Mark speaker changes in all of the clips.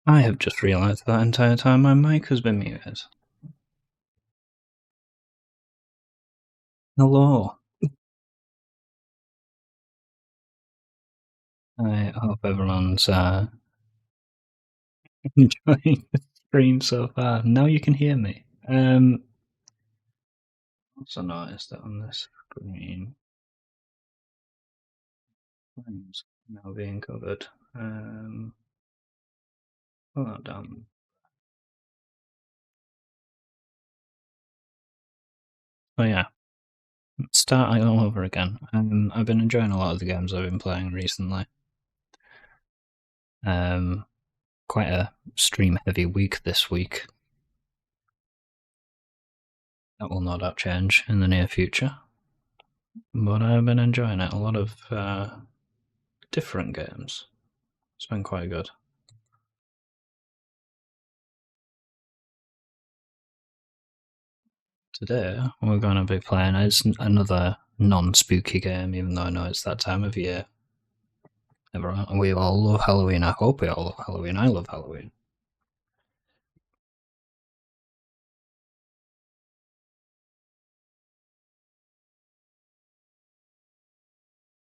Speaker 1: I have just realised that entire time my mic has been muted. Hello. I hope everyone's enjoying the stream so far. Now you can hear me. Also noticed that on this screen, mine's now being covered. Pull that down. Oh yeah, starting all over again. I've been enjoying a lot of the games I've been playing recently. Quite a stream-heavy week this week. That will no doubt change in the near future. But I've been enjoying it. A lot of different games. It's been quite good. Today we're going to be playing another non-spooky game, even though I know it's that time of year. We all love Halloween. I hope we all love Halloween. I love Halloween.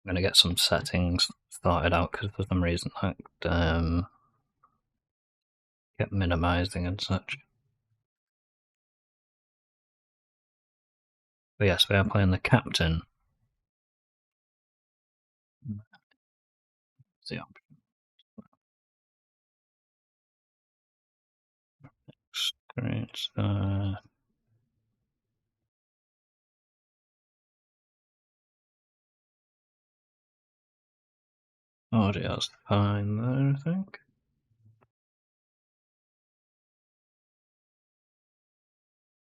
Speaker 1: I'm going to get some settings sorted out because for some reason I kept minimizing and such. But yes, we are playing the captain. That's the option. Great. Audio's fine there, I think.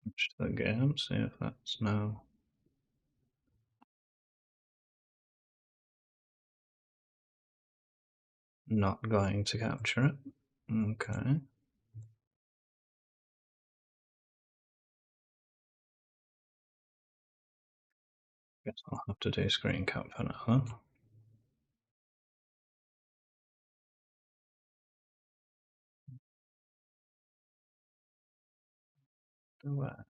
Speaker 1: Switch to the game, see if that's now. Not going to capture it. Okay. Guess I'll have to do screen cap for now then. Where?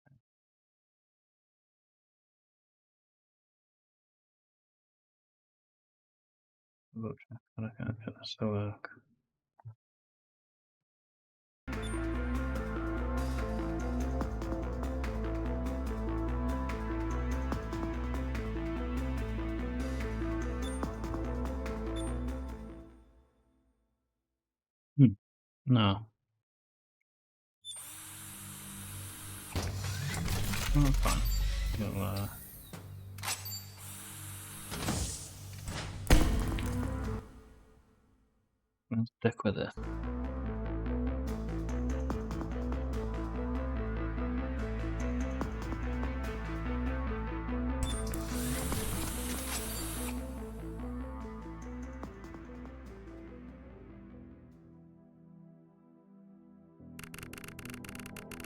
Speaker 1: Double check that I can get this to work. No. Oh, that's fine. You'll, let's stick with it.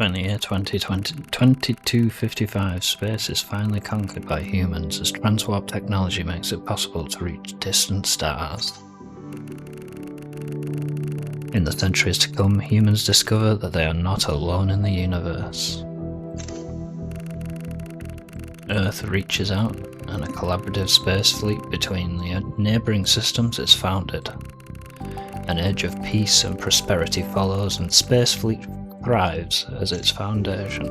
Speaker 1: In the year 2255, space is finally conquered by humans as transwarp technology makes it possible to reach distant stars. In the centuries to come, humans discover that they are not alone in the universe. Earth reaches out, and a collaborative space fleet between the neighbouring systems is founded. An age of peace and prosperity follows, and Space Fleet thrives at its foundation.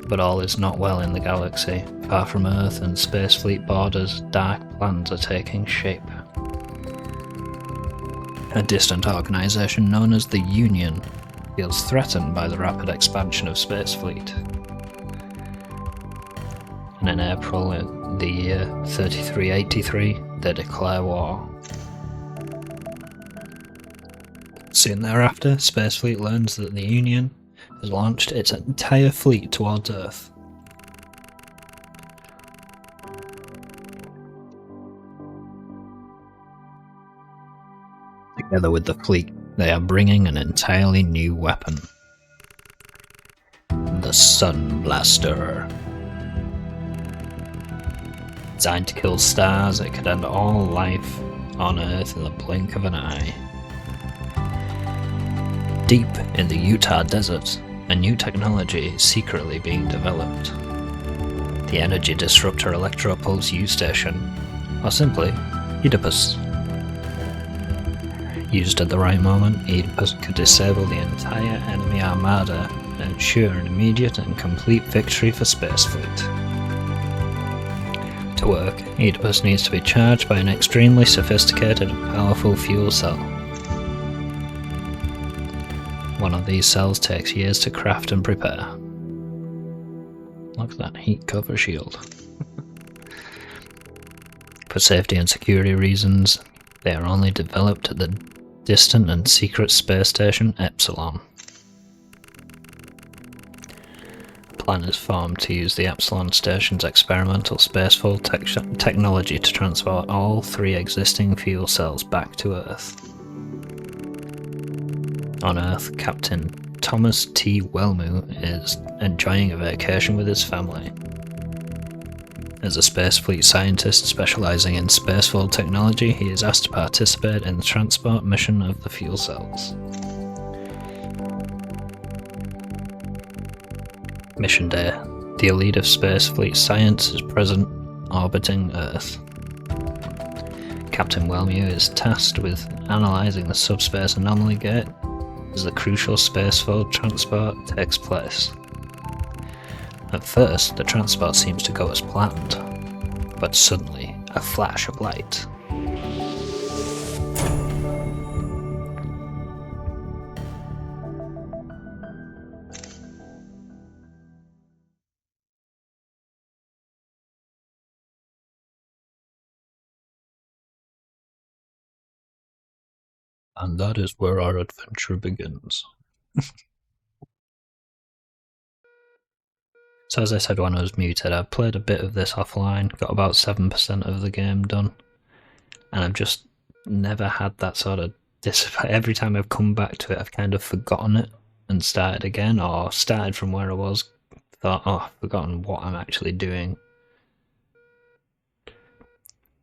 Speaker 1: But all is not well in the galaxy. Far from Earth and Space Fleet borders, dark plans are taking shape. A distant organisation known as the Union feels threatened by the rapid expansion of Space Fleet. And in April in the year 3383, they declare war. Soon thereafter, Space Fleet learns that the Union has launched its entire fleet towards Earth. Together with the fleet, they are bringing an entirely new weapon. The Sun Blaster. Designed to kill stars, it could end all life on Earth in the blink of an eye. Deep in the Utah desert, a new technology is secretly being developed. The energy disruptor Electropulse U-Station, or simply, Oedipus. Used at the right moment, Oedipus could disable the entire enemy armada and ensure an immediate and complete victory for Space Fleet. To work, Oedipus needs to be charged by an extremely sophisticated and powerful fuel cell. One of these cells takes years to craft and prepare. Look at that heat cover shield. For safety and security reasons, they are only developed at the distant and secret space station Epsilon. A plan is formed to use the Epsilon station's experimental spacefold technology to transport all 3 existing fuel cells back to Earth. On Earth, Captain Thomas T. Wellmu is enjoying a vacation with his family. As a Space Fleet scientist specializing in spacefold technology, he is asked to participate in the transport mission of the fuel cells. Mission Day. The elite of Space Fleet science is present, orbiting Earth. Captain Wellmu is tasked with analyzing the subspace anomaly gate as the crucial spacefold transport takes place. At first, the transport seems to go as planned, but suddenly, a flash of light. And that is where our adventure begins. So as I said when I was muted, I've played a bit of this offline, got about 7% of the game done, and I've just never had that sort of every time I've come back to it, I've kind of forgotten it and started again, or started from where I was, thought, oh, I've forgotten what I'm actually doing,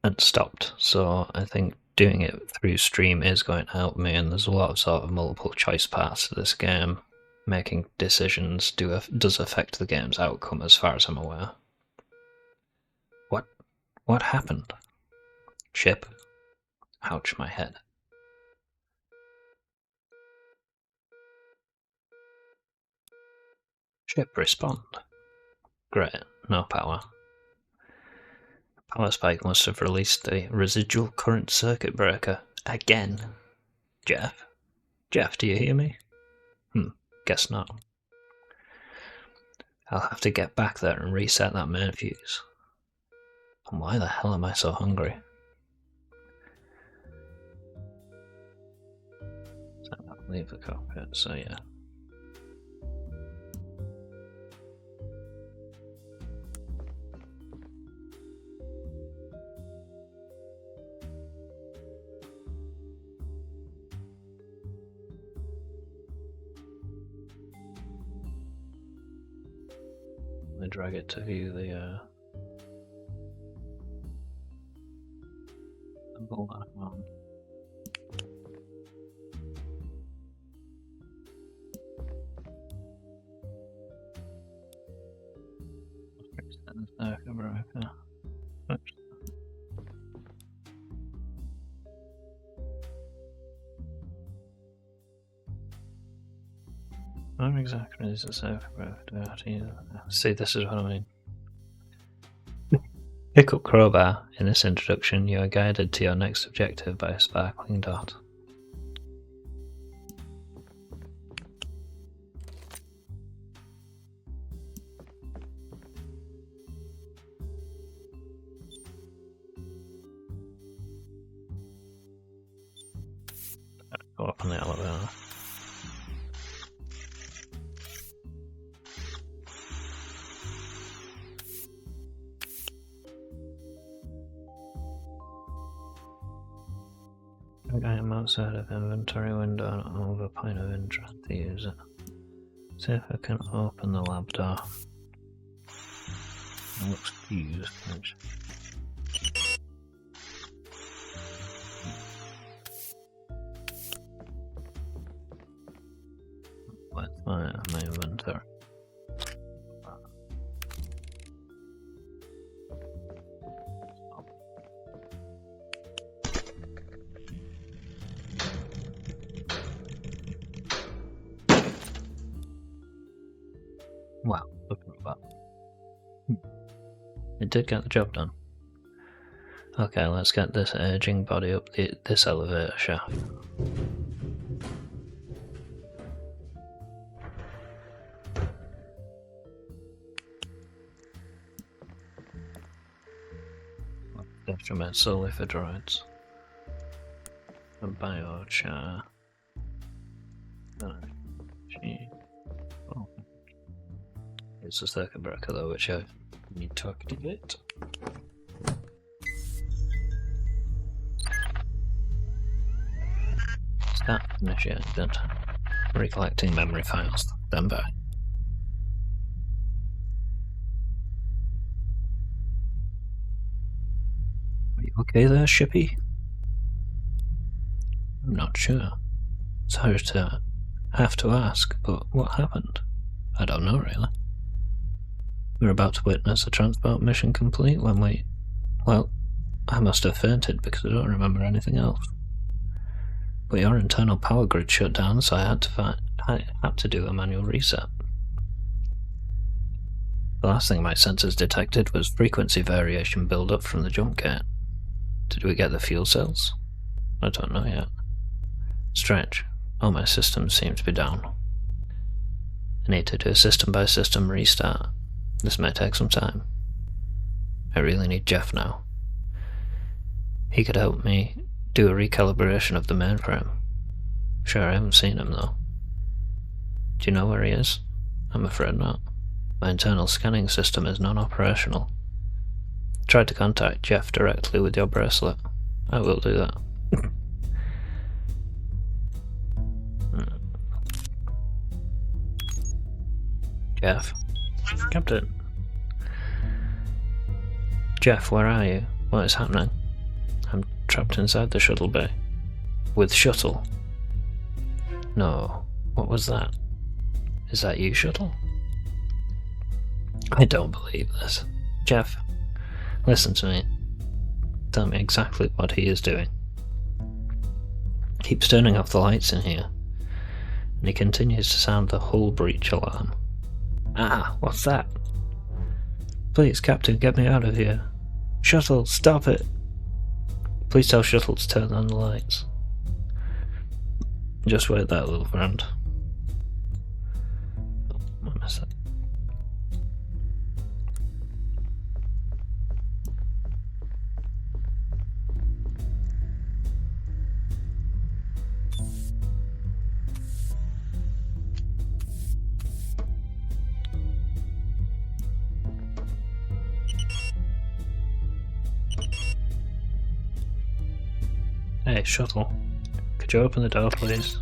Speaker 1: and stopped. So I think doing it through stream is going to help me, and there's a lot of sort of multiple choice paths to this game. Making decisions does affect the game's outcome as far as I'm aware. What happened? Ship? Ouch, my head. Ship, respond. Great, no power. Power Spike must have released a residual current circuit breaker. Again. Jeff? Jeff, do you hear me? Guess not. I'll have to get back there and reset that main fuse. And why the hell am I so hungry? So I'll leave the cockpit, so yeah. I drag it to view the ball one. What exactly is the circuit breaker? See, this is what I mean. Pick up crowbar. In this introduction, you are guided to your next objective by a sparkling dot. Go up on the elevator. Item outside of inventory window and over point of interest to use it. See if I can open the lab door. It looks fused. with my inventory. Wow, look at that. It did get the job done. Okay, let's get this aging body up this elevator shaft. Detriment solely for droids. A biochar. Oh. It's a circuit breaker though, which I need to activate. Start initiated. Recollecting memory files. Stand by. Are you okay there, Shippy? I'm not sure. Sorry to have to ask, but what happened? I don't know, really. We were about to witness a transport mission complete when we... Well, I must have fainted because I don't remember anything else. But your internal power grid shut down, so I had to do a manual reset. The last thing my sensors detected was frequency variation build-up from the jump gate. Did we get the fuel cells? I don't know yet. Strange. All my systems seem to be down. I need to do a system-by-system restart. This may take some time. I really need Jeff now. He could help me do a recalibration of the mainframe. Sure, I haven't seen him though. Do you know where he is? I'm afraid not. My internal scanning system is non-operational. Try to contact Jeff directly with your bracelet. I will do that. Jeff? Captain? Jeff, where are you? What is happening? I'm trapped inside the shuttle bay. With Shuttle? No. What was that? Is that you, Shuttle? I don't believe this. Jeff, listen to me. Tell me exactly what he is doing. Keeps turning off the lights in here, and he continues to sound the hull breach alarm. Ah, what's that? Please, Captain, get me out of here. Shuttle, stop it! Please tell Shuttle to turn on the lights. Just wait there, little friend. Oh, I missed that. Hey, Shuttle. Could you open the door, please?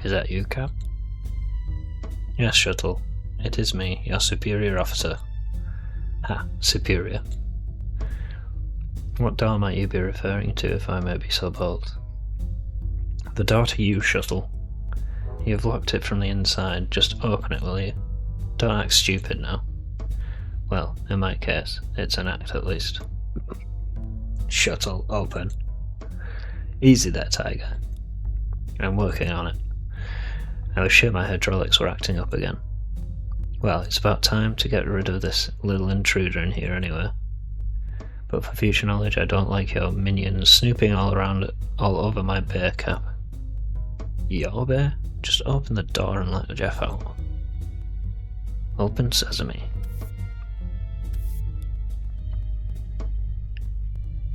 Speaker 1: Is that you, Cap? Yes, Shuttle. It is me, your superior officer. Ha, superior. What door might you be referring to, if I may be so bold? The door to you, Shuttle. You've locked it from the inside. Just open it, will you? Don't act stupid now. Well, in my case, it's an act at least. Shuttle, open. Easy there, Tiger. I'm working on it. I was sure my hydraulics were acting up again. Well, it's about time to get rid of this little intruder in here anyway. But for future knowledge, I don't like your minions snooping all over my bay, Cap. Your bay? Just open the door and let Jeff out. Open sesame.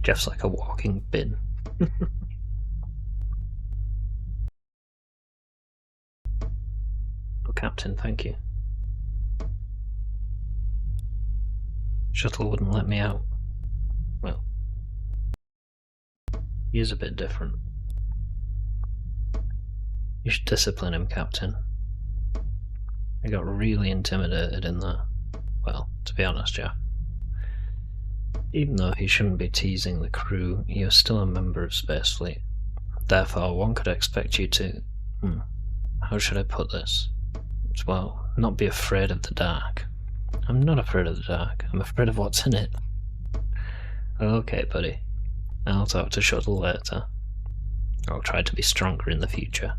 Speaker 1: Jeff's like a walking bin. Oh, Captain, thank you. Shuttle wouldn't let me out. Well, he is a bit different. You should discipline him, Captain. I got really intimidated in there. Well, to be honest, Jeff. Even though he shouldn't be teasing the crew, you're still a member of Space Fleet. Therefore, one could expect you to... how should I put this? Well, not be afraid of the dark. I'm not afraid of the dark. I'm afraid of what's in it. Okay, buddy. I'll talk to Shuttle later. I'll try to be stronger in the future.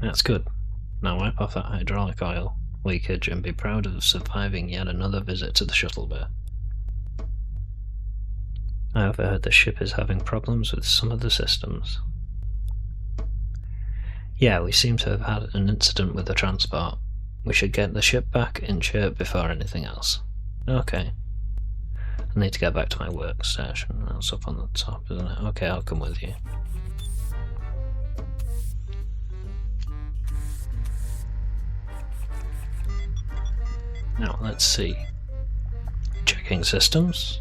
Speaker 1: That's good. Now wipe off that hydraulic oil leakage and be proud of surviving yet another visit to the Shuttle Bay. I overheard the ship is having problems with some of the systems. Yeah, we seem to have had an incident with the transport. We should get the ship back in shape before anything else. Okay. I need to get back to my workstation. That's up on the top, isn't it? Okay, I'll come with you. Now, let's see. Checking systems.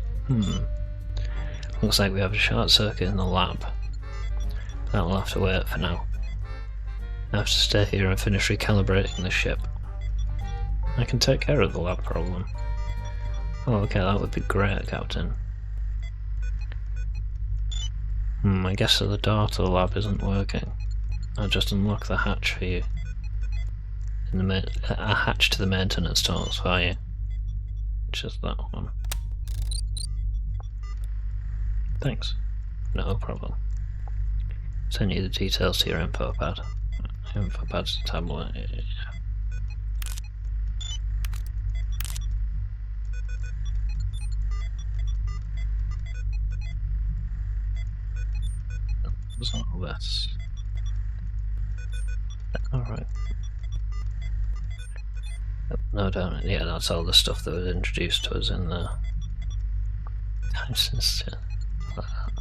Speaker 1: Looks like we have a short circuit in the lab. That'll have to wait for now. I have to stay here and finish recalibrating the ship. I can take care of the lab problem. Oh, okay, that would be great, Captain. I guess the door to the lab isn't working. I'll just unlock the hatch for you. A hatch to the maintenance tunnels for you. Just that one. Thanks. No problem. Send you the details to your info pad. Info pad's tablet. Yeah. What's all this? Alright. No, don't. Yeah, that's all the stuff that was introduced to us in the time since. Like that.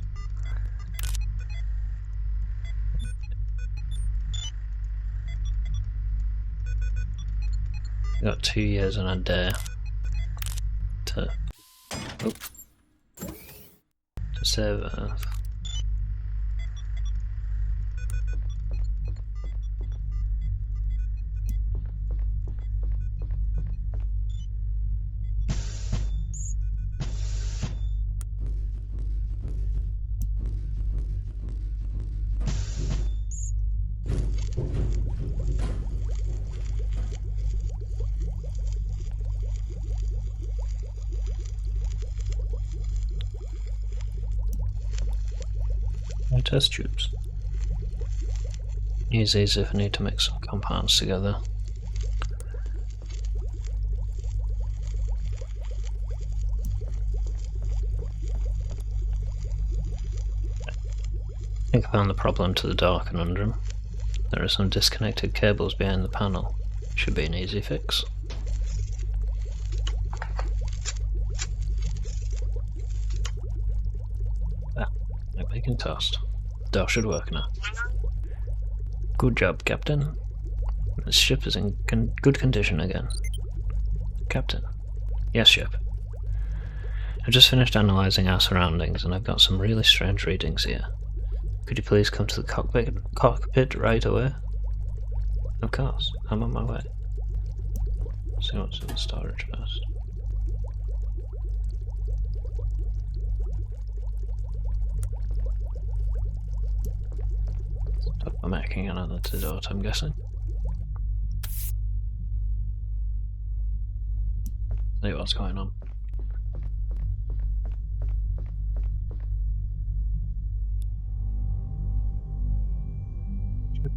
Speaker 1: Got 2 years and a day to save Earth. Test tubes. Use these if I need to mix some compounds together. I think I found the problem to the door conundrum. There are some disconnected cables behind the panel. Should be an easy fix. Making toast. Door should work now. Good job, Captain. This ship is in good condition again. Captain. Yes, ship. I've just finished analysing our surroundings and I've got some really strange readings here. Could you please come to the cockpit right away? Of course, I'm on my way. Let's see what's in the storage first. I'm making another antidote, I'm guessing. See what's going on.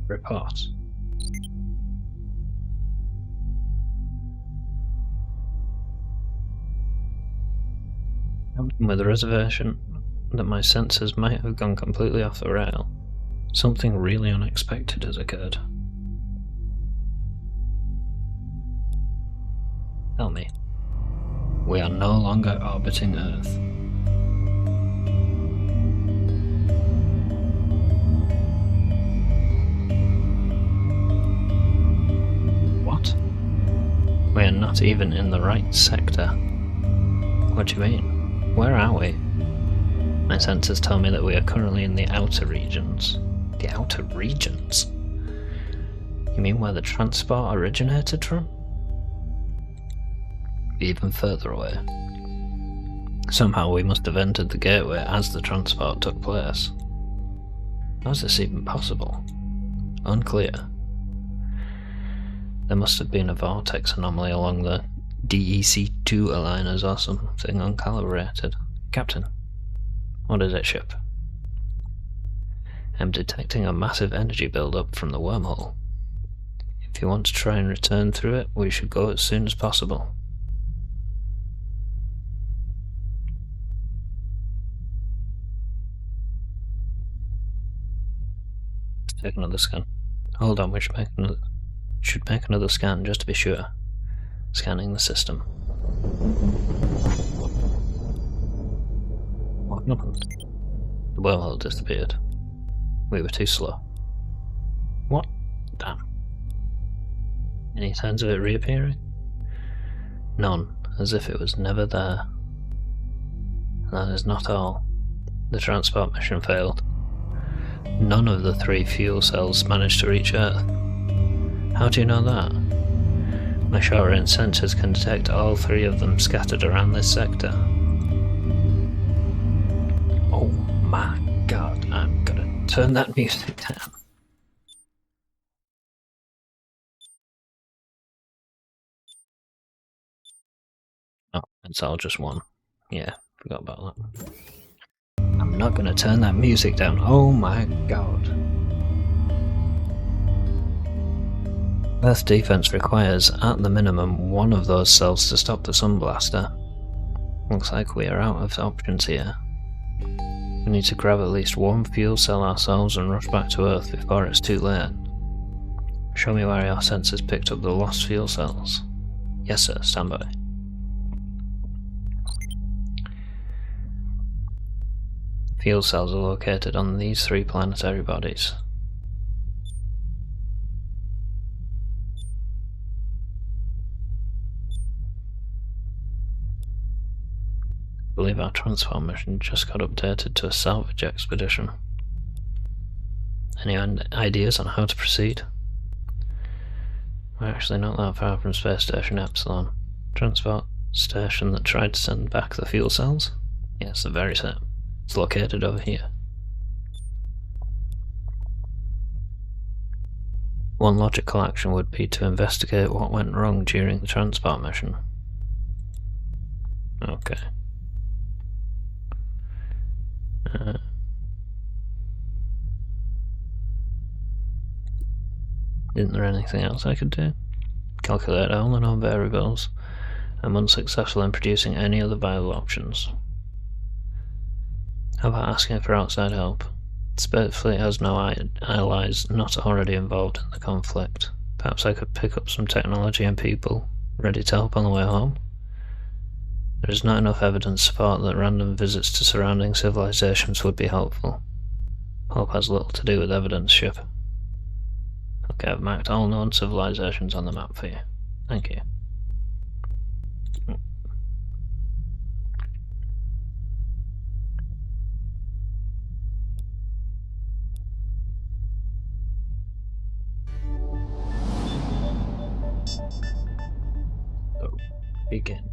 Speaker 1: Report. With a reservation that my senses might have gone completely off the rail. Something really unexpected has occurred. Tell me, we are no longer orbiting Earth. What? We are not even in the right sector. What do you mean? Where are we? My senses tell me that we are currently in the outer regions. The outer regions? You mean where the transport originated from? Even further away. Somehow we must have entered the gateway as the transport took place. How is this even possible? Unclear. There must have been a vortex anomaly along the DEC-2 aligners or something uncalibrated. Captain, what is it, ship? I'm detecting a massive energy build-up from the wormhole. If you want to try and return through it, we should go as soon as possible. Take another scan. Hold on, we should make another scan just to be sure. Scanning the system. What happened? The wormhole disappeared. We were too slow. What? Damn. Any signs of it reappearing? None, as if it was never there. That is not all. The transport mission failed. None of the 3 fuel cells managed to reach Earth. How do you know that? My short-range sensors can detect all 3 of them scattered around this sector. Oh my god, I'm gonna turn that music down. Oh, it's all just one. Yeah, forgot about that. I'm not gonna turn that music down. Oh my god. Earth defense requires, at the minimum, 1 of those cells to stop the Sunblaster. Looks like we are out of options here. We need to grab at least 1 fuel cell ourselves and rush back to Earth before it's too late. Show me where our sensors picked up the lost fuel cells. Yes sir, stand by. Fuel cells are located on these 3 planetary bodies. I believe our transform mission just got updated to a salvage expedition. Any ideas on how to proceed? We're actually not that far from Space Station Epsilon. Transport station that tried to send back the fuel cells? Yes, the very same. It's located over here. One logical action would be to investigate what went wrong during the transport mission. Okay. Isn't there anything else I could do? Calculate all the known variables. I'm unsuccessful in producing any other viable options. How about asking for outside help? Space Fleet has no allies not already involved in the conflict. Perhaps I could pick up some technology and people ready to help on the way home? There is not enough evidence to support that random visits to surrounding civilizations would be helpful. Hope has little to do with evidence, ship. Okay, I've marked all known civilizations on the map for you. Thank you. So, begins.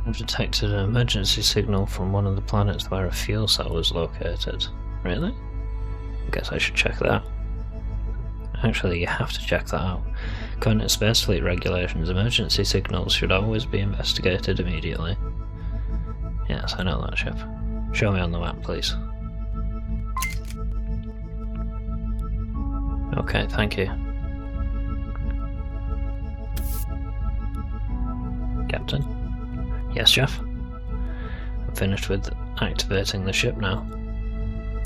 Speaker 1: I've detected an emergency signal from one of the planets where a fuel cell was located. Really? I guess I should check that. Actually, you have to check that out. According to Space Fleet regulations, emergency signals should always be investigated immediately. Yes, I know that, ship. Show me on the map, please. Okay, thank you. Captain? Yes, Jeff? I'm finished with activating the ship now.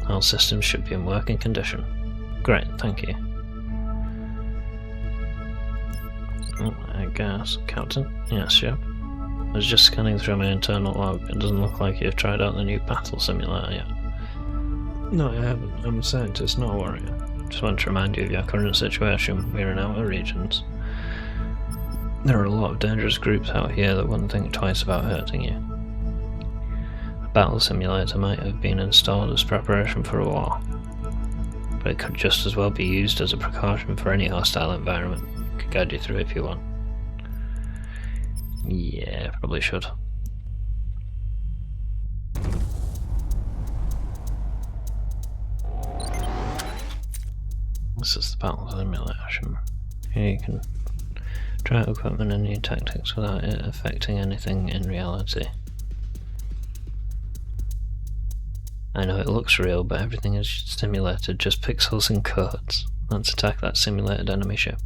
Speaker 1: All systems should be in working condition. Great, thank you. Oh, I guess. Captain? Yes, Shep. I was just scanning through my internal log. It doesn't look like you've tried out the new battle simulator yet. No, I haven't. I'm a scientist, not a warrior. Just want to remind you of your current situation. We're in outer regions. There are a lot of dangerous groups out here that wouldn't think twice about hurting you. A battle simulator might have been installed as preparation for a war. but it could just as well be used as a precaution for any hostile environment. Could guide you through if you want. Yeah, probably should. This is the battle simulation. Here you can try out equipment and new tactics without it affecting anything in reality. I know it looks real, but everything is simulated, just pixels and codes. Let's attack that simulated enemy ship.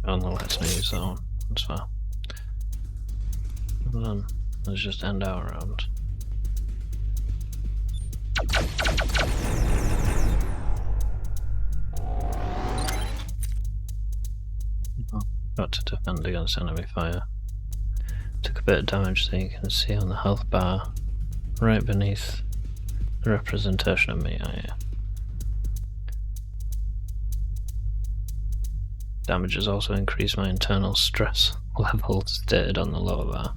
Speaker 1: Only lets me use that one. That's fine. Hold on. Let's just end our round. Got to defend against enemy fire. Took a bit of damage that you can see on the health bar right beneath the representation of me. Damage has also increased my internal stress level stated on the lower bar.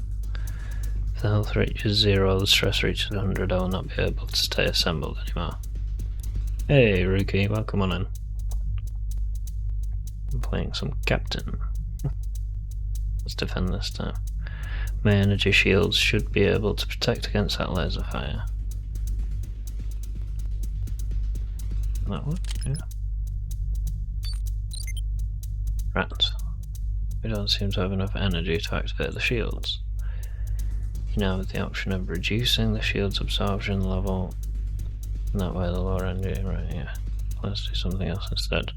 Speaker 1: If the health reaches 0, the stress reaches 100, I will not be able to stay assembled anymore. Hey Rookie, welcome on in. I'm playing some Captain. Let's defend this time. My energy shields should be able to protect against that laser fire. That one? Yeah. Right. We don't seem to have enough energy to activate the shields. You now have the option of reducing the shield's absorption level. And that way the lower energy, right, yeah. Let's do something else instead.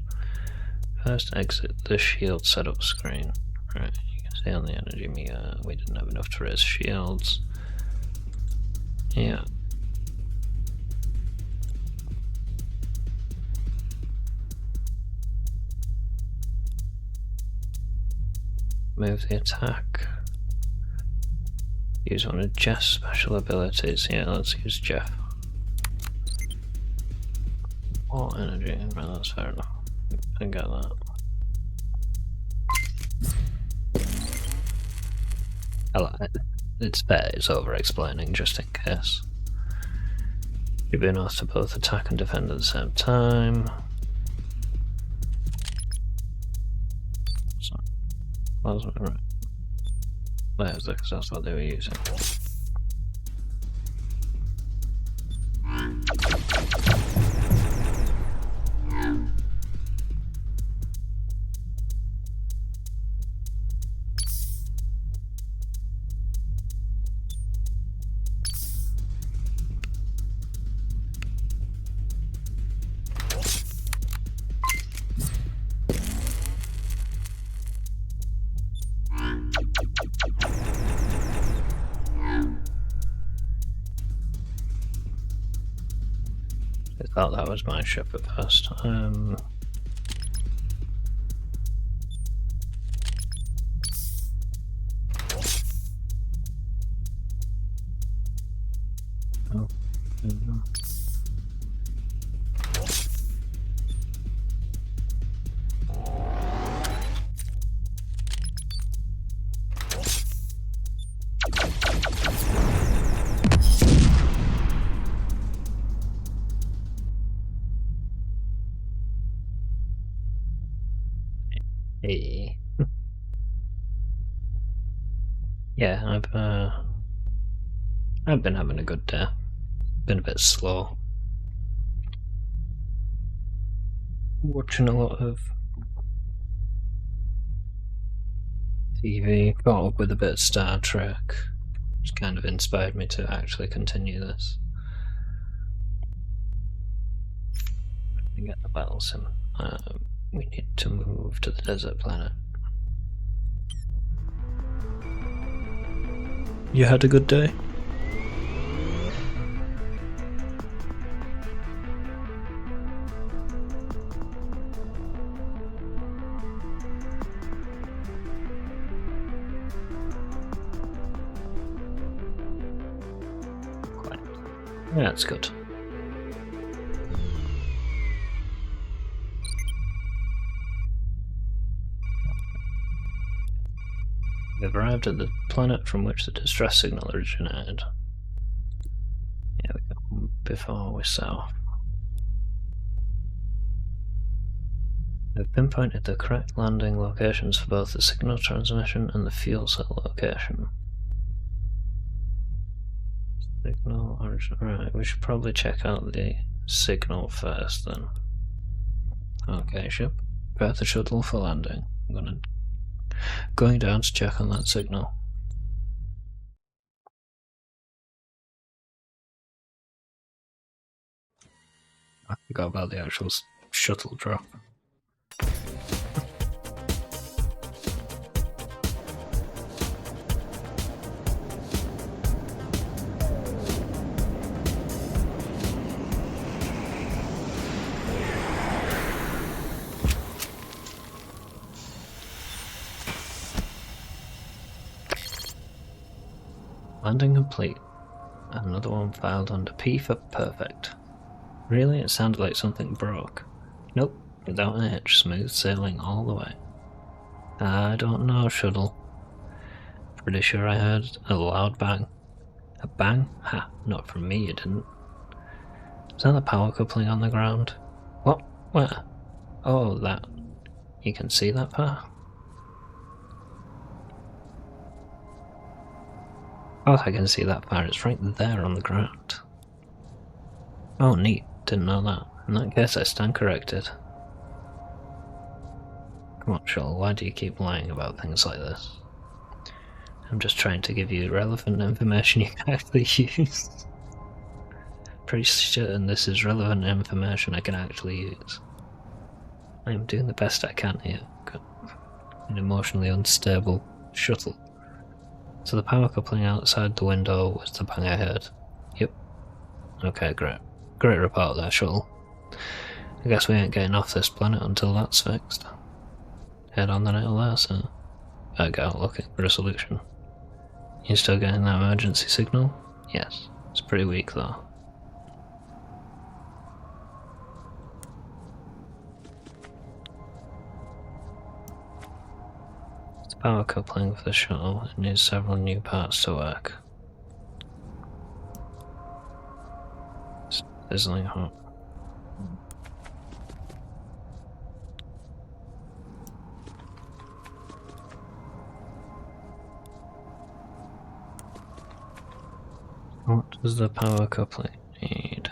Speaker 1: First exit the shield setup screen. Right, you can see on the energy meter we didn't have enough to raise shields. Yeah. Move the attack. Use one of Jeff's special abilities. Yeah, let's use Jeff. More energy, right, that's fair enough. I get that. I like it. It's fair, it's over explaining just in case. You've been asked to both attack and defend at the same time. So, right. There's because that's what they were using. I thought that was my ship at first. Oh. Hey. Yeah, I've been having a good day. Been a bit slow. Watching a lot of TV, caught up with a bit of Star Trek, which kind of inspired me to actually continue this. We get the battle sim. We need to move to the desert planet. You had a good day? Quite. Yeah, that's good. We've arrived at the planet from which the distress signal originated. Yeah, we go before we set off. We've pinpointed the correct landing locations for both the signal transmission and the fuel cell location. Signal origin. Right, we should probably check out the signal first then. Okay, ship. Prepare the shuttle for landing. I'm going down to check on that signal. I forgot about the actual shuttle drop. Landing complete. Another one filed under P for perfect. Really? It sounded like something broke. Nope, without an hitch, smooth sailing all the way. I don't know, shuttle. Pretty sure I heard a loud bang. A bang? Ha, not from me you didn't. Is that the power coupling on the ground? What? Where? Oh, that. You can see that far? Oh, I can see that far. It's right there on the ground. Oh, neat. Didn't know that. In that case, I stand corrected. Come on, Shuttle, why do you keep lying about things like this? I'm just trying to give you relevant information you can actually use. Pretty certain this is relevant information I can actually use. I am doing the best I can here. Got an emotionally unstable shuttle. So the power coupling outside the window was the bang I heard. Yep. Okay, great. Great report there, Shuttle. I guess we ain't getting off this planet until that's fixed. Head on the nail there, sir. Better get out looking for a solution. You still getting that emergency signal? Yes. It's pretty weak though. It's power coupling for the shuttle. It needs several new parts to work. It's fizzling hot. What does the power coupling need?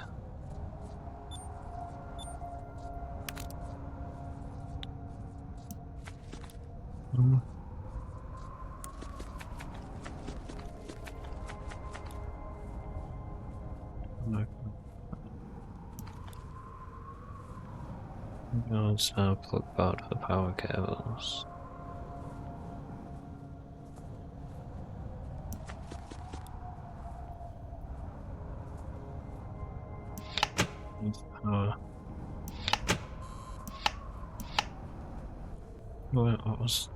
Speaker 1: Let's plug out the power cables. Power. What was?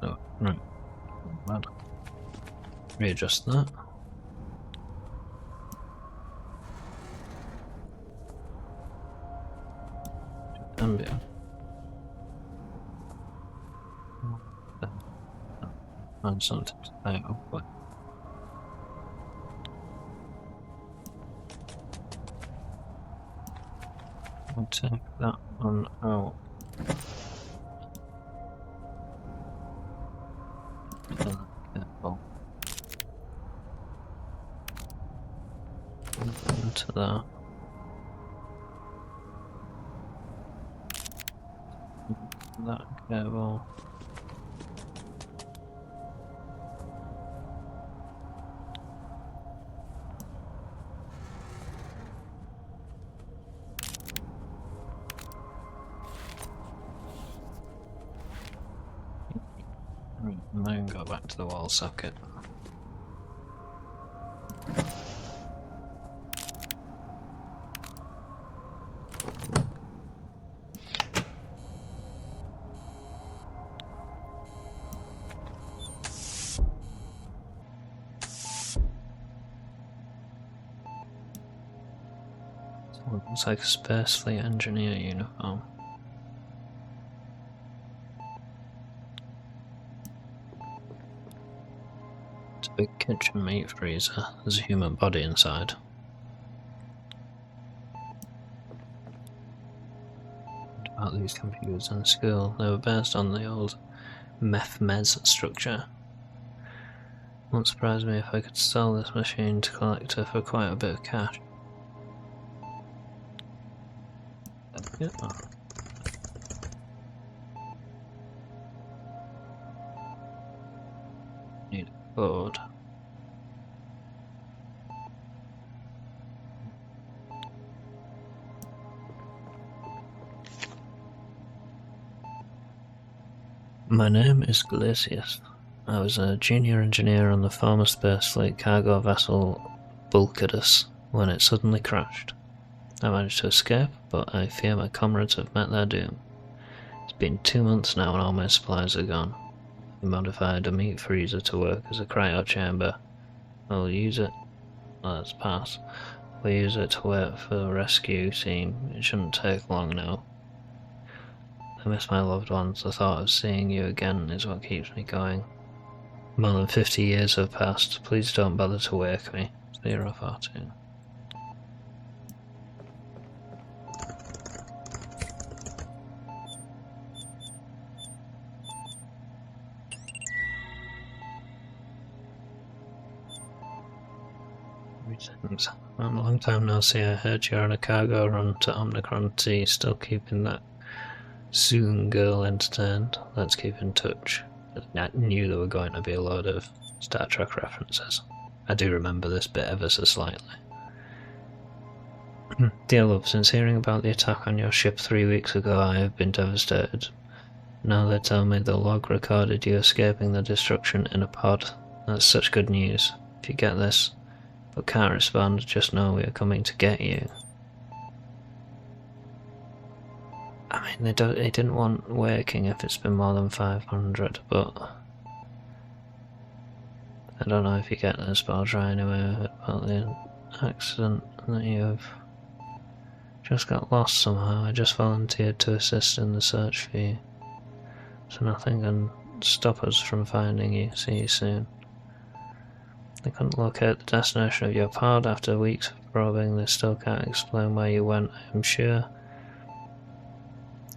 Speaker 1: No, right. Well, readjust that. Ambient. And something to play up with. I'll take that one out. Careful. Into that. That cable. Right, and then go back to the wall socket. Looks like a Space Fleet engineer uniform. It's a big kitchen meat freezer. There's a human body inside. About these computers in school, they were based on the old MEF-MES structure. Won't surprise me if I could sell this machine to collector for quite a bit of cash. Yeah. Need a code. My name is Glacius. I was a junior engineer on the former Space Fleet cargo vessel Bulkidus when it suddenly crashed. I managed to escape, but I fear my comrades have met their doom. It's been 2 months now and all my supplies are gone. We modified a meat freezer to work as a cryo chamber. We'll use it. Let's pass. We'll use it to wait for the rescue scene. It shouldn't take long now. I miss my loved ones. The thought of seeing you again is what keeps me going. More than 50 years have passed. Please don't bother to wake me. 014. Greetings. A long time no see. I heard you're on a cargo run to Omnicron T. Still keeping that Soon girl entertained. Let's keep in touch. I knew there were going to be a load of Star Trek references. I do remember this bit ever so slightly. Dear love, since hearing about the attack on your ship 3 weeks ago, I have been devastated. Now they tell me the log recorded you escaping the destruction in a pod. That's such good news. If you get this, but can't respond, just know we are coming to get you. I mean, they didn't want waking if it's been more than 500, but I don't know if you get this, but I'll try anyway about the accident that you've just got lost somehow. I just volunteered to assist in the search for you, so nothing can stop us from finding you. See you soon. They couldn't locate the destination of your pod after weeks of probing. They still can't explain where you went, I'm sure.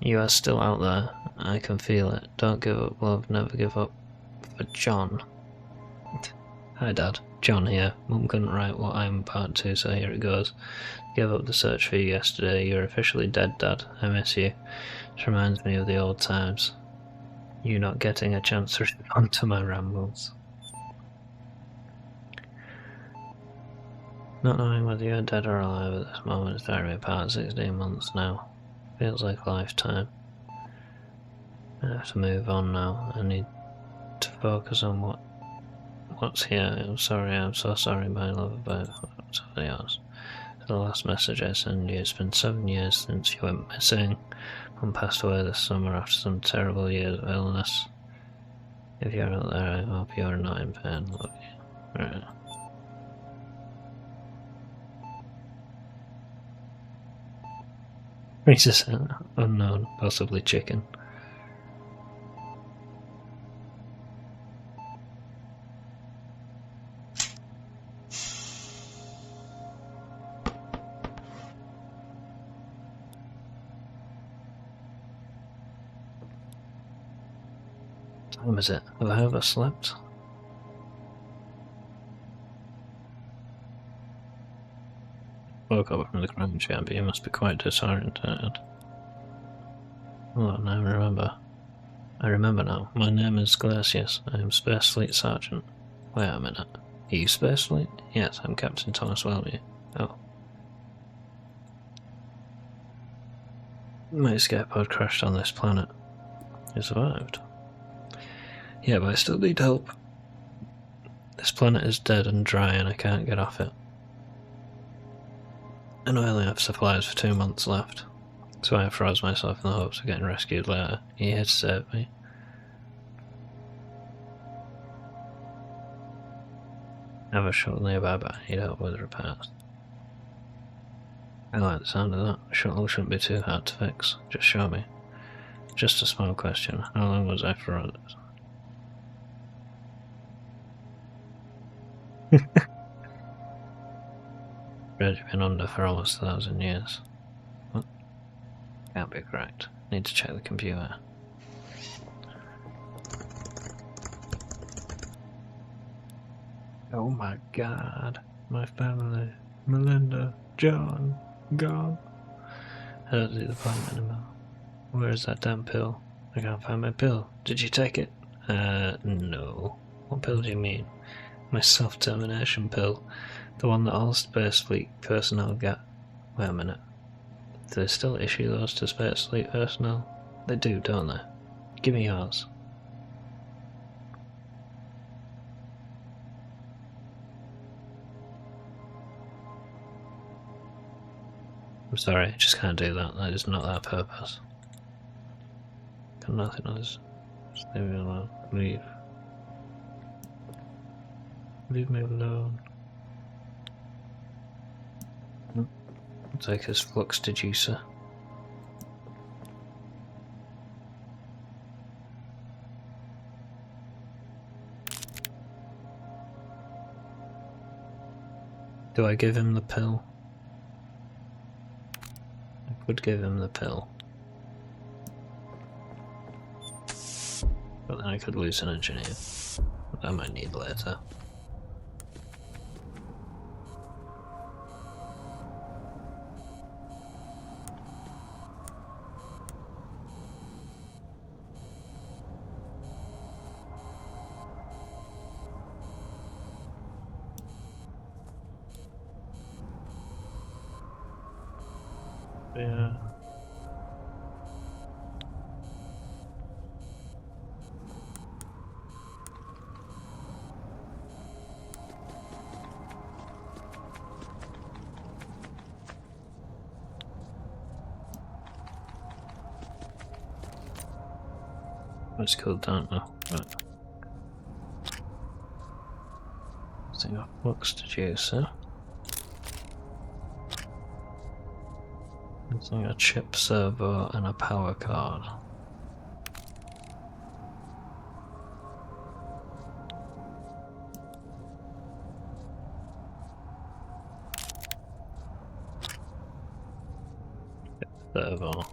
Speaker 1: You are still out there. I can feel it. Don't give up, love. Never give up. For John. Hi, Dad. John here. Mum couldn't write what I'm part to, so here it goes. Gave up the search for you yesterday. You're officially dead, Dad. I miss you. This reminds me of the old times. You not getting a chance to respond to my rambles. Not knowing whether you're dead or alive at this moment is tearing me apart. 16 months now. Feels like a lifetime. I have to move on now. I need to focus on what's here. I'm so sorry, my love, about somebody else. The last message I sent you, it's been 7 years since you went missing. Mum passed away this summer after some terrible years of illness. If you're out there, I hope you're not in pain. Love you. Right. Rhesus, unknown, possibly chicken. time is it? Have I overslept? Woke up from the ground chair, but you must be quite disoriented. Oh, now I remember. I remember now. My name is Glacius. I am Space Fleet Sergeant. Wait a minute. Are you Space Fleet? Yes, I'm Captain Thomas Welby. Oh. My escape pod crashed on this planet. You survived. Yeah, but I still need help. This planet is dead and dry and I can't get off it. And I only have supplies for 2 months left. So I froze myself in the hopes of getting rescued later. Are you here to save me? I have a shuttle nearby, but I need help with repairs. I like the sound of that. A shuttle shouldn't be too hard to fix. Just show me. Just a small question. How long was I frozen? Already been under for almost 1,000 years. What? Can't be correct. Need to check the computer. Oh my god. My family. Melinda. John. Gone. I don't see the point anymore. Where is that damn pill? I can't find my pill. Did you take it? No. What pill do you mean? My self-termination pill. The one that all Space Fleet personnel get. Wait a minute. Do they still issue those to Space Fleet personnel? They do, don't they? Give me yours. I'm sorry, I just can't do that. That is not our purpose. Got nothing else. Just leave me alone. Leave. Leave me alone. I'll take his flux deducer. Do I give him the pill? I could give him the pill. But then I could lose an engineer. That I might need later. Yeah. It's called, don't know. Right. Thing of flux deducer. Using a chip servo and a power card. Servo.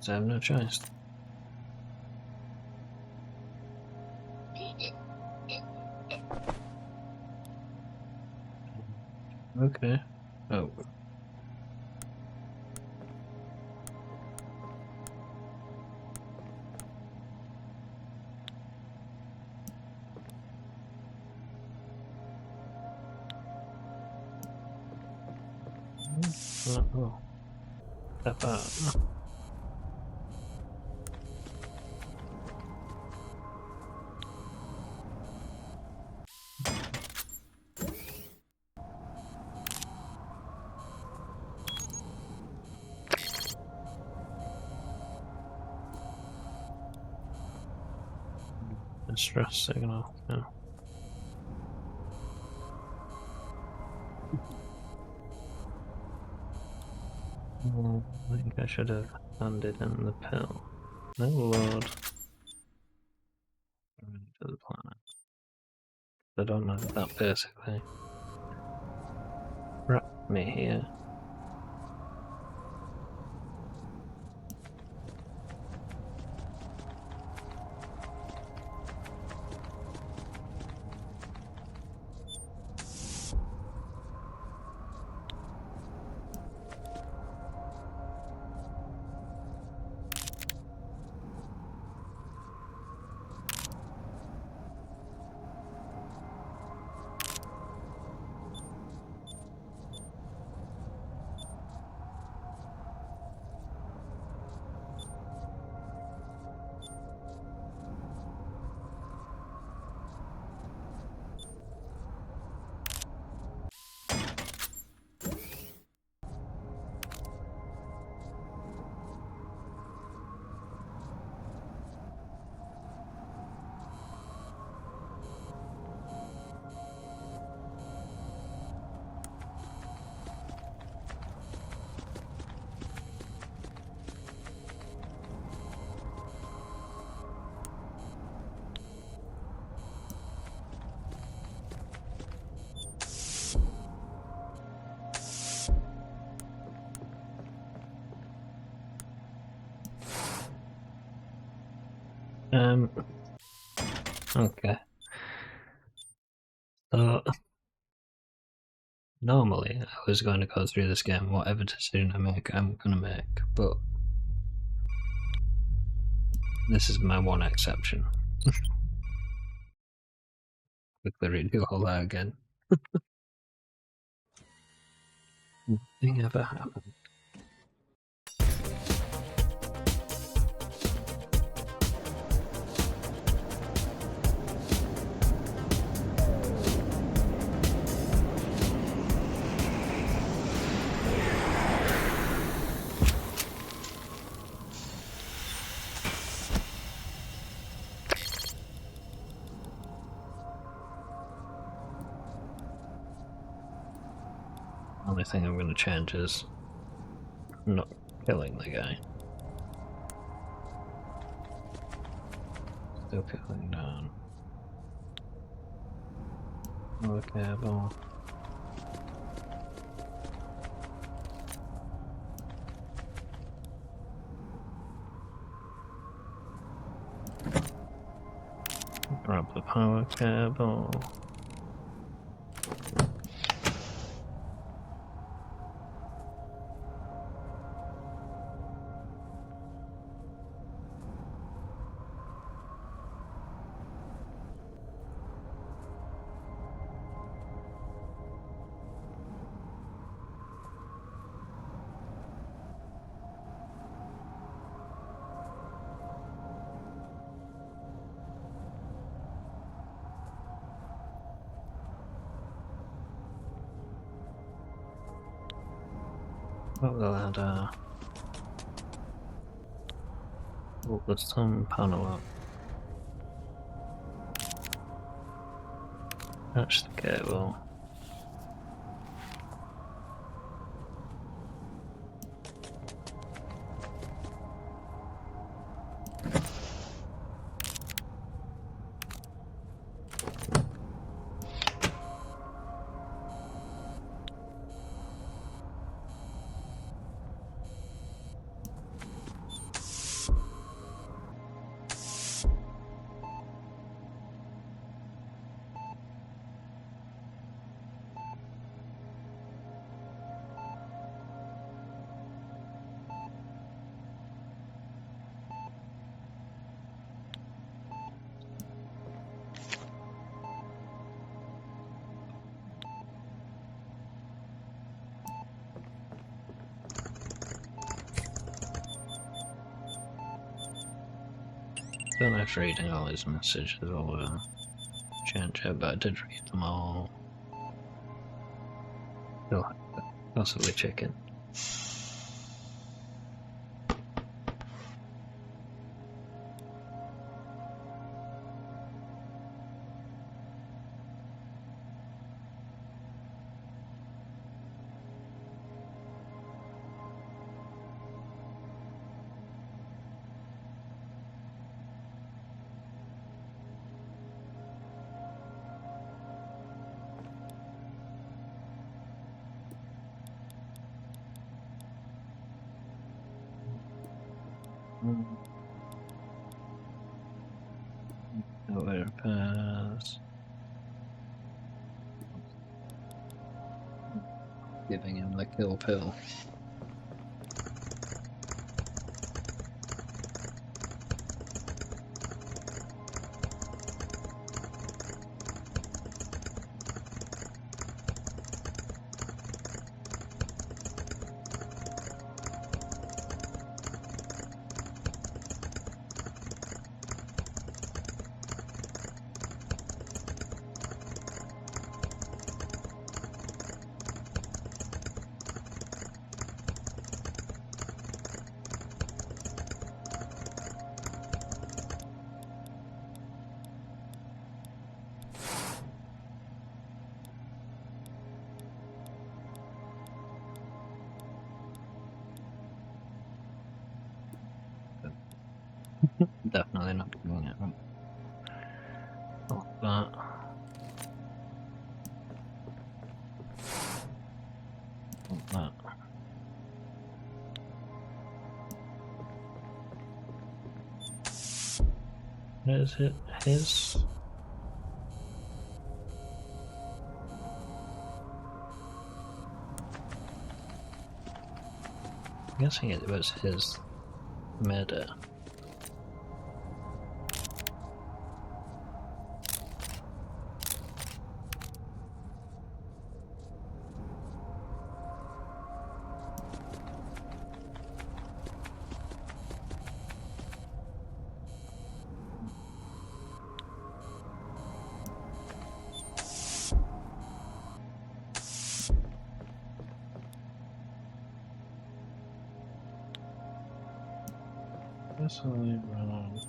Speaker 1: I have no choice. Okay. Oh. Oh. Step out. stress signal. Yeah. I think I should have handed in the pill. No load. To the planet. I don't know that basically. Wrap me here. Okay. So normally I was going to go through this game, whatever decision I make, I'm gonna make, but this is my one exception. Quickly redo all that again. Nothing ever happened. Only thing I'm gonna change is not killing the guy. Still killing down. Okay, well. Grab the power cable. Got the ladder. Oh, there's some panel up. Touch the cable. Don't have to reading all his messages or change it, but I did read them all. Still possibly chicken. Auto repairs. Giving him the kill pill. Definitely not doing it right. Like that. Like that. Is it his? I'm guessing it was his murder. Definitely wrong.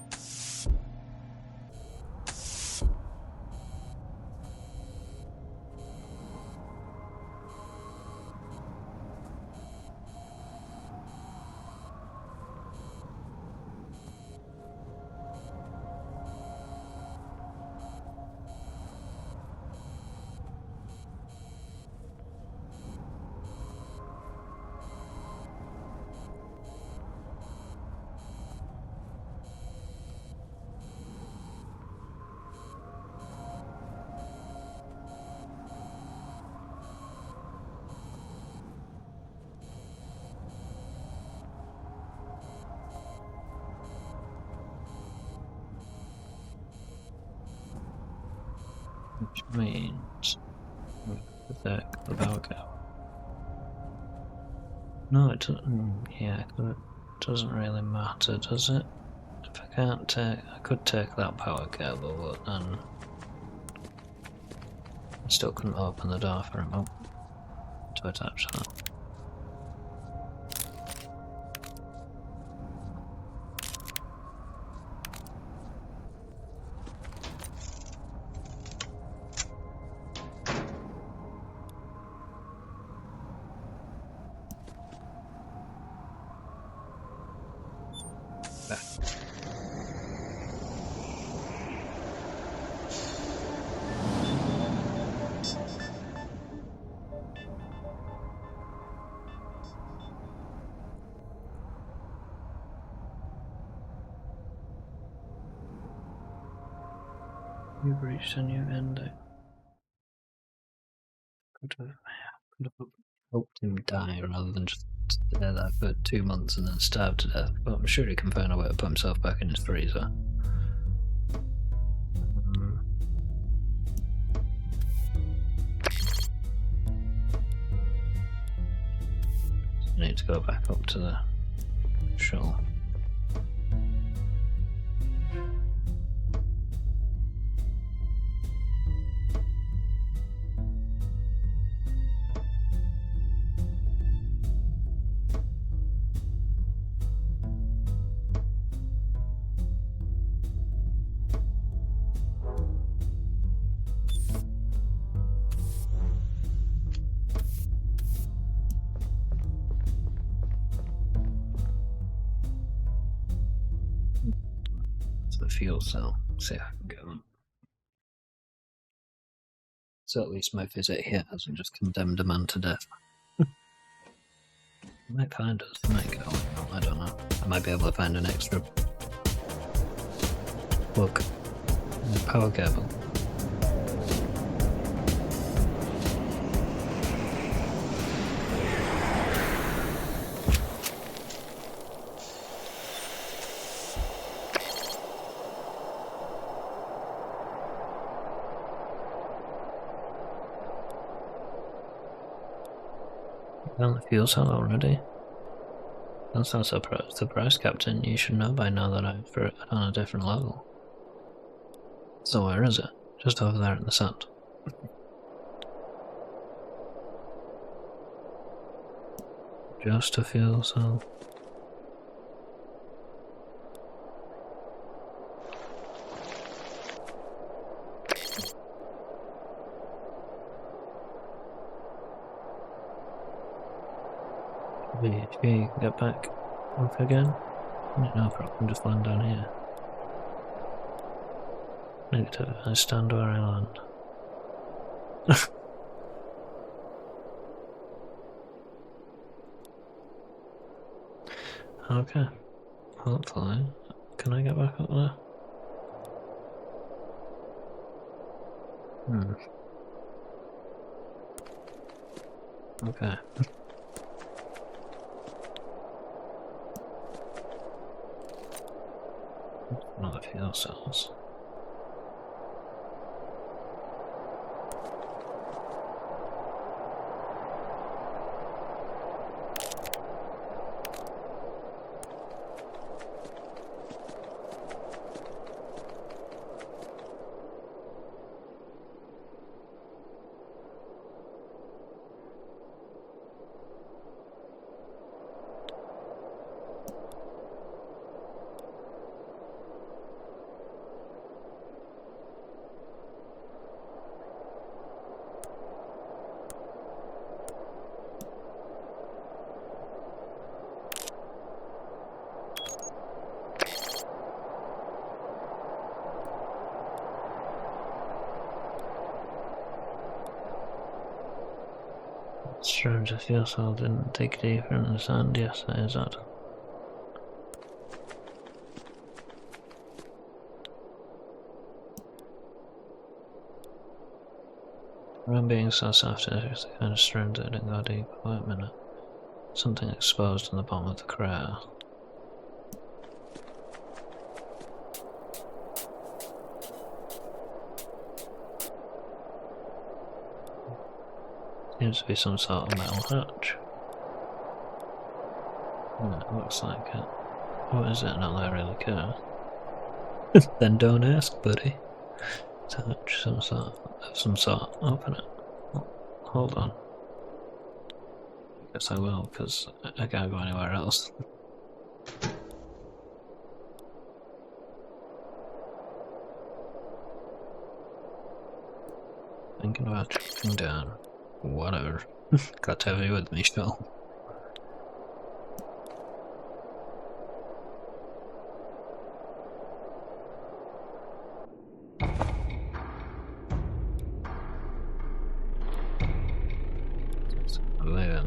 Speaker 1: Which means the power cable. No, it doesn't. Yeah, it doesn't really matter, does it? If I can't take, I could take that power cable, but then I still couldn't open the door for him to attach that. You've reached a new ending. Could have hoped him die rather than just stay there for 2 months and then starve to death, but I'm sure he can find a way to put himself back in his freezer. Need to go back up to the shuttle. Fuel cell. See if I can get one. So at least my visit here hasn't just condemned a man to death. They might find us, they might go. I don't know. might be able to find an extra plug in the power cable. Well, the fuel cell already. That's not surprise, Captain. You should know by now that I've put it on a different level. So where is it? Just over there in the sand. Just a fuel cell. Should we get back up again? No problem, just land down here. Negative, I stand where I land. Okay. Hopefully. Can I get back up there? Okay. Another fuel cells. Strange, the fuel cell didn't dig deeper in the sand yesterday, is that? I'm being so soft, it's kind of strange that it didn't go deep. Wait a minute. Something exposed in the bottom of the crater. Seems to be some sort of metal hatch. It looks like it. What is it? Not that I really care. Then don't ask, buddy. Touch some sort. Open it. Hold on. I guess I will, because I can't go anywhere else. Thinking about jumping down. Whatever. Got to have you with me still.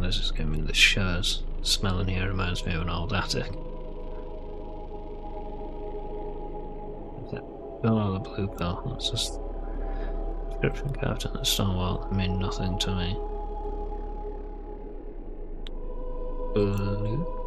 Speaker 1: This is giving me the shivers. Smelling here reminds me of an old attic. Oh, the blue pill. That's just description carved in the stone wall. I mean nothing to me. Blue.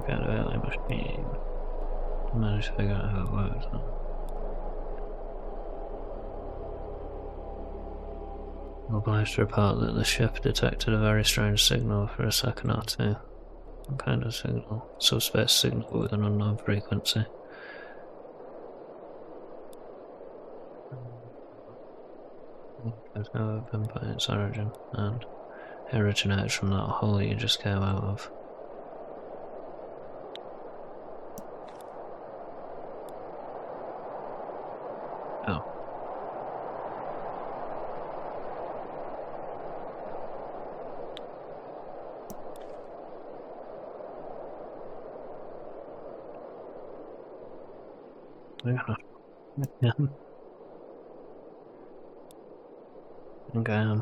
Speaker 1: Kind of early machine. Managed to figure out how it works. Huh? I'm obliged to report that the ship detected a very strange signal for a second or two. What kind of signal? Subspace signal with an unknown frequency. There's no pinpoint its origin, and it originates from that hole you just came out of. Oh. Yeah. Okay.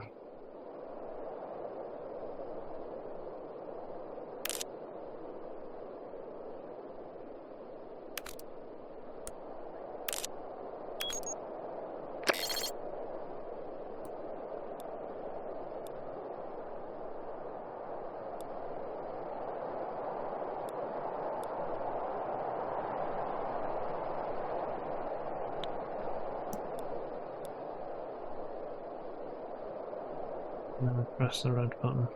Speaker 1: Now press the red button.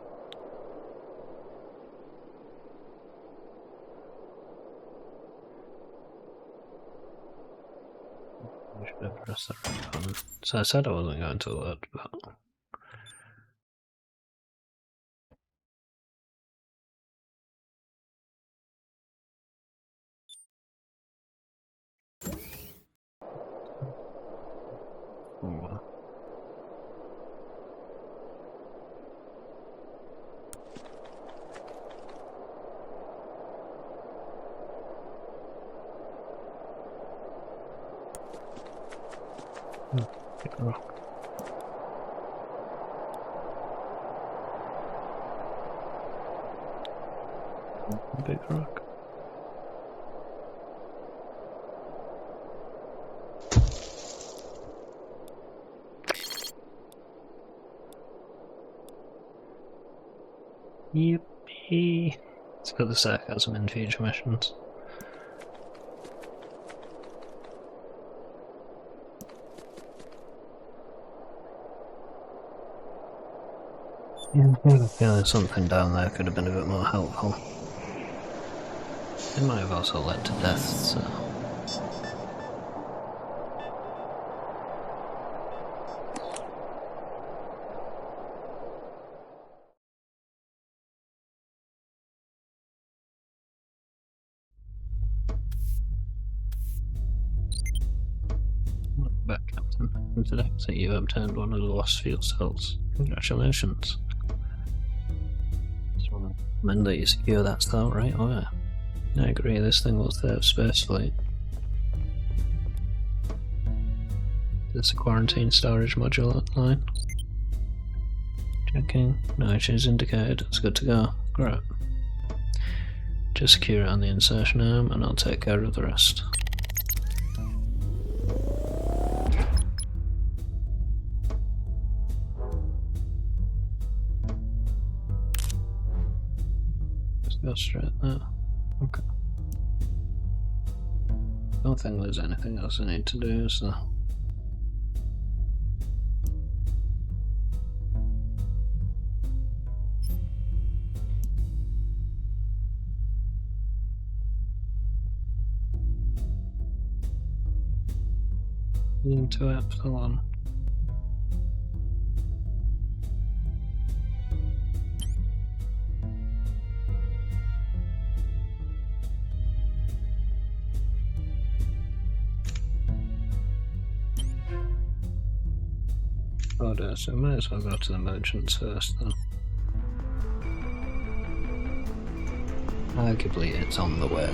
Speaker 1: You should have pressed the red button. So I said I wasn't going to alert, but... Oh well. Big rock. Big rock. Yippee! It's got the sarcasm in future missions. Yeah, I have a feeling something down there could have been a bit more helpful. It might have also led to death, so... Welcome back, Captain. And today, so you obtained one of the lost fuel cells. Congratulations. Just want to recommend that you secure that cell right away. I agree, this thing will save Spacefleet. There's a quarantine storage module line. Checking. No issues indicated. It's good to go. Great. Just secure it on the insertion arm and I'll take care of the rest. Just go straight there. Okay. Don't think there's anything else I need to do, so... Into Epsilon. Oh dear, so I might as well go to the merchants first then. Arguably it's on the way.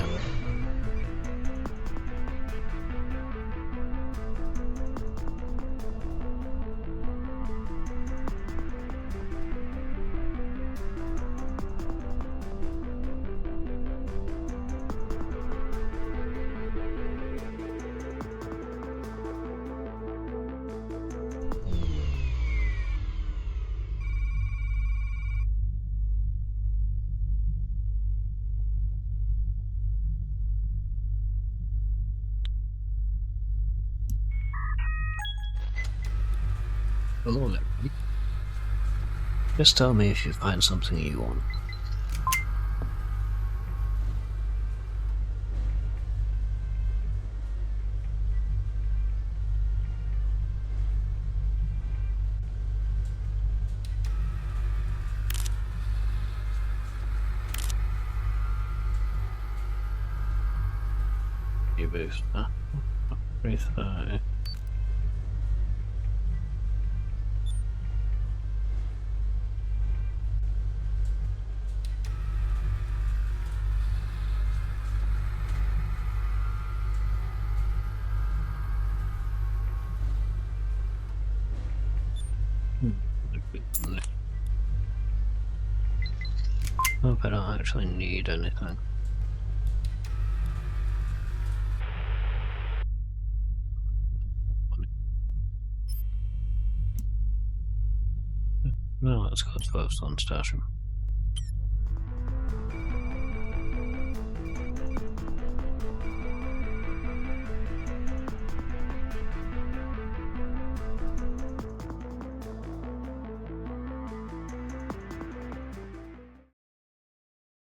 Speaker 1: Hello, everybody. Just tell me if you find something you want. You boost, huh? 330. Hope I don't actually need anything. No, let's go to Earthstone Station.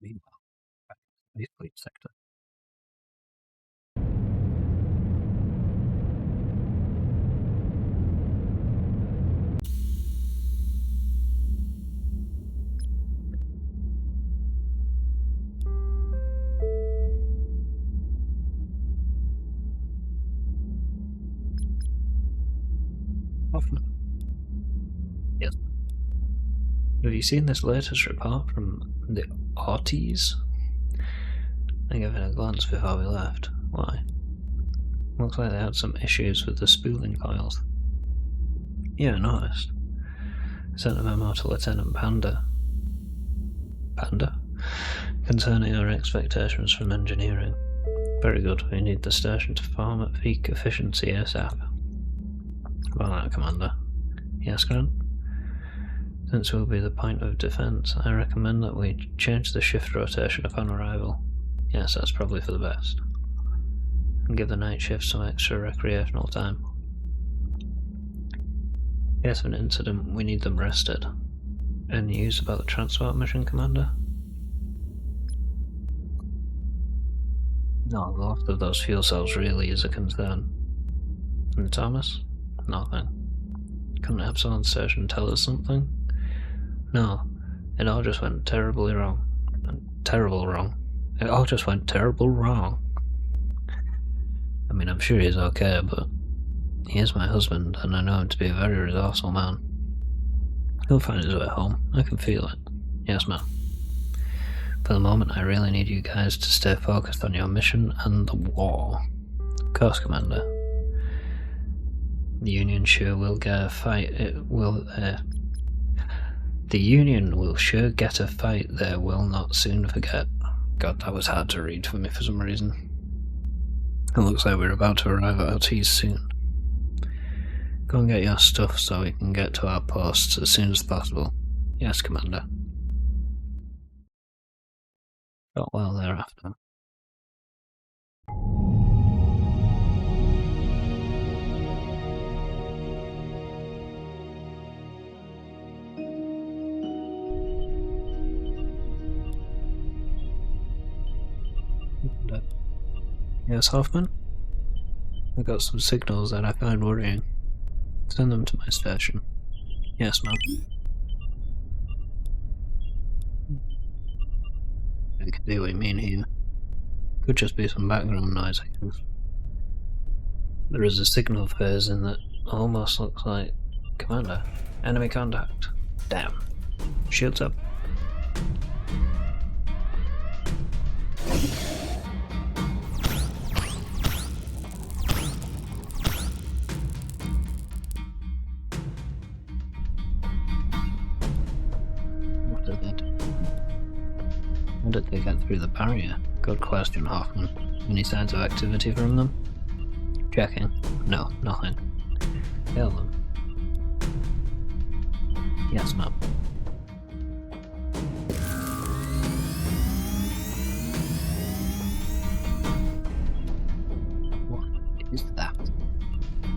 Speaker 1: Meanwhile, back to the fleet sector. Hoffman. Yes. Have you seen this latest report from the Ortiz? I gave it a glance before we left. Why? Looks like they had some issues with the spooling coils. Yeah, I noticed. Sent a memo to Lieutenant Panda. Panda? Concerning our expectations from engineering. Very good, we need the station to perform at peak efficiency ASAP. Well, that, Commander. Yes, Grant? Since we'll be the point of defence, I recommend that we change the shift rotation upon arrival. Yes, that's probably for the best. And give the night shift some extra recreational time. In case of an incident, we need them rested. Any news about the transport mission, Commander? No, the loss of those fuel cells really is a concern. And Thomas? Nothing. Couldn't Epsilon Station tell us something? No, it all just went terribly wrong. Terrible wrong. It all just went terrible wrong. I mean, I'm sure he's okay, but he is my husband, and I know him to be a very resourceful man. He'll find his way home. I can feel it. Yes, ma'am. For the moment, I really need you guys to stay focused on your mission and the war. Of course, Commander. The Union sure will get a fight. The Union will sure get a fight they will not soon forget. God, that was hard to read for me for some reason. It looks like we're about to arrive at Ortiz soon. Go and get your stuff so we can get to our posts as soon as possible. Yes, Commander. Got well thereafter. Yes, Hoffman? I got some signals that I find worrying. Send them to my station. Yes, ma'am. I can see what you mean here. Could just be some background noise, I guess. There is a signal phase in that almost looks like... Commander, enemy contact. Damn. Shields up. What did they do? How did they get through the barrier? Good question, Hoffman. Any signs of activity from them? Checking. No, nothing. Hail them. Yes, ma'am. What is that?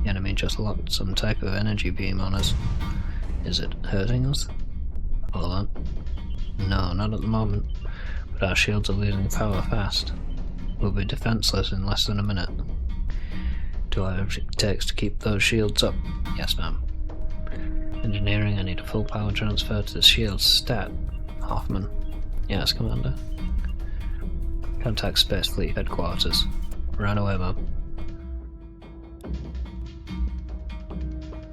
Speaker 1: The enemy just locked some type of energy beam on us. Is it hurting us? Follow on. No, not at the moment. But our shields are losing power fast. We'll be defenseless in less than a minute. Do whatever it takes to keep those shields up. Yes, ma'am. Engineering, I need a full power transfer to the shields. Stat. Hoffman. Yes, Commander. Contact Space Fleet Headquarters. Right away, ma'am.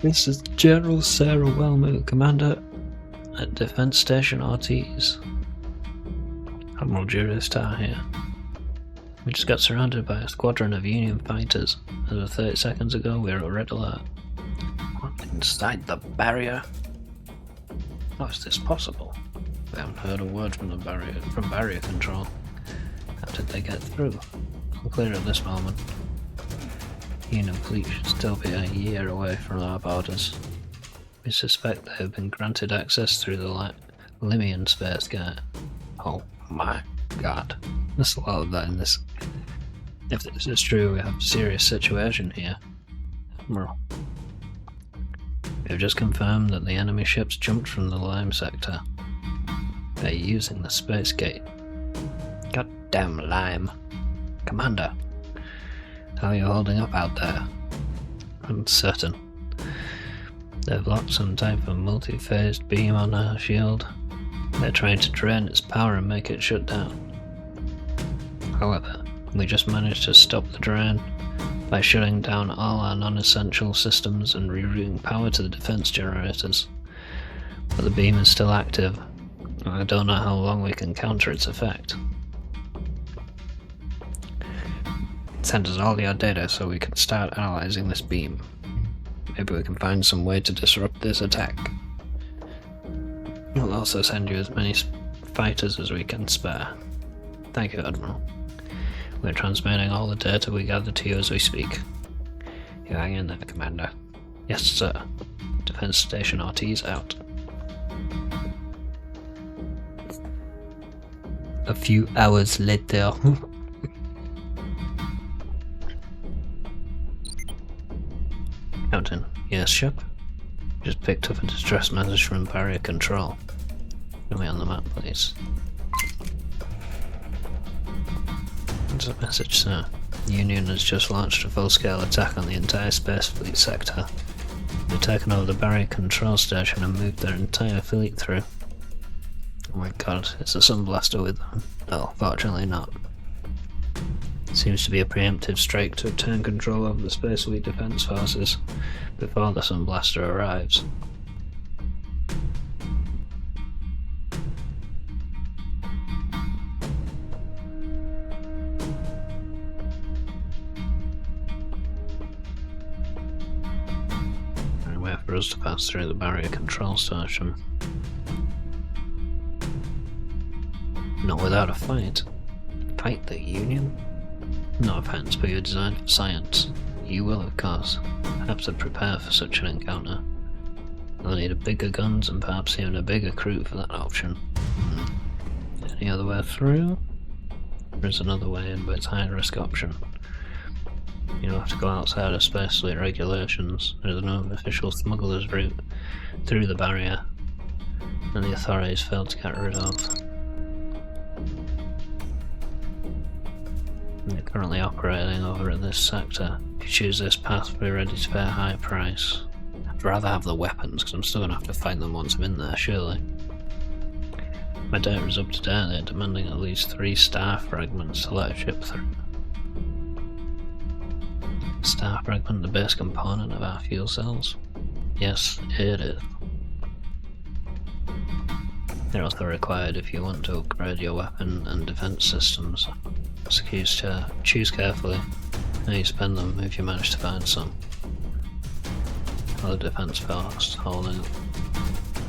Speaker 1: This is General Sarah Wellmoot, Commander at Defense Station Ortiz. Admiral Julius Starr here. We just got surrounded by a squadron of Union fighters. As of 30 seconds ago, we were at red alert. What, inside the barrier? How is this possible? We haven't heard a word from barrier control. How did they get through? Unclear at this moment. Union fleet should still be a year away from our borders. We suspect they have been granted access through the Limian space gate. Oh my god. There's a lot of that in this. If this is true, we have a serious situation here. Admiral. We have just confirmed that the enemy ships jumped from the Lime sector. They're using the space gate. Goddamn Lime. Commander, how are you holding up out there? Uncertain. They've locked some type of multi-phased beam on our shield. They're trying to drain its power and make it shut down. However, we just managed to stop the drain by shutting down all our non-essential systems and rerouting power to the defense generators. But the beam is still active, and I don't know how long we can counter its effect. Send us all your data so we can start analyzing this beam. Maybe we can find some way to disrupt this attack. We'll also send you as many fighters as we can spare. Thank you, Admiral. We're transmitting all the data we gather to you as we speak. You hang in there, Commander. Yes, sir. Defense Station Ortiz out. A few hours later. Captain, yes, ship? Just picked up a distress message from barrier control. Show me on the map, please. What's the message, sir? The Union has just launched a full-scale attack on the entire Space Fleet sector. They've taken over the barrier control station and moved their entire fleet through. Oh my god, is the Sunblaster with them? No, fortunately not. Seems to be a preemptive strike to obtain control over the Space Fleet defense forces before the Sunblaster arrives. And wait for us to pass through the barrier control station. Not without a fight. Fight the Union? No offense, but you're designed for science. You will, of course, have to prepare for such an encounter. You'll need a bigger guns and perhaps even a bigger crew for that option. Any other way through? There's another way in, but it's a high-risk option. You'll have to go outside of Space Fleet regulations. There's no official smuggler's route through the barrier, and the authorities failed to get rid of. They're currently operating over at this sector. If you choose this path, be ready to pay a high price. I'd rather have the weapons, because I'm still going to have to fight them once I'm in there, surely. My data is up to date, they're demanding at least 3 star fragments to let a ship through. Star fragment, the base component of our fuel cells? Yes, it is. They're also required if you want to upgrade your weapon and defense systems. So choose carefully how you spend them if you manage to find some. Other defense force holding up.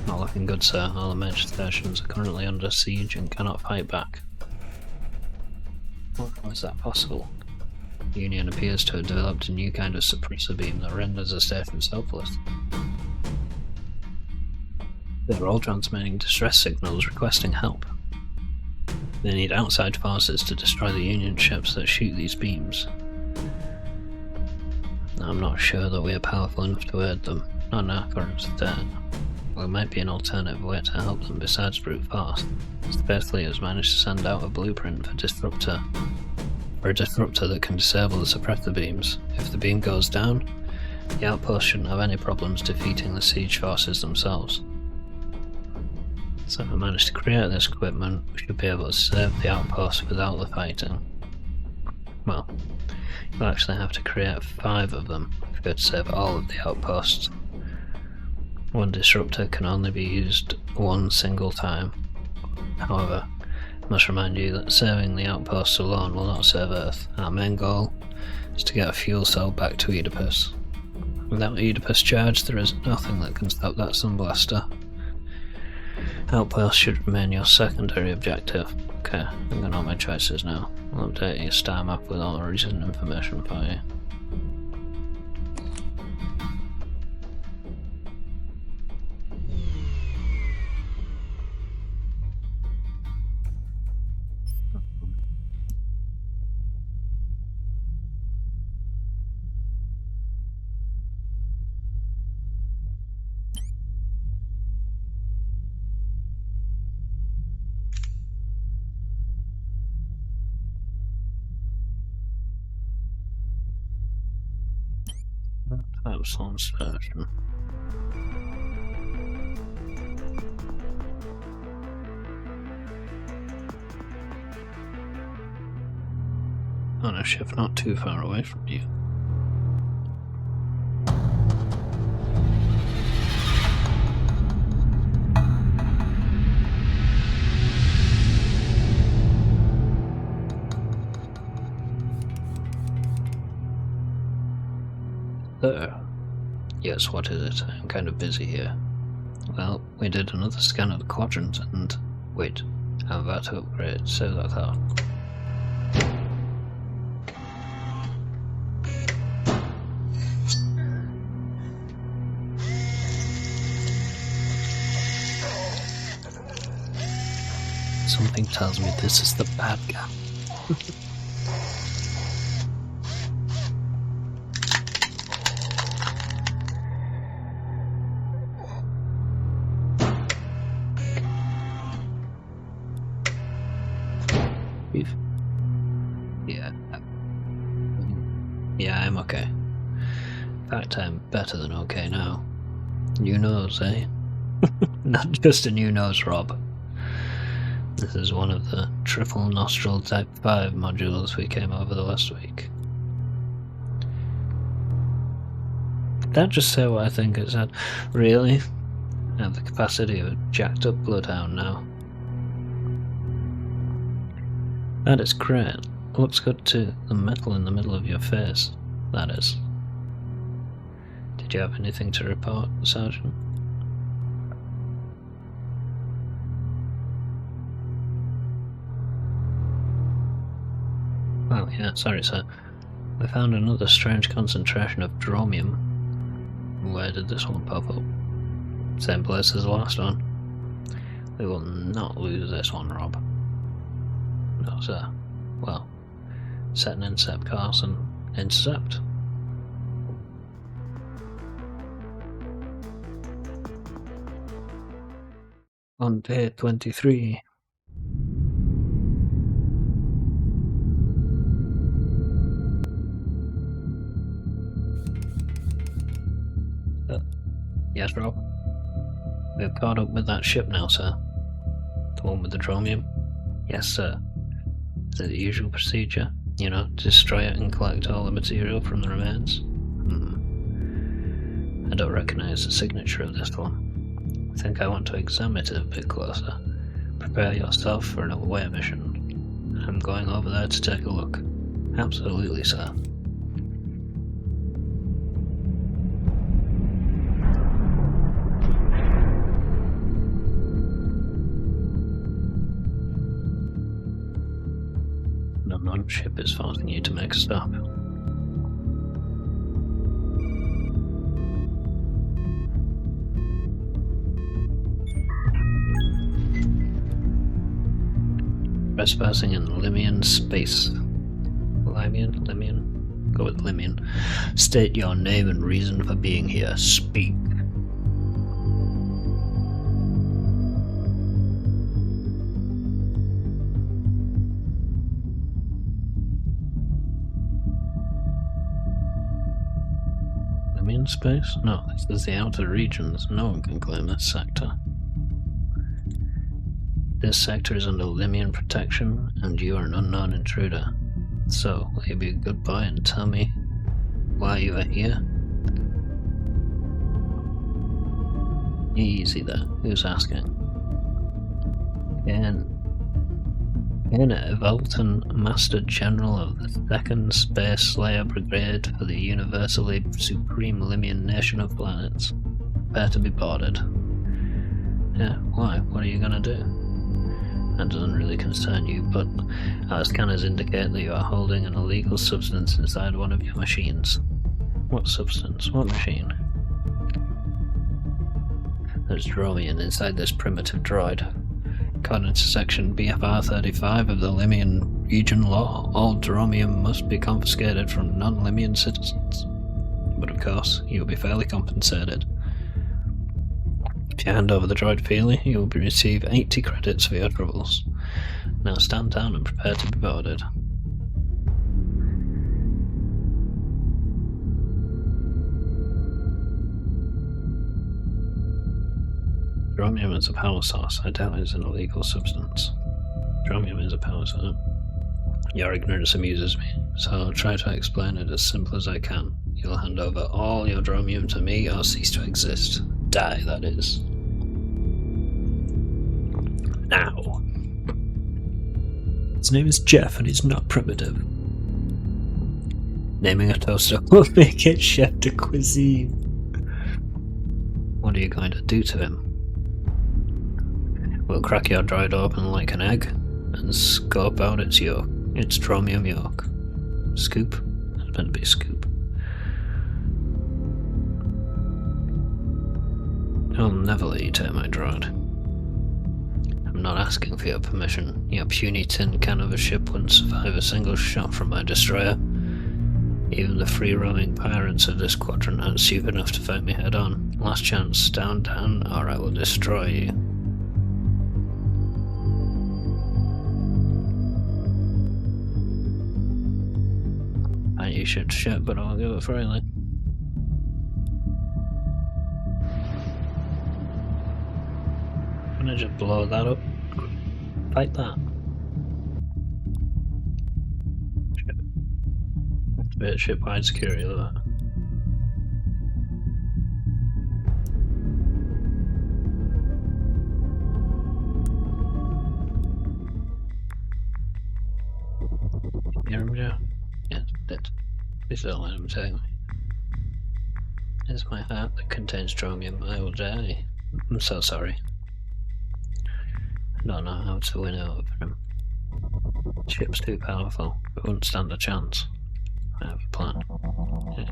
Speaker 1: Not looking good, sir. All the major stations are currently under siege and cannot fight back. How is that possible? The Union appears to have developed a new kind of suppressor beam that renders the stations helpless. They're all transmitting distress signals requesting help. They need outside forces to destroy the Union ships that shoot these beams. I'm not sure that we are powerful enough to aid them, not in our current state. There might be an alternative way to help them besides brute force. Space Fleet has managed to send out a blueprint for a disruptor that can disable the suppressor beams. If the beam goes down, the outpost shouldn't have any problems defeating the siege forces themselves. So if we manage to create this equipment, we should be able to save the outpost without the fighting. Well, you'll actually have to create 5 of them if you're to save all of the outposts. One disruptor can only be used one single time. However, I must remind you that saving the outposts alone will not save Earth. Our main goal is to get a fuel cell back to Oedipus. Without Oedipus charge, there is nothing that can stop that Sunblaster. Outpost should remain your secondary objective. Okay, I'm gonna know my choices now. I'll update your star map with all the recent information for you. Types on version. On a ship not too far away from you. There. Yes, what is it? I'm kind of busy here. Well, we did another scan of the quadrant and... Wait, I'm about to upgrade, so I thought. Something tells me this is the bad guy. Yeah, I'm okay. In fact, I'm better than okay now. New nose, eh? Not just a new nose, Rob. This is one of the triple nostril Type 5 modules we came over the last week. Did that just say what I think it said? Really? I have the capacity of a jacked up bloodhound now. That is great. Looks good too. The metal in the middle of your face, that is. Did you have anything to report, Sergeant? Oh yeah, sorry sir. We found another strange concentration of dromium. Where did this one pop up? Same place as the last one. We will not lose this one, Rob. No sir. Well, set an intercept course and intercept. On day 23. Yes, Rob? We've caught up with that ship now, sir. The one with the dromium? Yes, sir. Is it the usual procedure? You know, destroy it and collect all the material from the remains? I don't recognize the signature of this one. I think I want to examine it a bit closer. Prepare yourself for an away mission. I'm going over there to take a look. Absolutely, sir. The non-ship is forcing you to make a stop. Trespassing in Limian space. Limian? Go with Limian. State your name and reason for being here. Speak. Limian space? No, this is the outer regions. No one can claim this sector. This sector is under Limian protection, and you are an unknown intruder. So, will you be a good boy and tell me why you are here? Easy there. Who's asking? Ken Evelton, Master General of the 2nd Space Slayer Brigade for the Universally Supreme Limian Nation of Planets. Prepare to be boarded. Yeah, why? What are you gonna do? That doesn't really concern you, but our scanners indicate that you are holding an illegal substance inside one of your machines. What substance? What machine? There's dromium inside this primitive droid. According to section BFR 35 of the Limian region law, all dromium must be confiscated from non-Limian citizens. But of course, you'll be fairly compensated. If you hand over the droid freely, you will receive 80 credits for your troubles. Now stand down and prepare to be boarded. Dromium is a power source. I doubt it's an illegal substance. Dromium is a power source. Your ignorance amuses me, so I'll try to explain it as simple as I can. You'll hand over all your dromium to me or cease to exist. Die, that is. Now. His name is Jeff and he's not primitive. Naming a toaster will make it chef de cuisine. What are you going to do to him? We'll crack your droid open like an egg and scope out its yolk. It's dromium yolk. Scoop? It's meant to be scoop. I'll never let you take my droid. I'm not asking for your permission. Your puny tin can of a ship wouldn't survive a single shot from my destroyer. Even the free-roaming pirates of this quadrant aren't stupid enough to fight me head-on. Last chance, stand down or I will destroy you. You should shit, but I'll give it freely. I'm gonna just blow that up. Fight that. Shit. It's a bit ship-wide security, look at that. You hear him, Joe? Yes, dead. Please don't let him take me. It's my heart that contains dromium. I will die. I'm so sorry. I don't know how to win over him. The ship's too powerful. It wouldn't stand a chance. I have a plan. Yeah.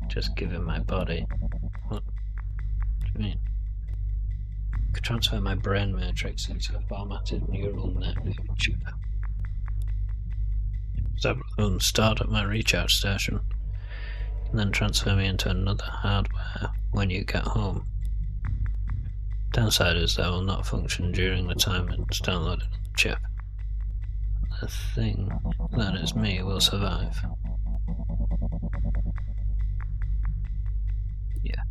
Speaker 1: Just give him my body. What do you mean? I could transfer my brain matrix into a formatted neural net chip. Several of them start at my recharge station, and then transfer me into another hardware when you get home. Downside is they will not function during the time it's downloaded on the chip. The thing that is me will survive. Yeah.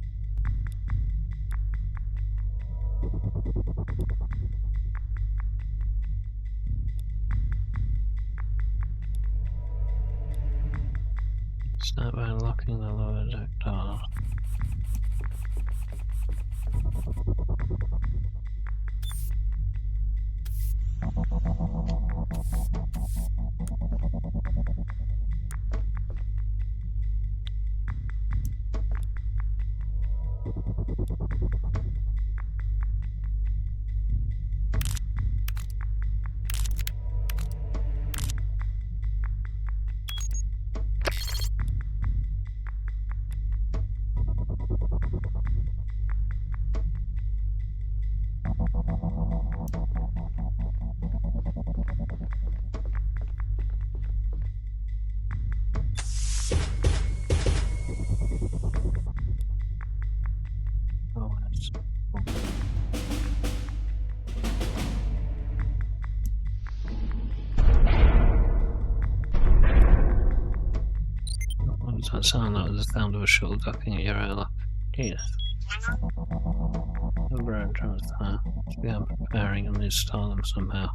Speaker 1: Start by unlocking the lower deck door. That sound, that was the sound of a shuttle docking at your airlock. Jesus. Number and transfer. Began preparing and install them somehow.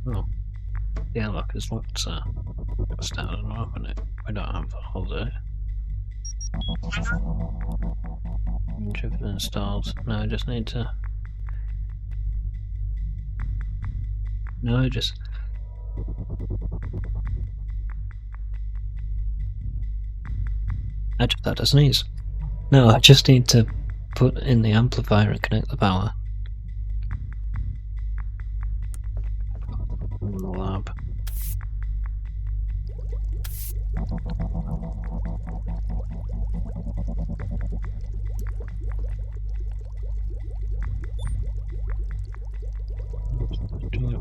Speaker 1: Oh. The airlock is locked, sir. Start and open it. We don't have the whole day. Chip installed. Now I just need to No, just... Actually, that doesn't ease. No, I just need to put in the amplifier and connect the power. In the lab.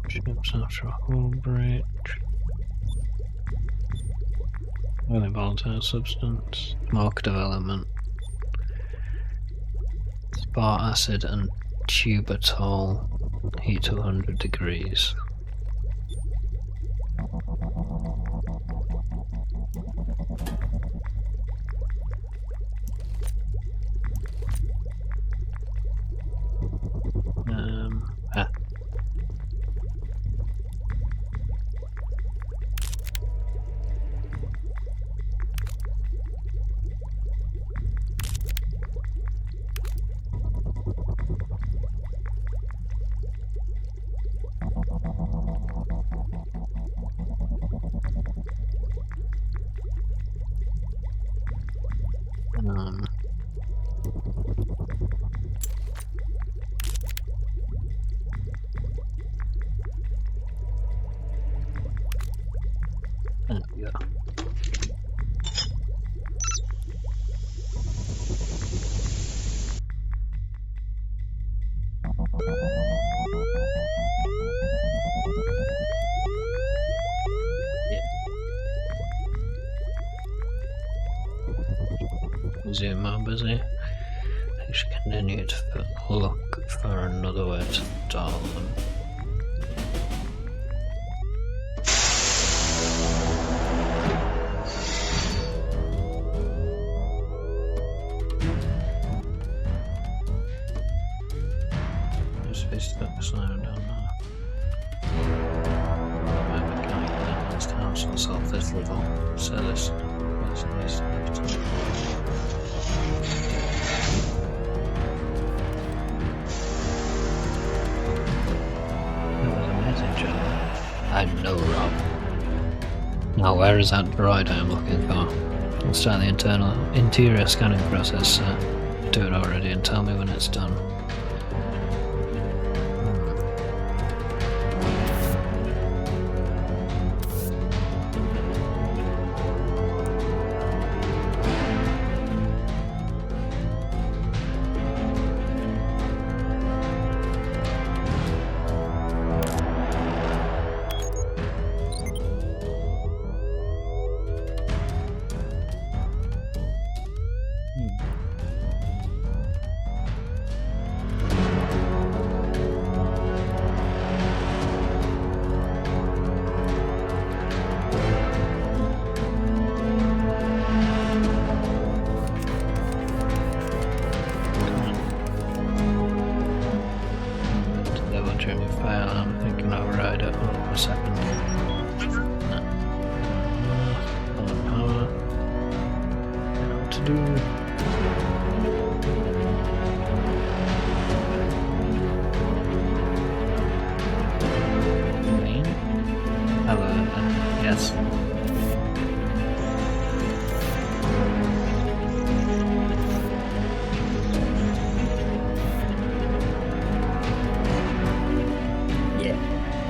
Speaker 1: Ships after a hull breach. Highly volatile substance. Smoke development. Spar acid and tubertol. Heat to 100 degrees. Yeah. Zoom out busy. I should continue to look for another way to dial them. Just face that sound down there. My mechanic needs to house myself this little service. I know, Rob. Now, where is that droid I am looking for? I'll start the interior scanning process. Do it already and tell me when it's done. I'm thinking I'll ride it for a second. Power. I know what to do. Hello. Yes.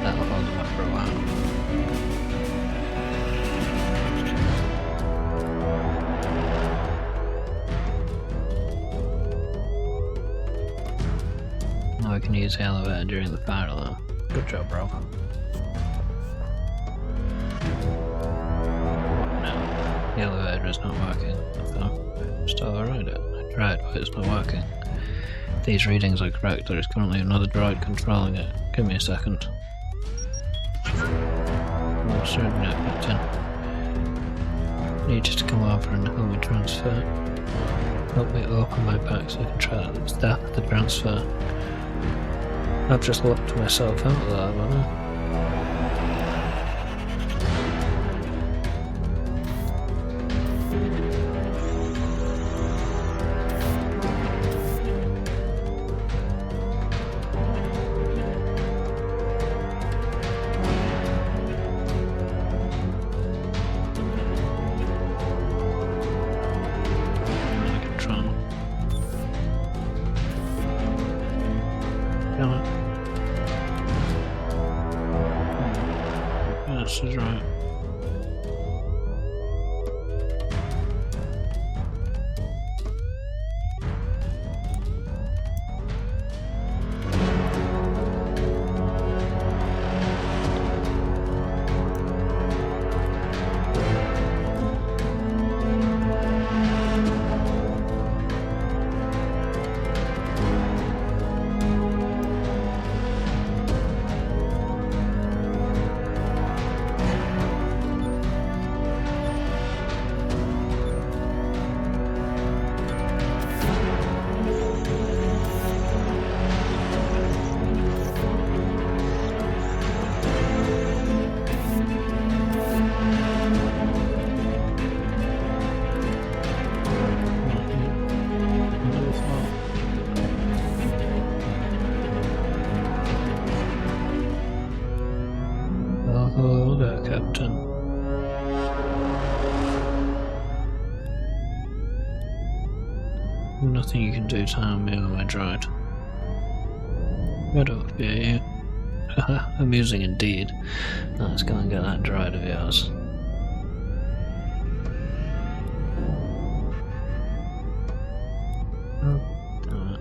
Speaker 1: That'll hold them up for a while. Now we can use the elevator during the fire alarm. Good job, bro. No, the elevator is not working. Still alright. I tried, but it's not working. If these readings are correct, there is currently another droid controlling it. Give me a second. Captain. Need you to come over and help me transfer. Help me open my pack so I can try to start the transfer. I've just locked myself out of that, haven't I?
Speaker 2: damn it. Yeah, this is right. Oh, there, Captain. Nothing you can do to harm me or my droid. I don't fear you. Haha, amusing indeed. Now let's go and get that droid of yours. Oh, damn it.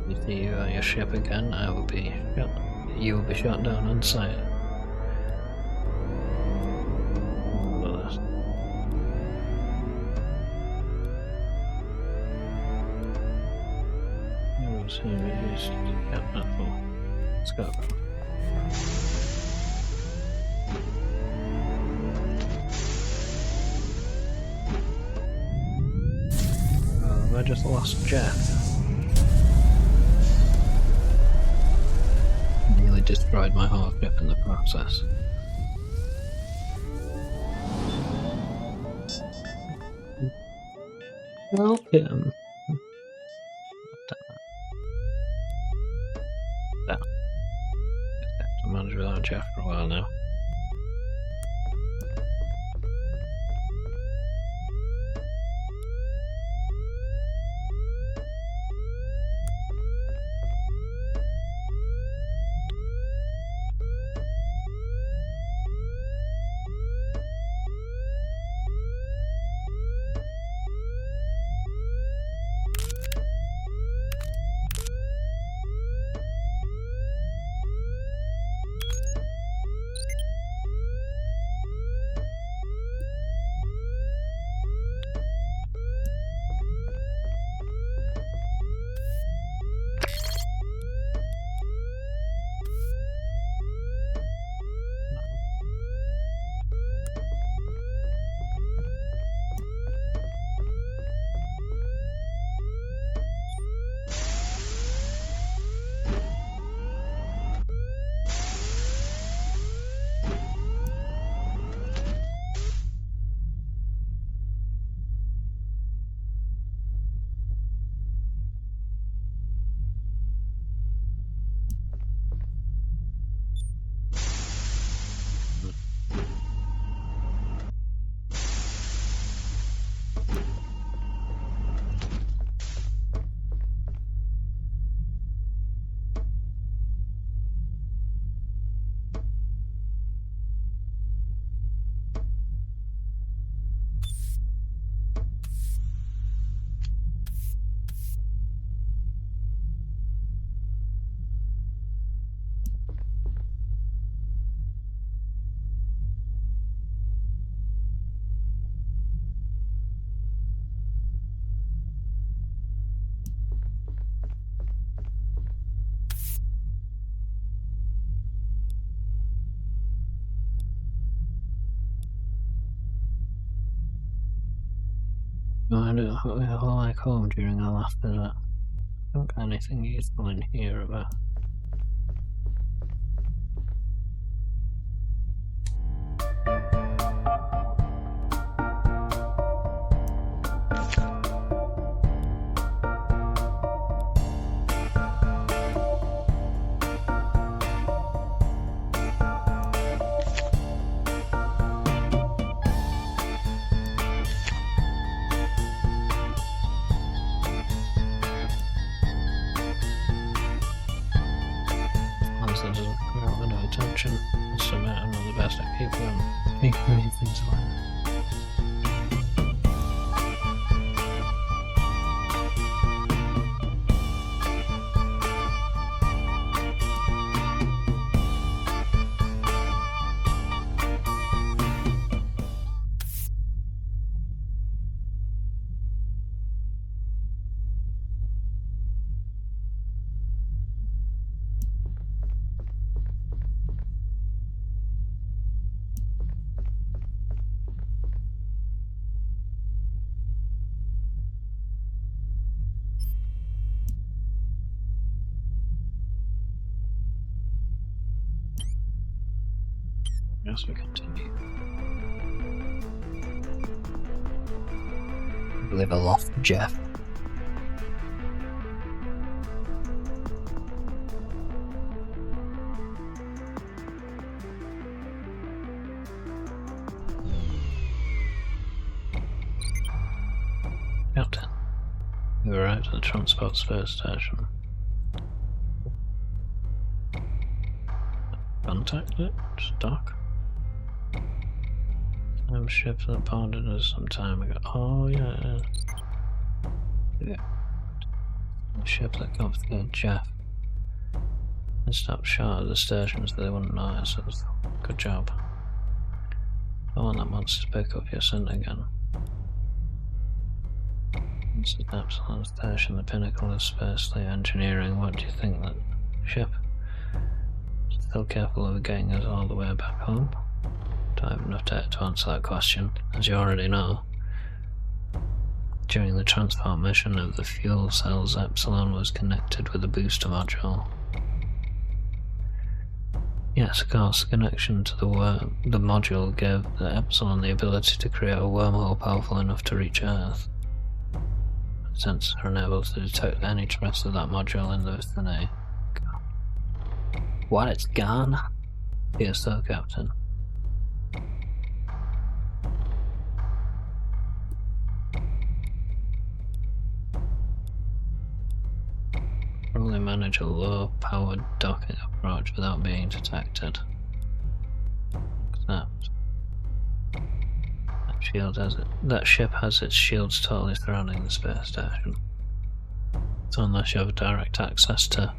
Speaker 2: You see you on your ship again, you will be shot down on sight. Let's go. I just lost Jeff. Nearly destroyed my whole ship in the process. Help him. I've managed without Jeff for a while now. No, I don't like home during our last visit. I haven't got anything useful in here about. attention. Must admit, I'm not the best at keeping things alive. Yes, we continue.
Speaker 1: Live aloft, Jeff.
Speaker 2: Captain, we arrived at the transport space station. Contact it, dock. Ship that boarded us some time ago. Oh yeah. Yeah. The ship that got through Jeff. And stopped short of the station so they wouldn't notice us. Good job. I want that monster to pick up your scent again. This is Epsilon Station, the pinnacle of space fleet engineering. What do you think that ship? Still capable of getting us all the way back home? Don't have enough data to answer that question, as you already know. During the transport mission of the fuel cells, Epsilon was connected with a booster module. Yes, of course, the connection to the module gave the Epsilon the ability to create a wormhole powerful enough to reach Earth. Sensors are unable to detect any trace of that module in the vicinity.
Speaker 1: What, it's gone?
Speaker 2: Yes, sir, Captain. Probably manage a low-powered docking approach without being detected. Except that ship has its shields totally surrounding the space station. So unless you have direct access to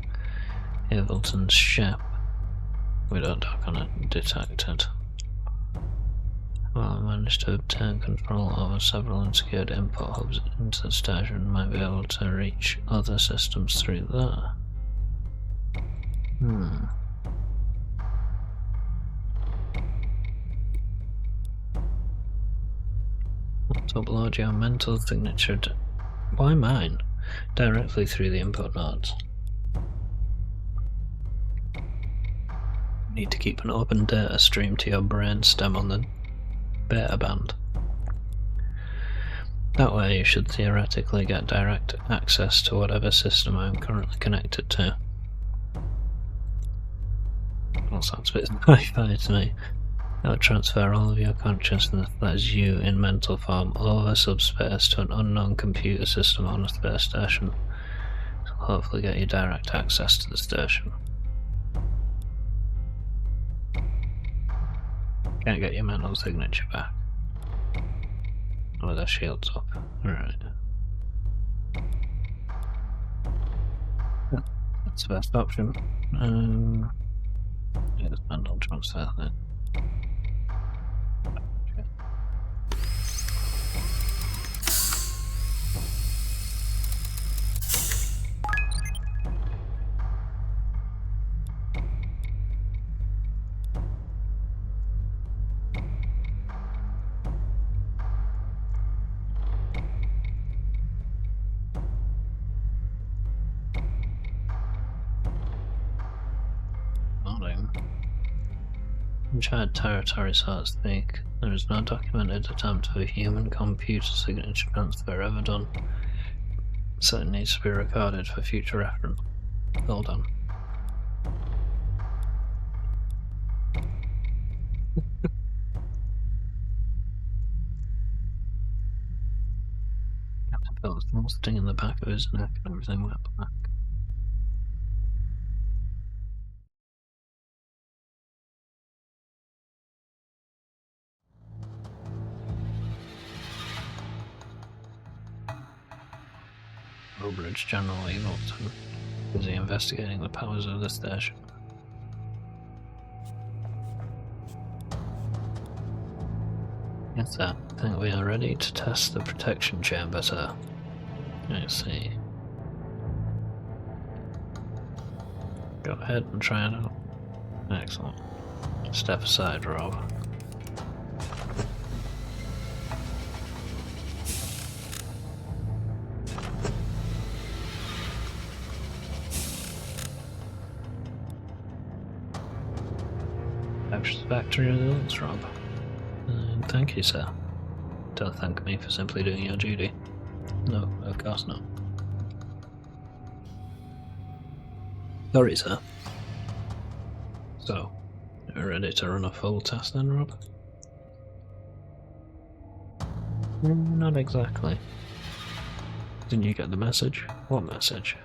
Speaker 2: Ableton's ship, we don't dock on it detected. Well, I managed to obtain control over several unsecured input hubs into the station and might be able to reach other systems through there. Let's upload your mental signature why mine? Directly through the input nodes. Need to keep an open data stream to your brainstem on the beta band. That way you should theoretically get direct access to whatever system I'm currently connected to. That sounds a bit sci-fi to me. That would transfer all of your consciousness that is you in mental form over subspace to an unknown computer system on a space station. So hopefully get you direct access to the station. Can't get your mental signature back. Oh, their shield's up. Alright. That's the best option. Yeah, just mental transfer then. Uncharted territory, so to speak. There is no documented attempt of a human computer signature transfer ever done, so it needs to be recorded for future reference. Hold on. Captain Phillips, the sting in the back of his neck and everything went black. Trowbridge General Evilton, busy investigating the powers of the station. Yes, sir. I think we are ready to test the protection chamber, sir. I see. Go ahead and try it out. Excellent. Step aside, Rob. Satisfactory results, Rob. Thank you, sir. Don't thank me for simply doing your duty. No, of course not. Sorry, sir. So, you're ready to run a full test then, Rob? Not exactly. Didn't you get the message? What message?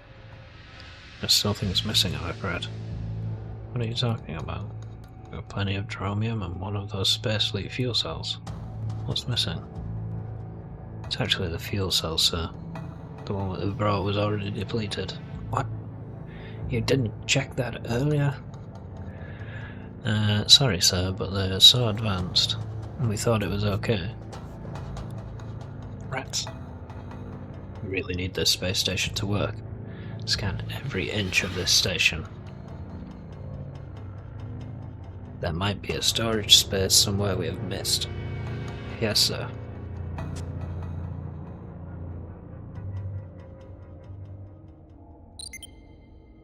Speaker 2: There's still things missing, I've read. What are you talking about? We've got plenty of dromium and one of those space fleet fuel cells. What's missing? It's actually the fuel cell, sir. The one that we brought was already depleted. What? You didn't check that earlier? Sorry, sir, but they're so advanced, and we thought it was okay. Rats. We really need this space station to work. Scan every inch of this station. There might be a storage space somewhere we have missed. Yes, sir.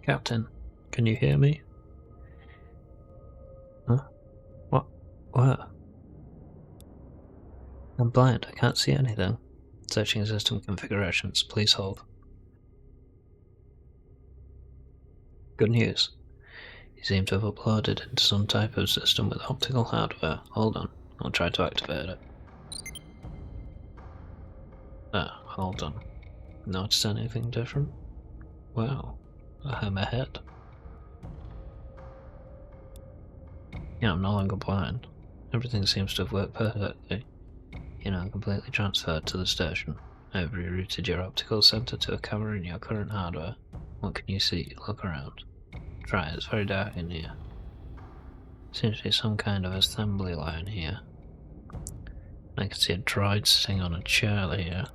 Speaker 2: Captain, can you hear me? Huh? What? Where? I'm blind, I can't see anything. Searching system configurations, please hold. Good news. You seem to have uploaded into some type of system with optical hardware. Hold on, I'll try to activate it. Hold on. Notice anything different? Wow, a hammerhead. Yeah, I'm no longer blind. Everything seems to have worked perfectly. You're now completely transferred to the station. I have rerouted your optical center to a camera in your current hardware. What can you see? Look around. Try it, it's very dark in here. Seems to be some kind of assembly line here. I can see a droid sitting on a chair here.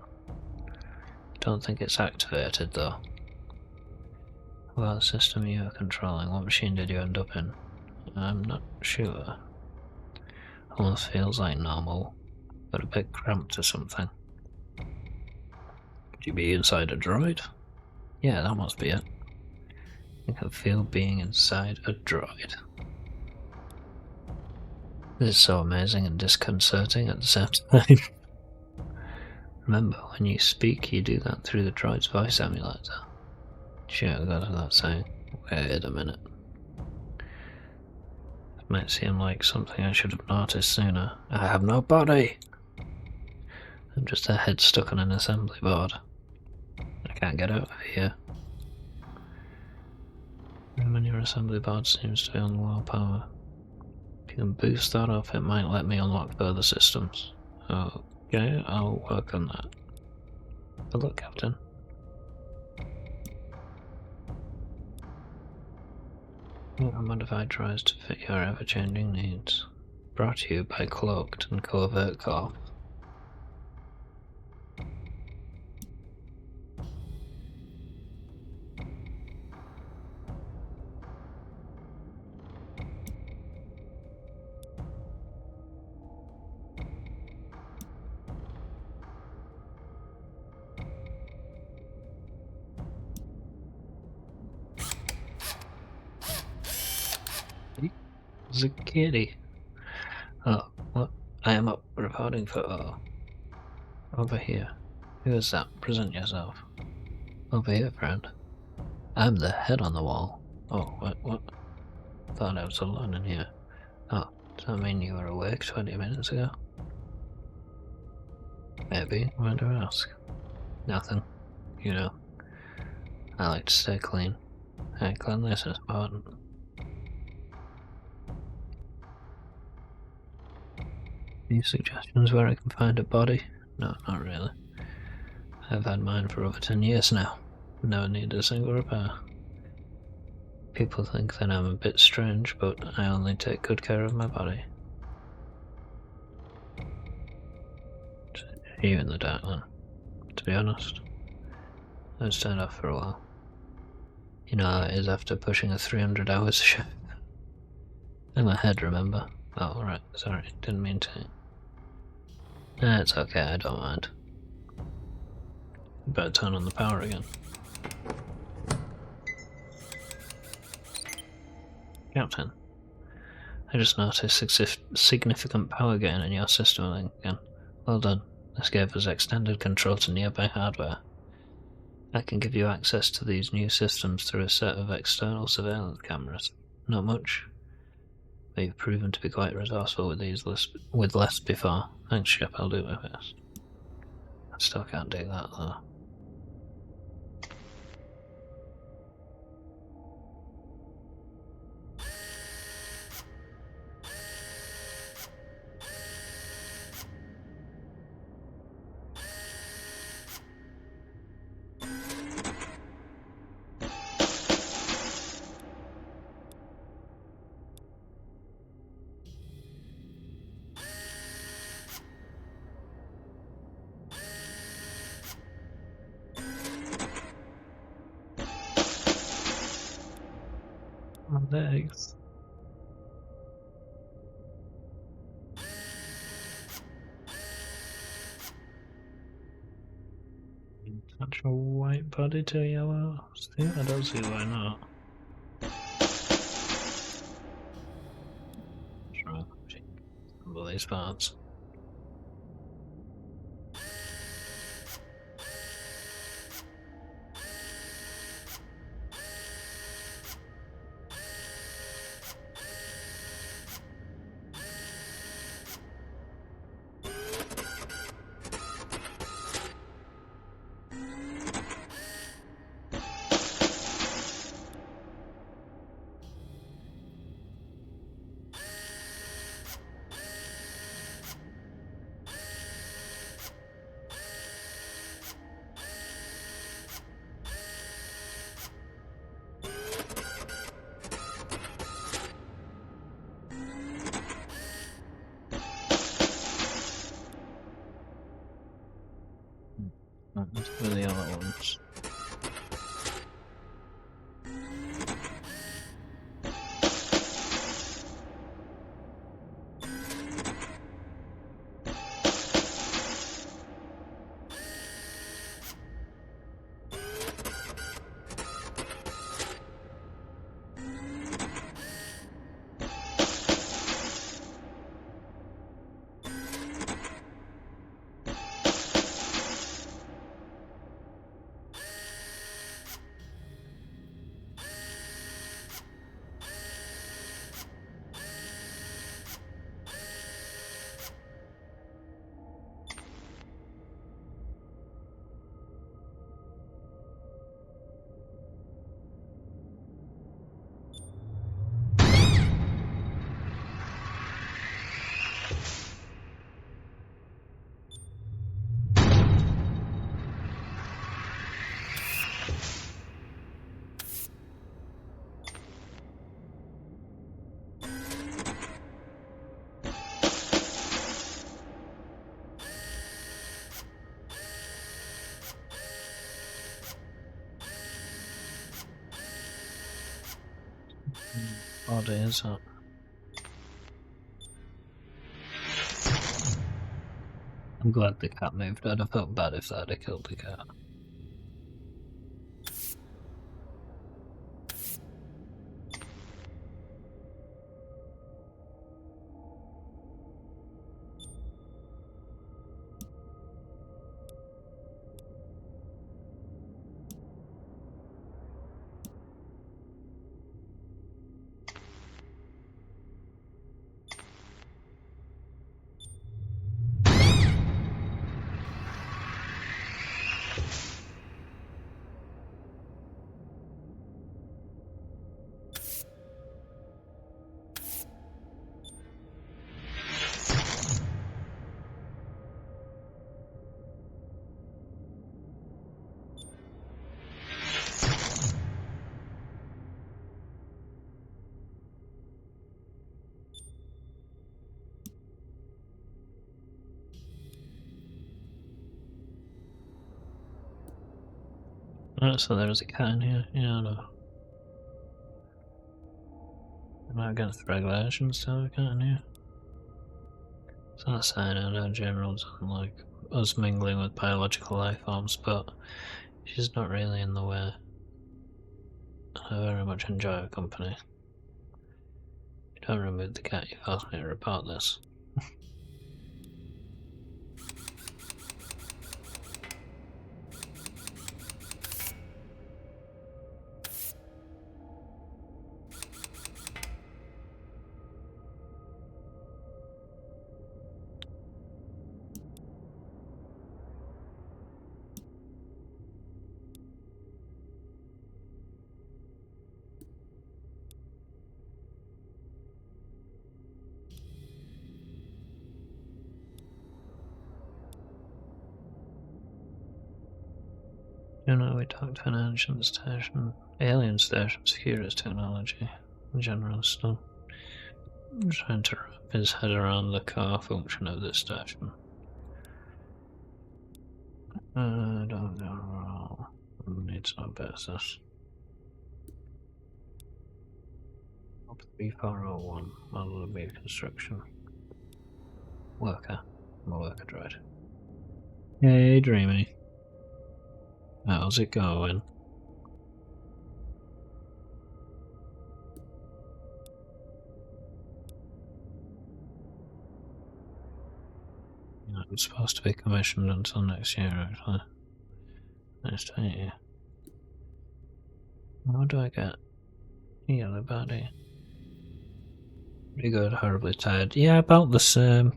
Speaker 2: Don't think it's activated though. Well, the system you are controlling, what machine did you end up in? I'm not sure. Almost feels like normal, but a bit cramped or something. Could you be inside a droid? Yeah, that must be it. I can feel being inside a droid. This is so amazing and disconcerting at the same time. Remember, when you speak, you do that through the droid's voice emulator. Sure, goes without saying. Wait a minute. It might seem like something I should have noticed sooner. I have no body! I'm just a head stuck on an assembly board. I can't get out of here. When your assembly board seems to be on low power. If you can boost that up, it might let me unlock further systems. Okay, I'll work on that. Good luck, Captain. A modified tries to fit your ever-changing needs. Brought to you by Cloaked and Covert Corp. It's a kitty. Oh, what? I am up reporting for over here. Who is that? Present yourself. Over here, friend. I'm the head on the wall. Oh, what? Thought I was alone in here. Oh, does that mean you were awake 20 minutes ago? Maybe. Why do I ask? Nothing. You know. I like to stay clean. Hey, cleanliness is important. Any suggestions where I can find a body? No, not really. I've had mine for over 10 years now. never need a single repair. People think that I'm a bit strange, but I only take good care of my body. Are you in the dark then? To be honest, I was turned off for a while. You know how it is after pushing a 300 hours shift. In my head, remember? Oh, right, sorry, didn't mean to. It's okay, I don't mind. Better turn on the power again. Captain, I just noticed significant power gain in your system again. Well done. This gave us extended control to nearby hardware. I can give you access to these new systems through a set of external surveillance cameras. Not much, but you've proven to be quite resourceful with less before. Thanks, Shep, I'll do my best. I still can't do that, though. My legs. Attach a white body to a yellow. See, I don't see why not. Sure. All these parts. Let's do the other ones. Body is up. I'm glad the cat moved. I'd have felt bad if that had killed the cat. Oh, so there is a cat in here. Yeah, I know. Am I against the regulations to have a cat in here? It's not saying I know General doesn't like us mingling with biological life forms, but she's not really in the way. I very much enjoy her company. If you don't remove the cat, you've asked me to report this. You know, we talked to an ancient station, alien station, security technology, general stuff. I'm trying to wrap his head around the core function of this station. I don't know. Needs no basis. 3401, model of beef construction. Worker. I'm a worker droid. Hey, Dreamy. How's it going? I'm supposed to be commissioned until next year, actually. Nice to meet you. What do I get? Yellow body. Pretty good, horribly tired. Yeah, about the same.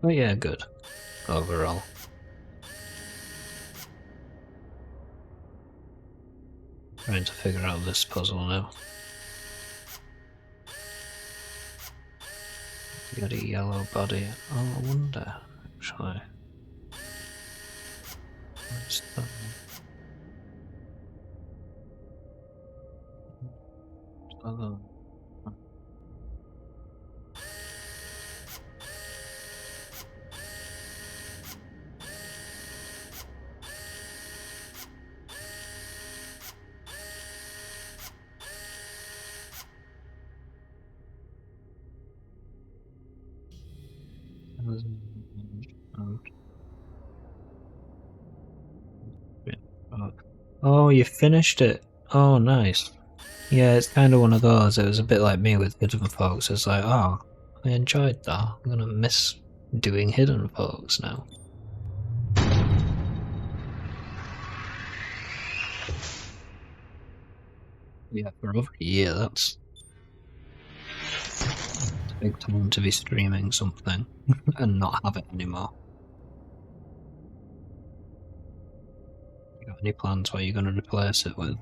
Speaker 2: But yeah, good. Overall. Trying to figure out this puzzle now. Got a yellow body. Oh, I wonder, actually. What's that? Other. Oh, you finished it. Oh, nice. Yeah, it's kind of one of those. It was a bit like me with Hidden Folks. It's like, oh, I enjoyed that. I'm gonna miss doing Hidden Folks now. Yeah, for over a year, that's a big time to be streaming something and not have it anymore. You got any plans what you're gonna replace it with?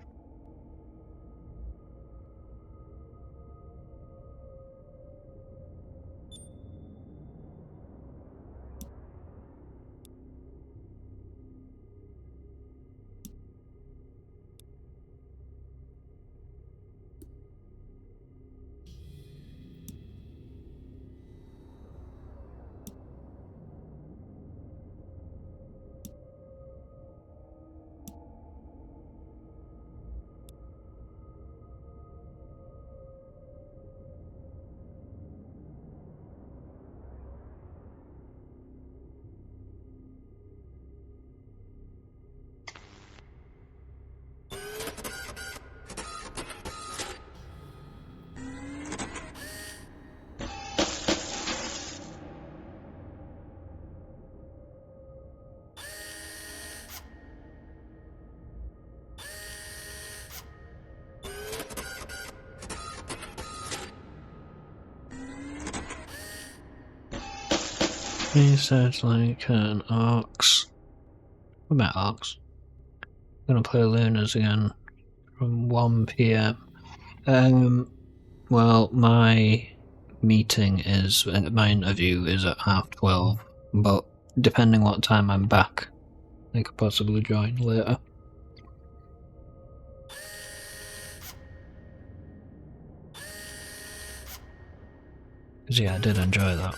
Speaker 2: Research like an Arcs. What about Arcs? I'm gonna play Lunas again from 1 PM. Well, my meeting is, my interview is at 12:30, but depending what time I'm back, I could possibly join later. Because yeah, I did enjoy that.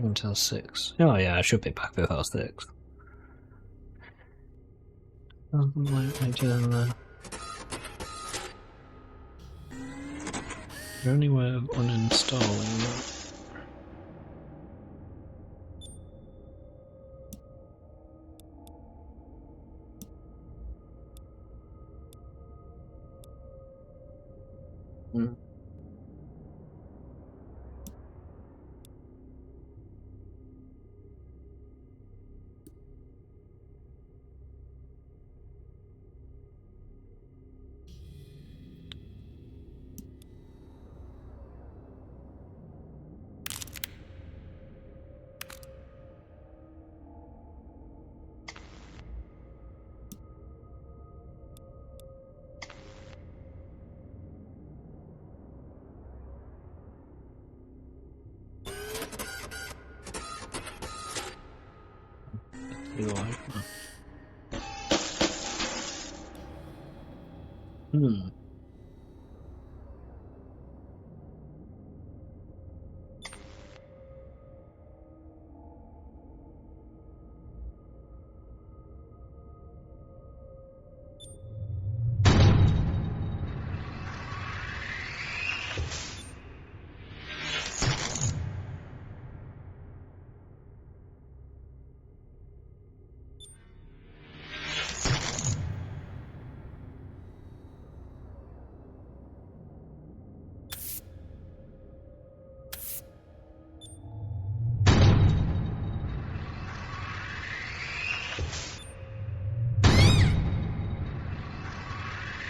Speaker 2: Until 6. Oh yeah, I should be back before 6. Doesn't like me doing that. Is there any way of uninstalling that?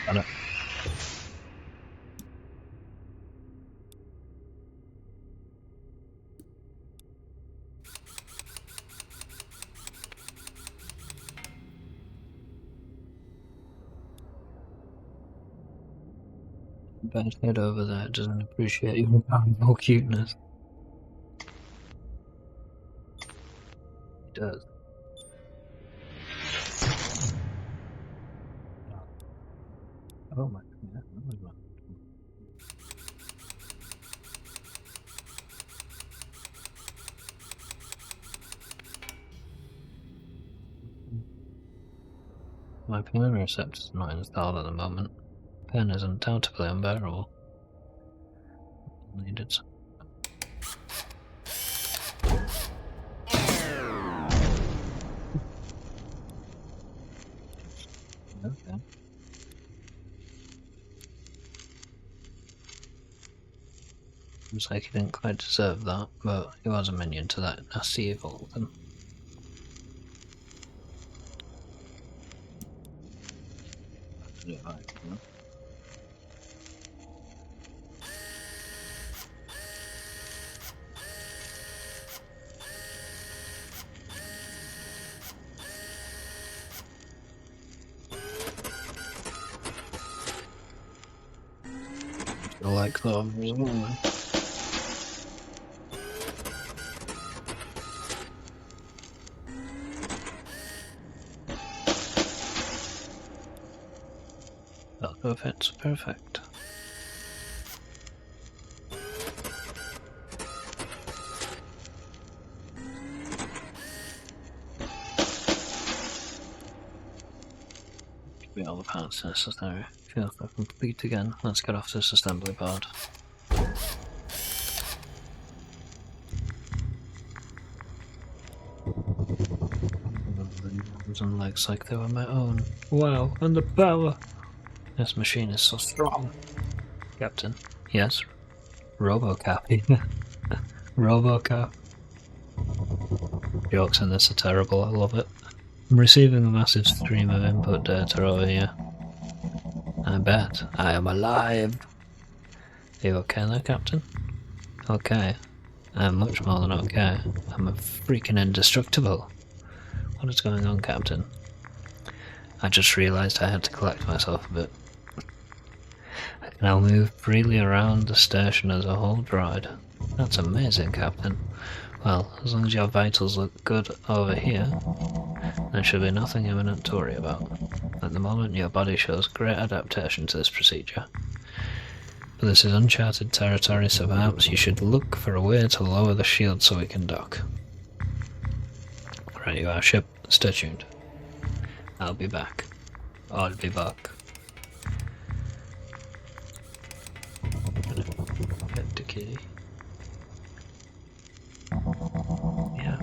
Speaker 2: Got it. Bad head over there doesn't appreciate your more cuteness. He does. Oh my god. My pen receptor is not installed at the moment. Pen is undoubtedly unbearable. Needed some. Okay. Looks like he didn't quite deserve that, but he was a minion to that nasty evil then. I like that as well then. Perfect, perfect. Be all the parts necessary. Feels like complete again. Let's get off this assembly board. And legs like they were my own. Wow, and the power! This machine is so strong. Captain. Yes. RoboCap. RoboCap. Jokes in this are terrible, I love it. I'm receiving a massive stream of input data over here. I bet. I am alive. Are you okay there, Captain? Okay. I'm much more than okay. I'm a freaking indestructible. What is going on, Captain? I just realised I had to collect myself a bit. I can now move freely around the station as a whole droid. That's amazing, Captain. Well, as long as your vitals look good over here, there should be nothing imminent to worry about. At the moment, your body shows great adaptation to this procedure. But this is uncharted territory, so perhaps you should look for a way to lower the shield so we can dock. Right, you are, ship. Stay tuned. I'll be back. I'll be back. Get the key. Yeah.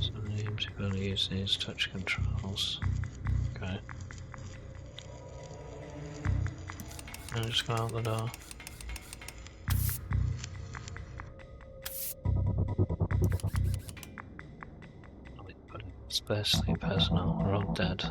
Speaker 2: So names, you're going to use these touch controls. Okay. And just go out the door. Space sleep personnel are all dead.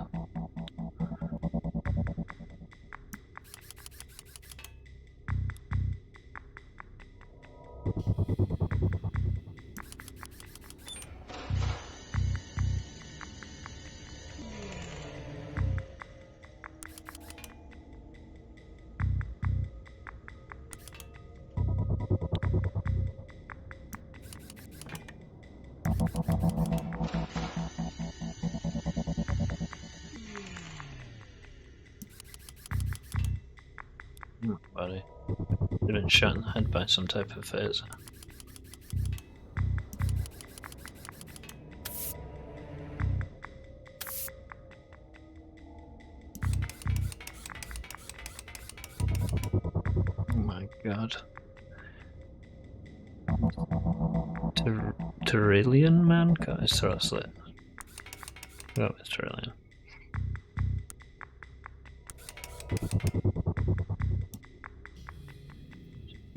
Speaker 2: Buddy. You've been shot in the head by some type of phaser. Oh my god. Tyrillian man got his throat slit. Go with Tyrillian.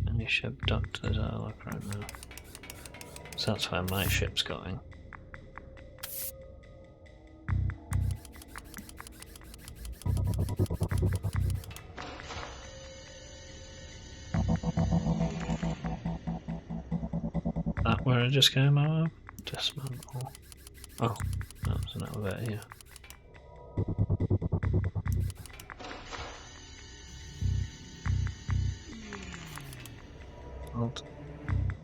Speaker 2: Any ship docked as I look right now. So that's where my ship's going. That where I just came out of? Dismantle. Oh, that was an elevator here. Hold.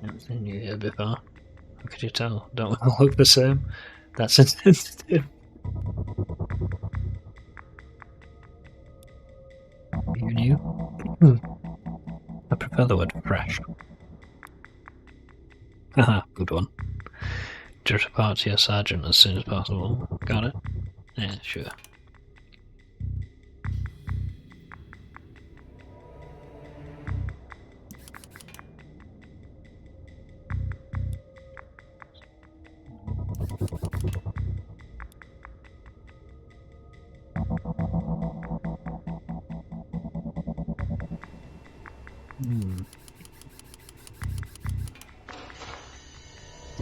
Speaker 2: Never seen you here before. How could you tell? Don't we all look the same? That's insensitive. You new? I prefer the word fresh. Haha, good one. Just report to your sergeant as soon as possible. Got it? Yeah, sure.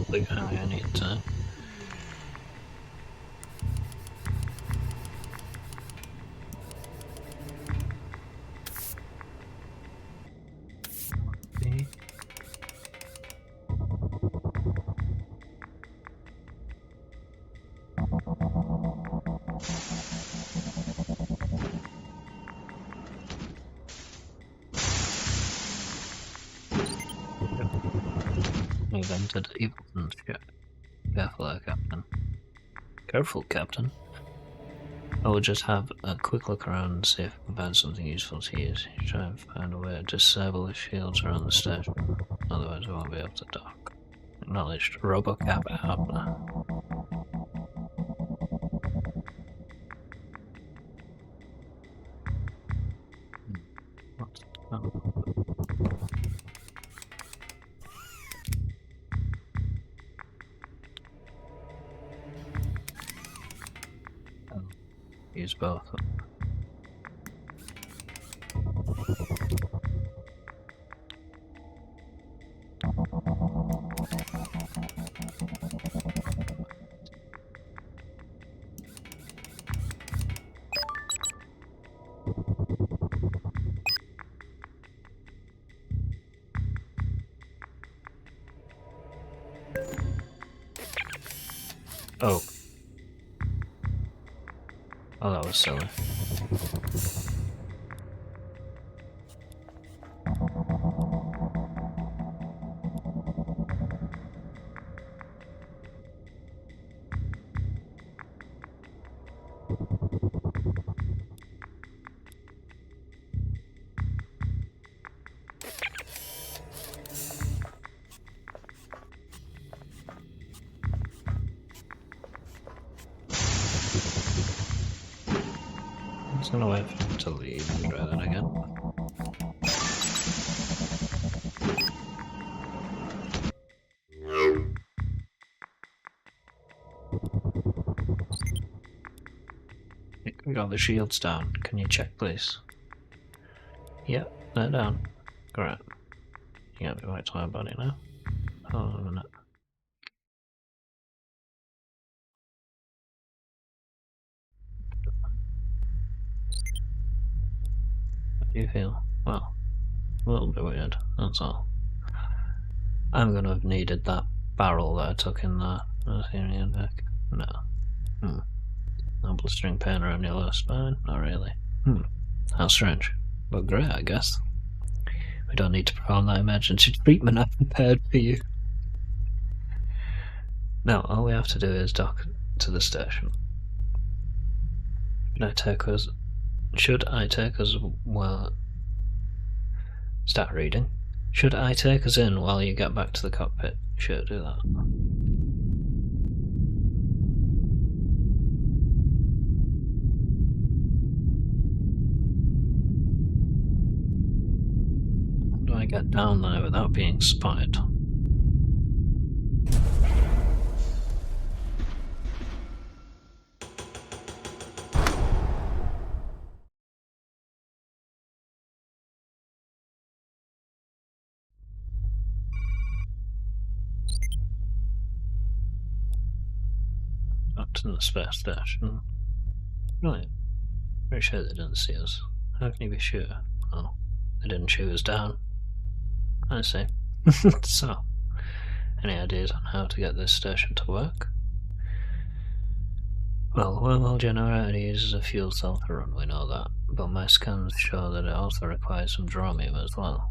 Speaker 2: The guy I need to. We've entered Evilton's ship. Careful there, Captain. Careful, Captain. I will just have a quick look around and see if I can find something useful to use. Try and find a way to disable the shields around the station. Otherwise I won't be able to dock. Acknowledged. Robocap Abner. What? Oh. Use both. Oh. Oh, that was silly. I'm just gonna wait for him to leave and try that again. We got the shields down. Can you check, please? Yep, they're down. Great. You can't be right time about it now. Hold on a minute. How do you feel? Well, a little bit weird, that's all. I'm gonna have needed that barrel that I took in there. No. No blistering pain around your lower spine? Not really. How strange. But great, I guess. We don't need to perform that emergency treatment I've prepared for you. Now, all we have to do is dock to the station. Should I take us well... Start reading. Should I take us in while you get back to the cockpit? Sure, do that. How do I get down there without being spotted? Up to the space station. Right. Very sure they didn't see us. How can you be sure? Oh, they didn't shoot us down. I see. So, any ideas on how to get this station to work? Well, the wormhole generator uses a fuel cell to run, we know that, but my scans show that it also requires some dromium as well.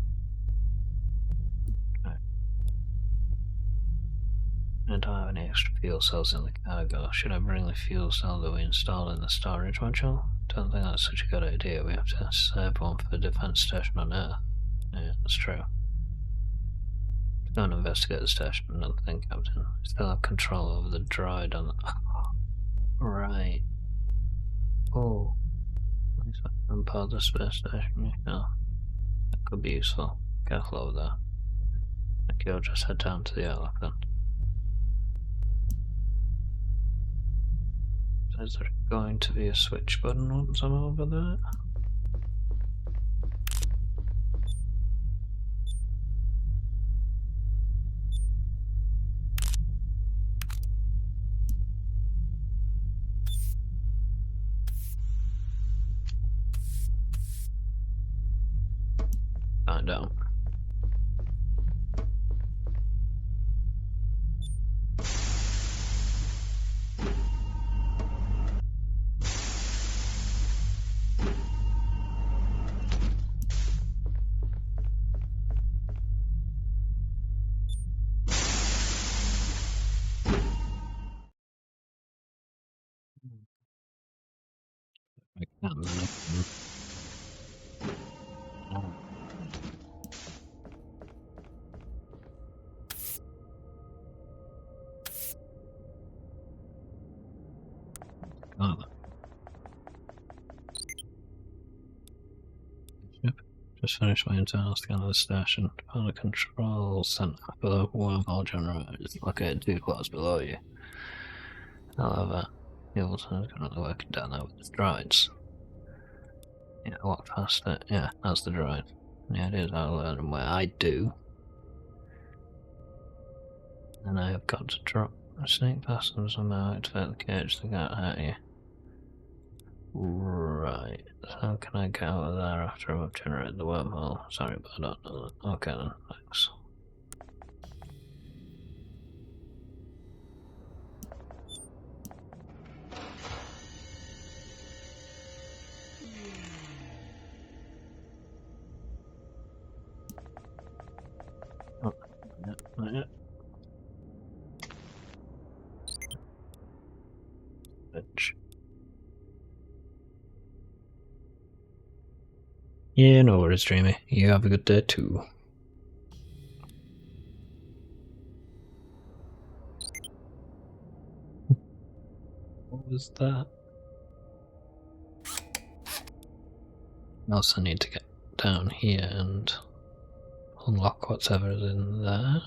Speaker 2: I don't have any extra fuel cells in the cargo. Should I bring the fuel cell that we installed in the storage module? Don't think that's such a good idea. We have to save one for the defense station on Earth. Yeah, that's true. Go and investigate the station. Another thing, Captain. I still have control over the droid on the... Right. Oh. I'm part of the space station. Yeah. That could be useful. Careful over there. Okay, I'll just head down to the airlock then. Is there going to be a switch button once I'm over there? Find out. I can't, then I can... Oh. Yep. Just finished my internal scan of the station. Found a control center for the wormhole generator. It's located 2 floors below you. However, Hamilton's currently working down there with his droids. Yeah, I walked past it. Yeah, that's the droid. Yeah, it is. I'll learn them where I do. And I have got to drop a sneak past them somehow, activate the cage to get at you. Right. So how can I get out of there after I've generated the wormhole? Sorry, but I don't know that. Okay then, thanks. Which... Yeah, no worries, Dreamy. You have a good day too. What was that? I also need to get down here and unlock whatever is in there.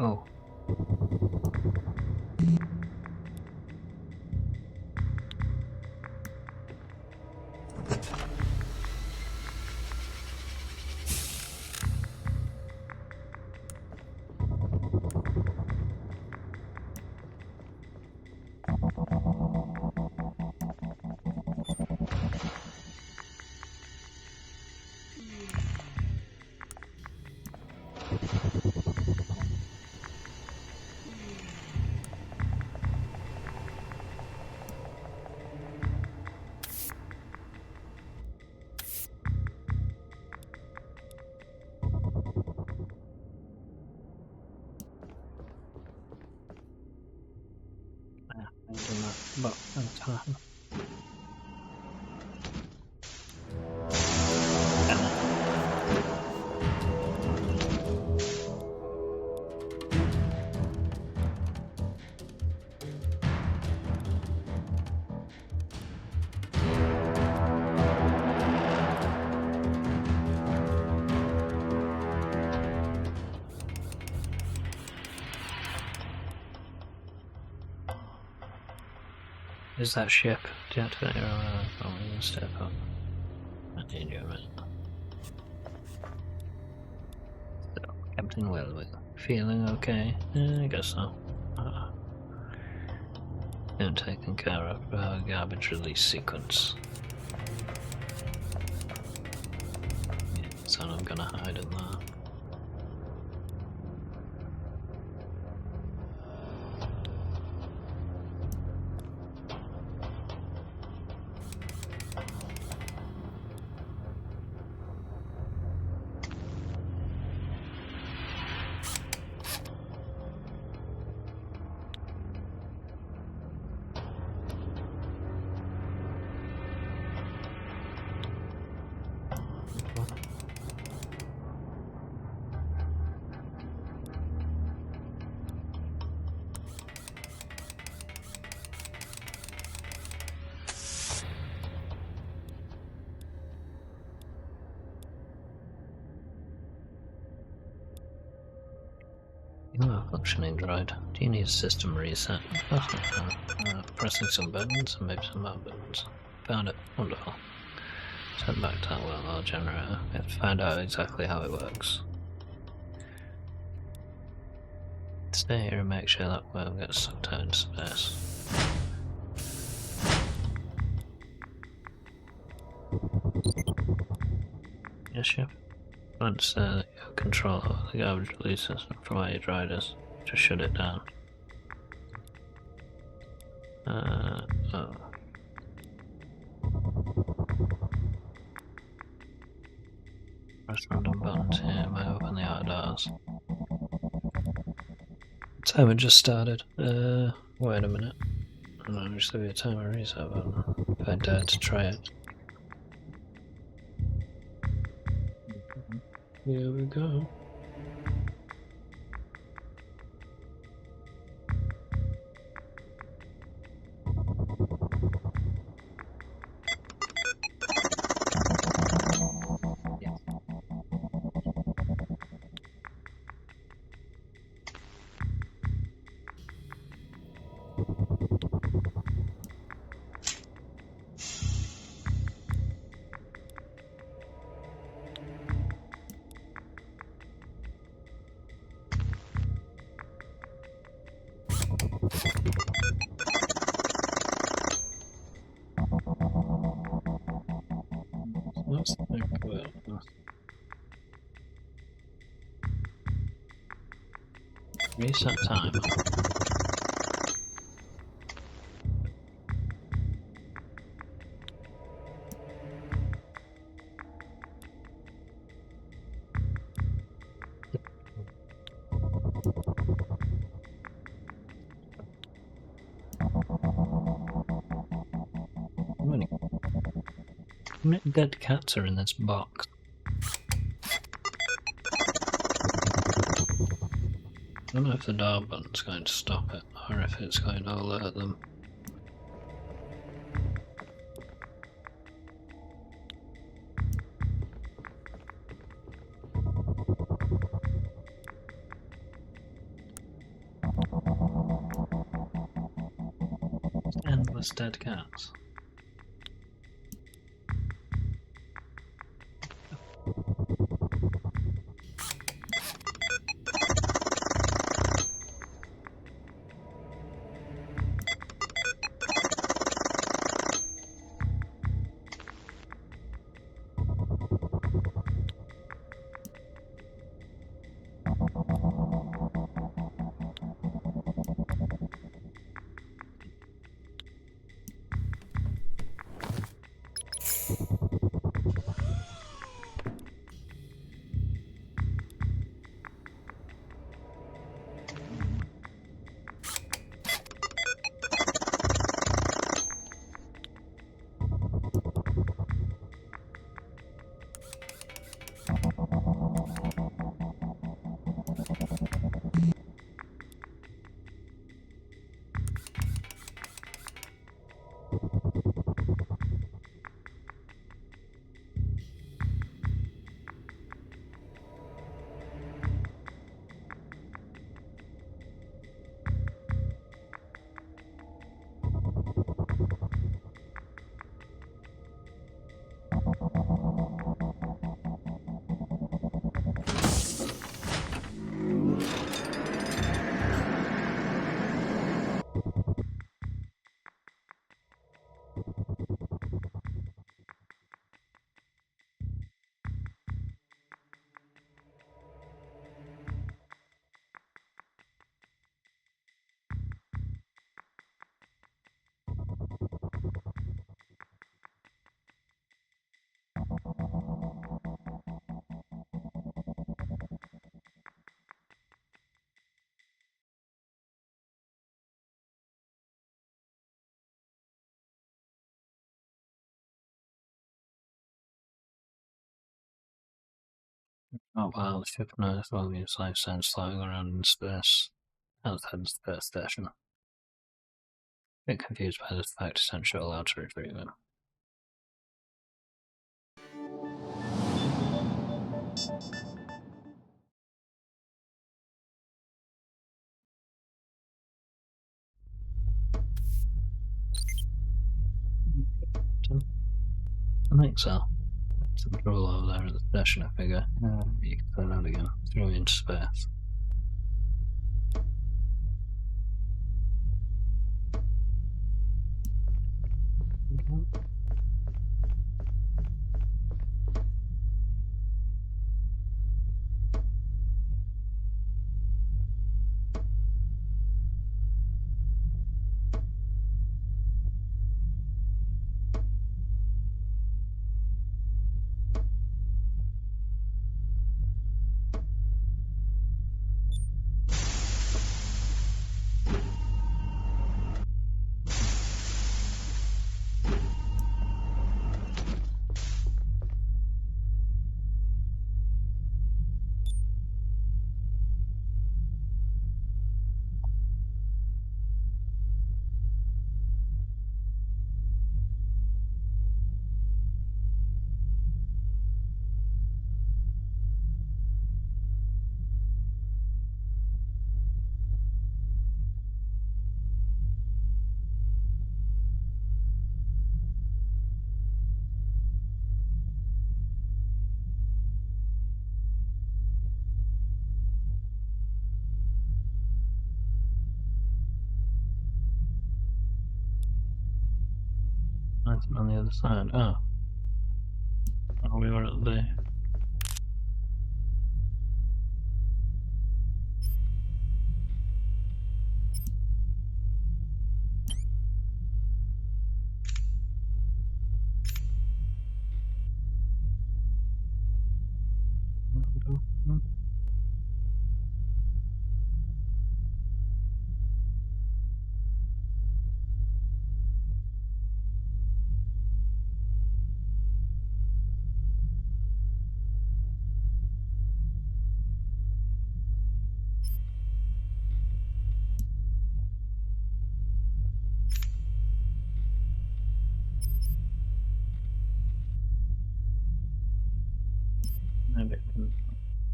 Speaker 2: Oh. I've done that about a time. Is that ship? Deactivate your own step up. I need you a minute. So, Captain Wellwick, feeling okay? I guess so. Been taken care of by our garbage release sequence. Yeah, so I'm gonna hide in there. You are functioning droid. Do you need a system reset? Pressing some buttons and maybe some more buttons. Found it. Wonderful. Send back to that wormhole generator. We have to find out exactly how it works. Stay here and make sure that worm gets sucked out into space. Yes, Ship. Once you control the garbage release system from where your droid is, just shut it down. Oh. Press random buttons here, might open the outer doors. Timer just started. Wait a minute. No, just leave a timer reset button. If I dare to try it. Here we go. Let's think about this. Reset time. How many dead cats are in this box? I don't know if the door button's going to stop it, or if it's going to alert them. Endless dead cats. Oh wow, the ship knows volumes life sense flying around in space outside the space station. A bit confused by the fact essentially allowed to retrieve it. I think so. Some trouble over there at the station, I figure. You can turn out again, throw me into space. anything on the other side. Oh. Oh, we were at the...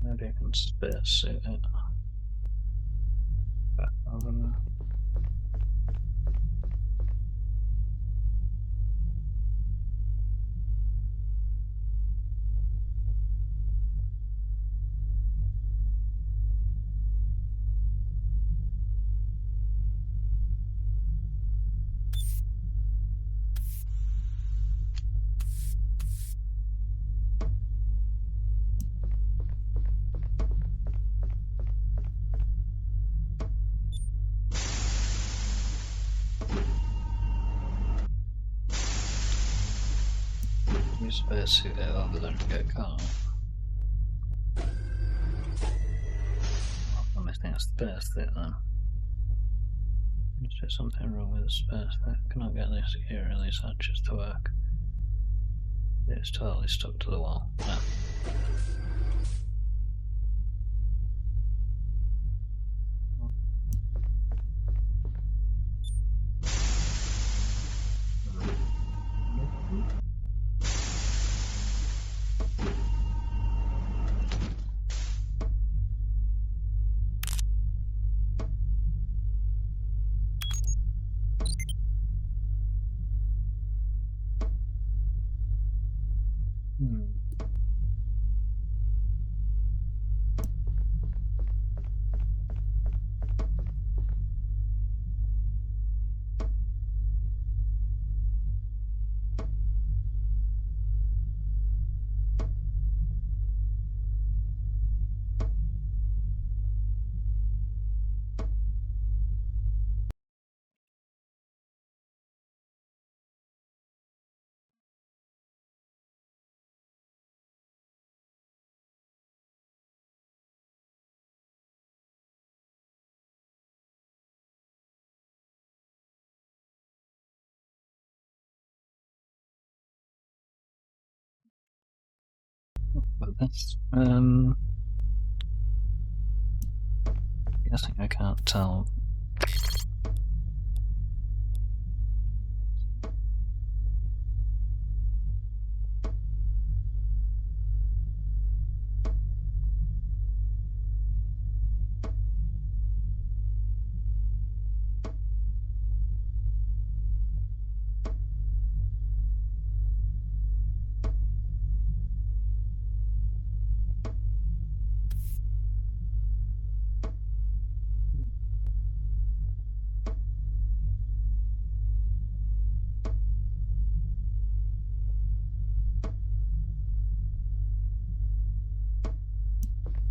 Speaker 2: Maybe I can space suit it. Back over there. You space suit it over there and get caught. I'm missing a space suit then. There's something wrong with the space suit. Cannot get the security release hatches to work. It's totally stuck to the wall. No. But this, guessing I can't tell.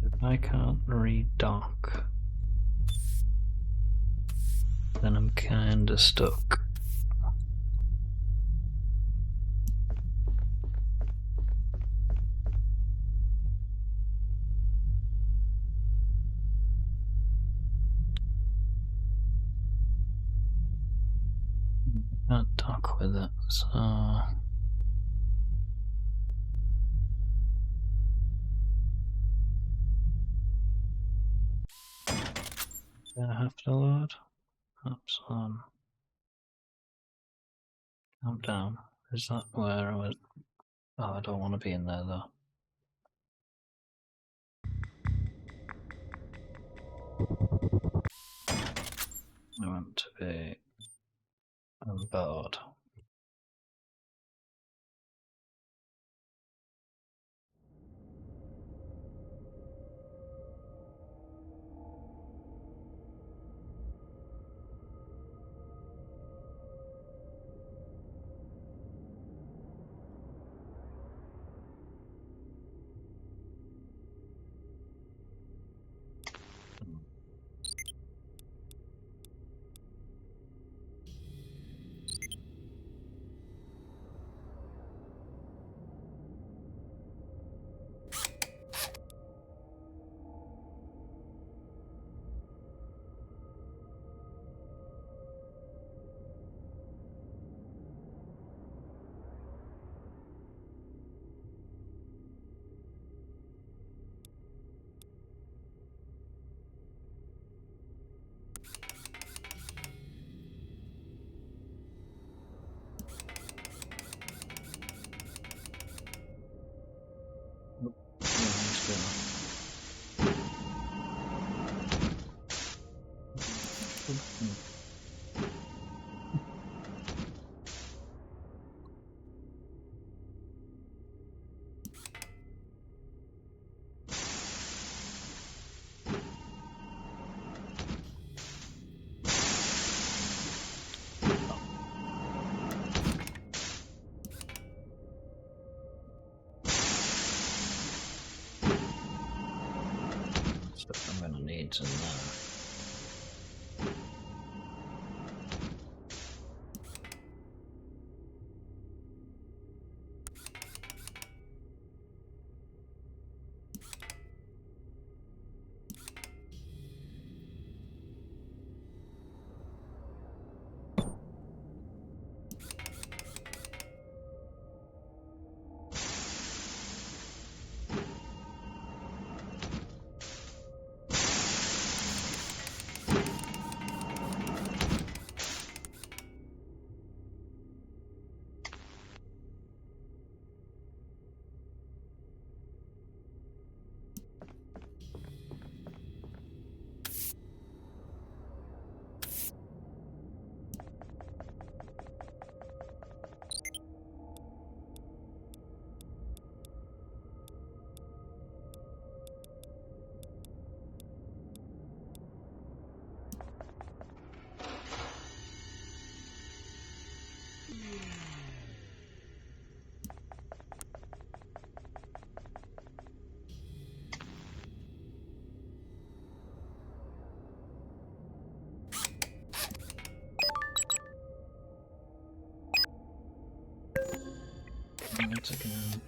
Speaker 2: If I can't read dock, then I'm kinda stuck. I can't dock with it, so... Do I have to load? Perhaps calm down. Is that where I was? Oh, I don't want to be in there though. I want to be on board.
Speaker 1: Stuff I'm gonna need in there. Once again.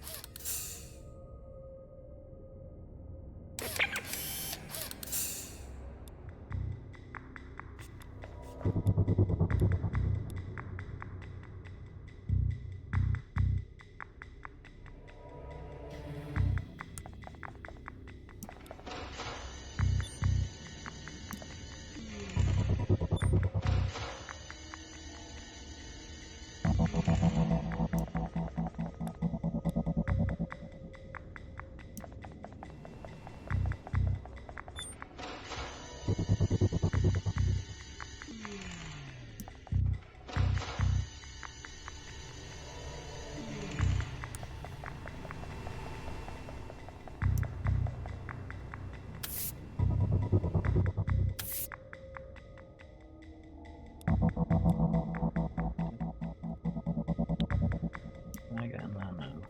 Speaker 1: I get in there now.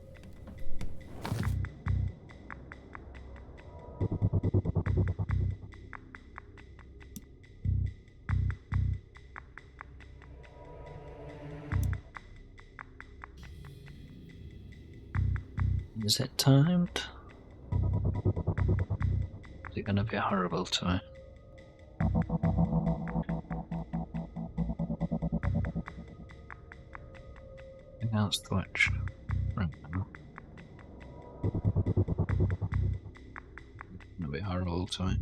Speaker 1: Is it timed? Is it going to be horrible to me? Against the witch. Right now. It's going to be horrible to me.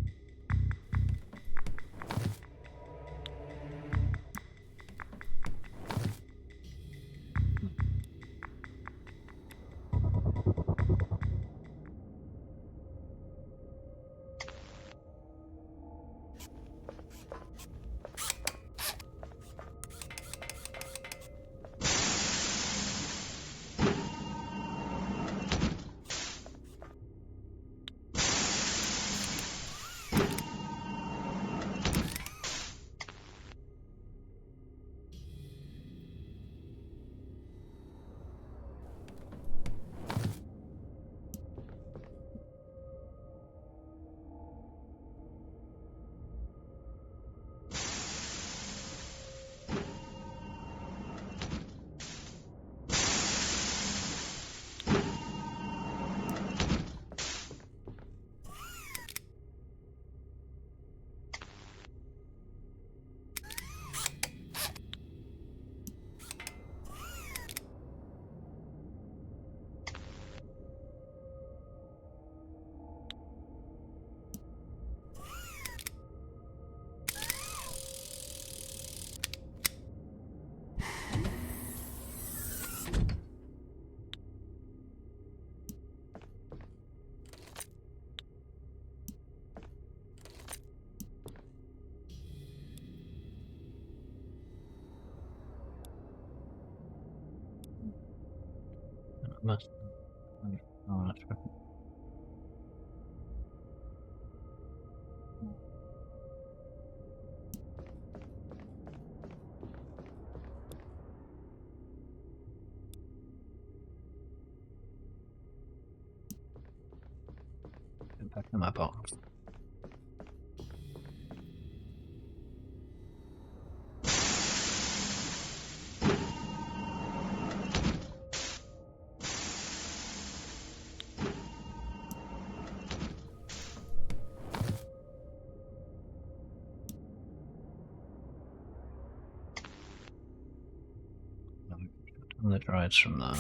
Speaker 2: Must. Oh, that's right. Get back in my box. And the droids from there.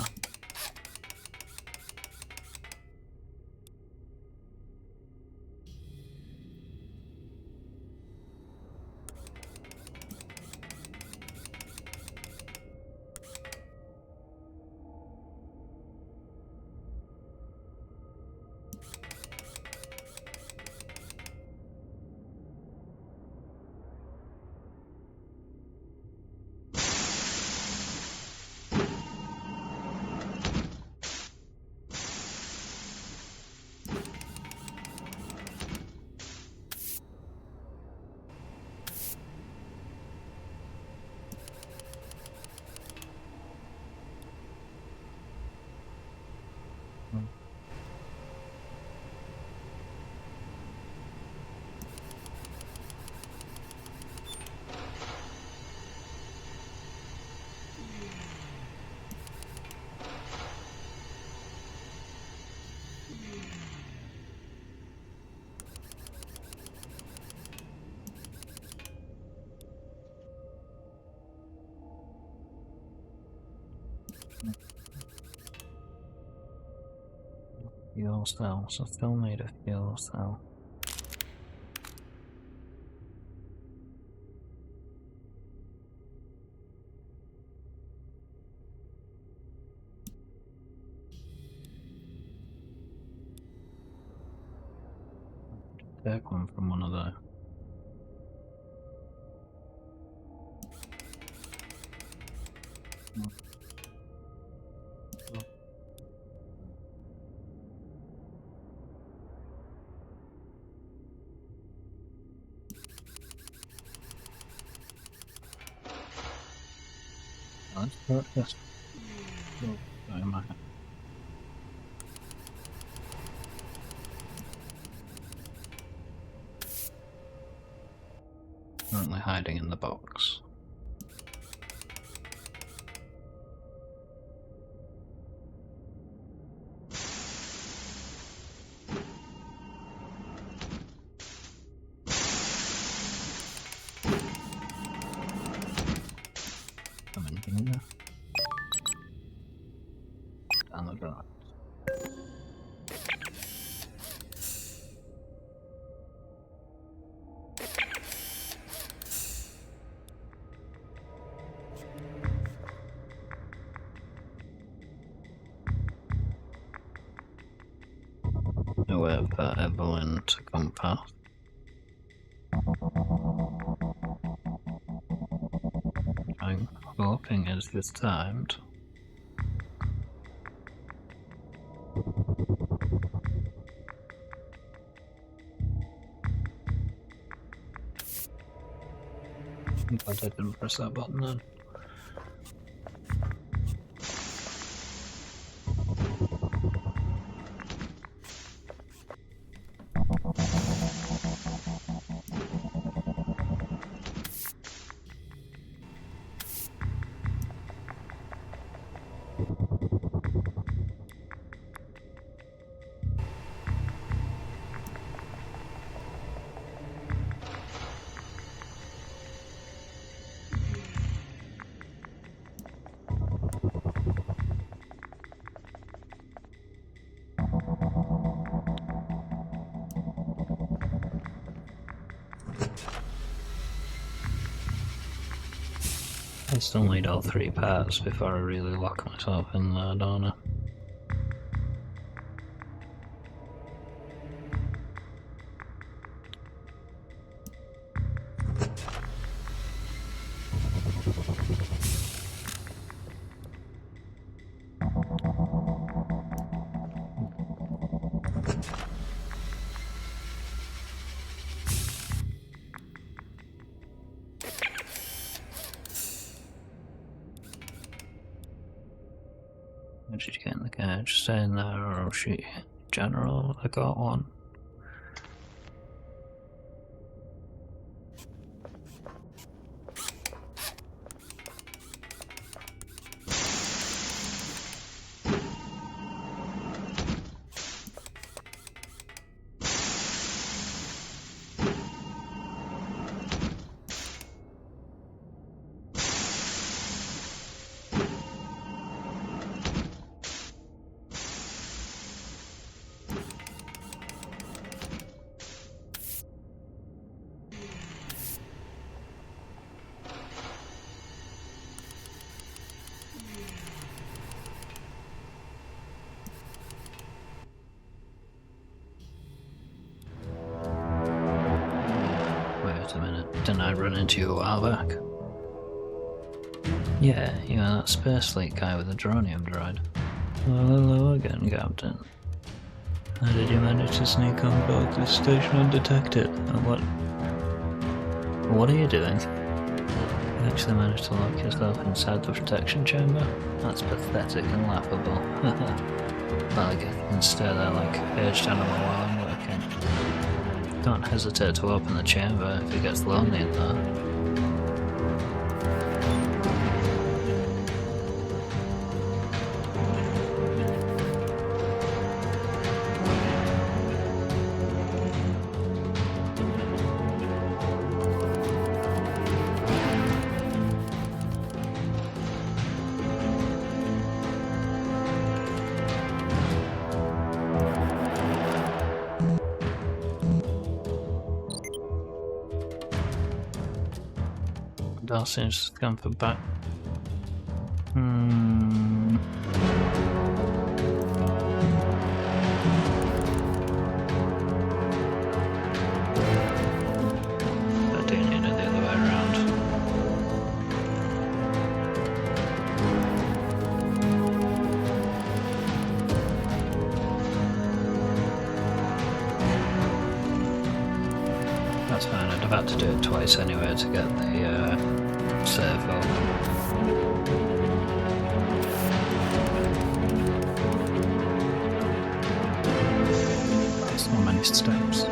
Speaker 2: Fuel cell, so still need a fuel cell. Take one from one of the. Let's put this. Oh, sorry, my head. Currently hiding in the box. Come in here. Down the drive. No way for Evelyn to come past. I'm hoping it's this timed. I'm glad I didn't press that button then. I still need all 3 parts before I really lock myself in there, don't I? just stay in there or I'll shoot you. General, I got one. Wait a minute, didn't I run into you a while back? Yeah, you know that space fleet guy with the dronium droid. Well, hello again, Captain. How did you manage to sneak on board this station undetected? And what are you doing? You actually managed to lock yourself inside the protection chamber? That's pathetic and laughable. Well, I guess you can stay there like a caged animal while I'm working. Don't hesitate to open the chamber if it gets lonely in there. Seems to come for back. I do need it the other way around. That's fine, I'd have had to do it twice anyway to get the servo. So many steps.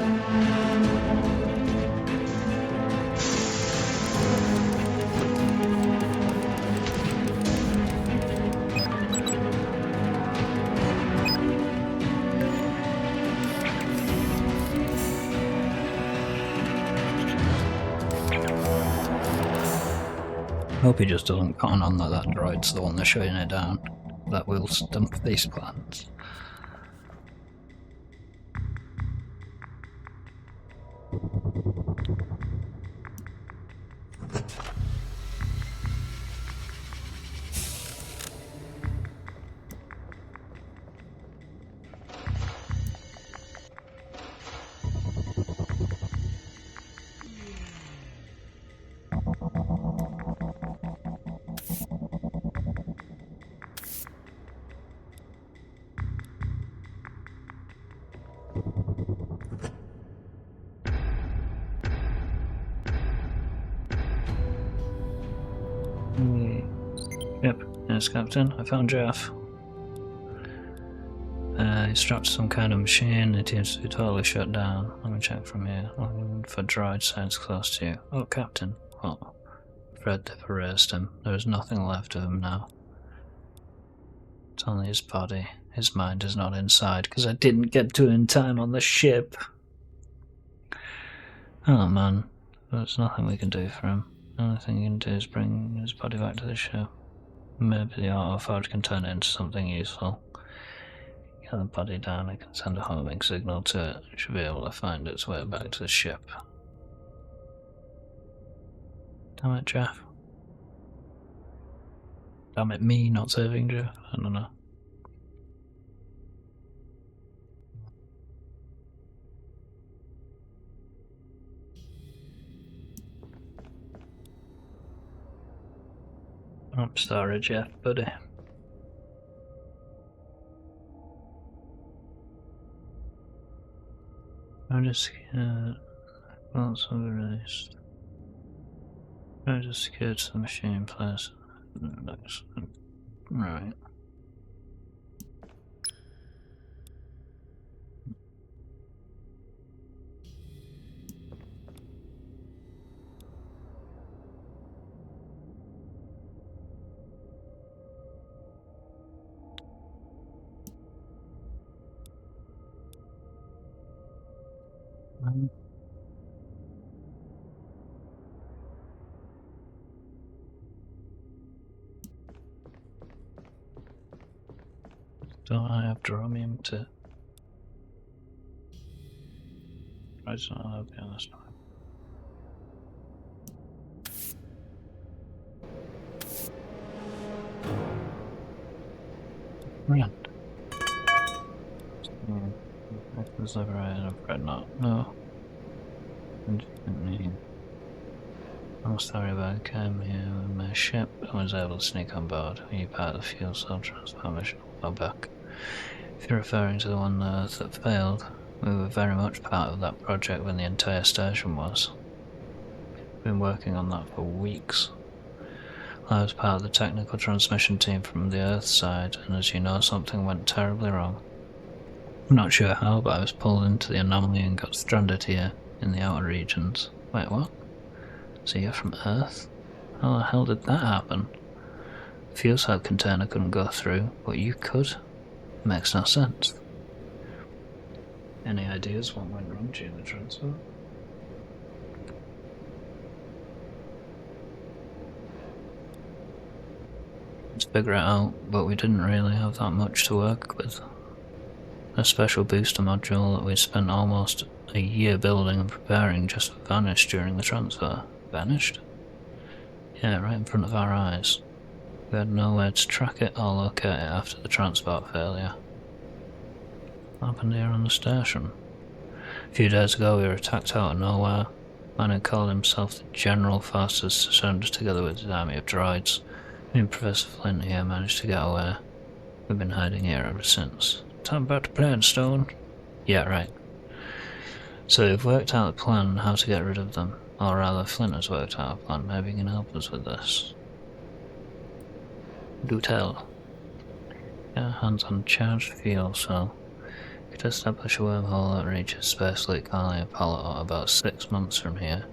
Speaker 2: Hope he just doesn't con on that droid's the one that's shutting it down. That will stump these plans. Yep, yes, Captain. I found Jeff. He's strapped to some kind of machine. It seems to be totally shut down. Let me check from here. Looking for droid signs close to you. Oh, Captain. Well, Fred they've erased him. There is nothing left of him now. It's only his body. His mind is not inside, because I didn't get to it in time on the ship. Oh man, there's nothing we can do for him. The only thing you can do is bring his body back to the ship. Maybe the autoforge can turn it into something useful. Get the body down, I can send a homing signal to it. It should be able to find its way back to the ship. Damn it, Jeff. Damn it, me not saving Jeff. I don't know. I'm sorry, Jeff, buddy. I'm just scared. Lots of released. I just scared to the machine place. Right. Don't I have Dromium to... Right, so okay, that's fine. Right. Was ever I've read not. No. I'm sorry about it. Came here with my ship and was able to sneak on board. Are you part of the fuel cell transfer mission? Well, back. If you're referring to the one on Earth that failed, we were very much part of that project when the entire station was. We've been working on that for weeks. I was part of the technical transmission team from the Earth side, and as you know, something went terribly wrong. I'm not sure how, but I was pulled into the anomaly and got stranded here in the outer regions. Wait, what? So you're from Earth? How the hell did that happen? The fuel cell container couldn't go through, but you could? Makes no sense. Any ideas what went wrong during the transfer? Let's figure it out, but we didn't really have that much to work with. A special booster module that we spent almost a year building and preparing just vanished during the transfer. Vanished? Yeah, right in front of our eyes. We had nowhere to track it or locate it after the transport failure. What happened here on the station? A few days ago we were attacked out of nowhere. A man who called himself the General forced us to surrender together with his army of droids. Me and Professor Flint here managed to get away. We've been hiding here ever since. Time back to Plainstone. Yeah, right. So we've worked out a plan on how to get rid of them. Or rather, Flint has worked out a plan. Maybe he can help us with this. Do tell. Get our hands on charged fuel cell. We could establish a wormhole that reaches Space Fleet Colony Apollo about 6 months from here.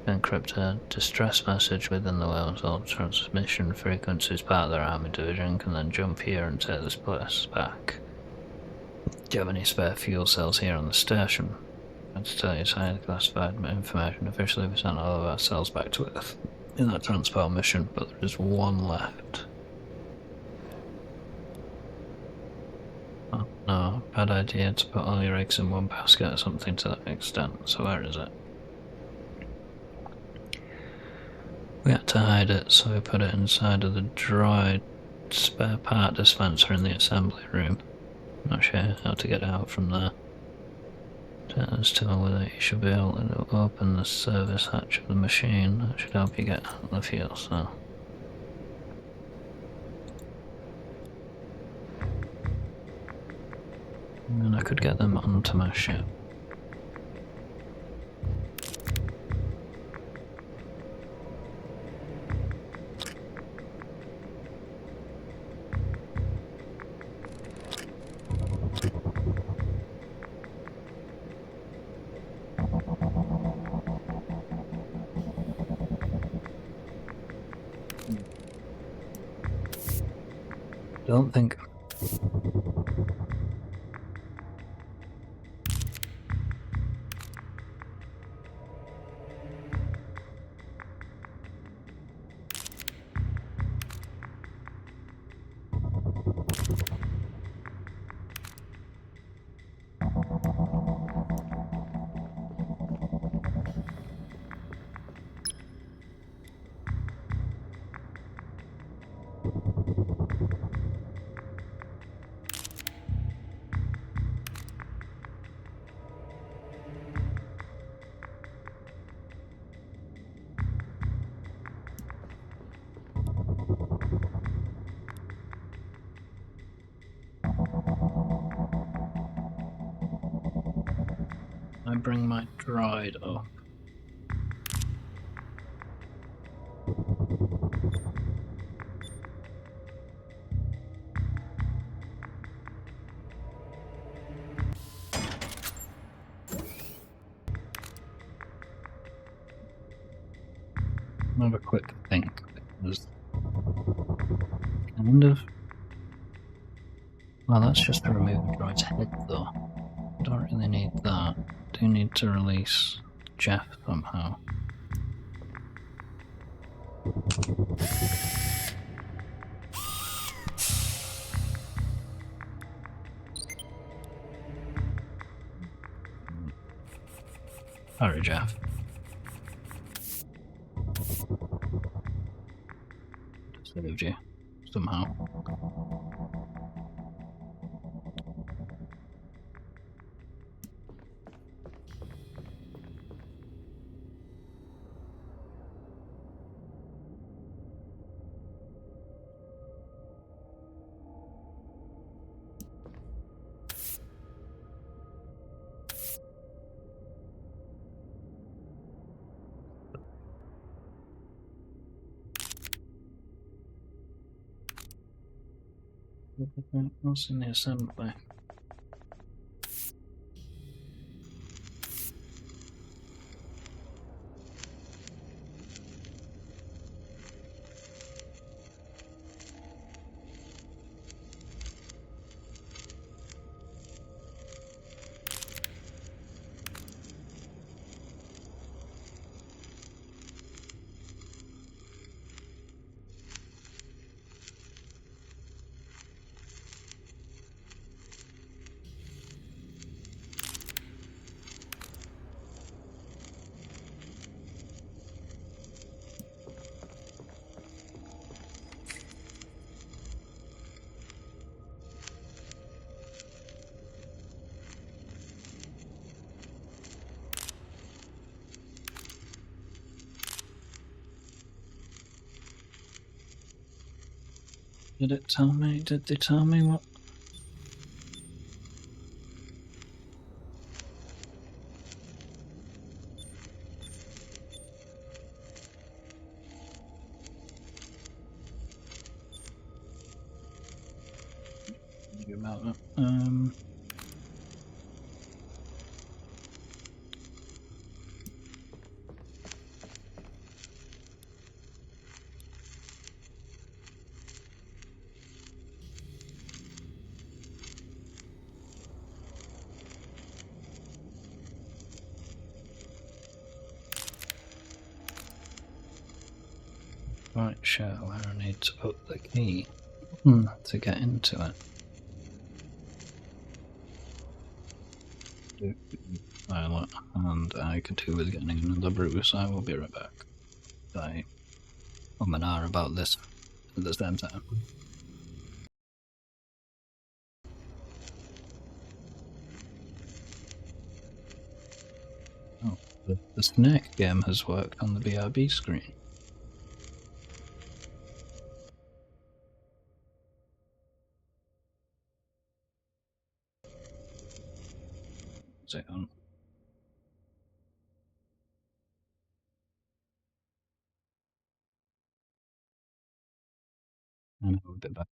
Speaker 2: Encrypt a distress message within the wormhole transmission frequencies part of their army division can then jump here and take this place back. Do you have any spare fuel cells here on the station? I have to tell you, it's highly classified information. Officially we sent all of our cells back to Earth in that transport mission, but there is one left. Oh no, bad idea to put all your eggs in one basket or something to that extent, so where is it? We had to hide it, so we put it inside of the droid spare part dispenser in the assembly room. Not sure how to get it out from there. Just tell with it, you should be able to open the service hatch of the machine. That should help you get the fuel cell. And I could get them onto my ship. Don't think. I bring my droid up. Have a quick think. Because kind of. Well, that's just to remove the droid's head, though. Don't really need that.
Speaker 1: do need to release Jeff somehow. Sorry, Jeff. Saved you somehow. What's in the assembly? Did it tell me? Did they tell me what? About that. Right, show where I need to put the key to get into it. Violet, and I could do with getting another Bruce. I will be right back. I and R about this at the same time. Oh, the Snake game has worked on the BRB screen. Is it on? And I will be back.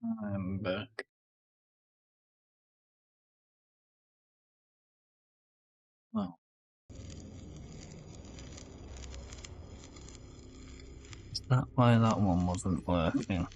Speaker 1: I'm back. Oh. Is that why that one wasn't working?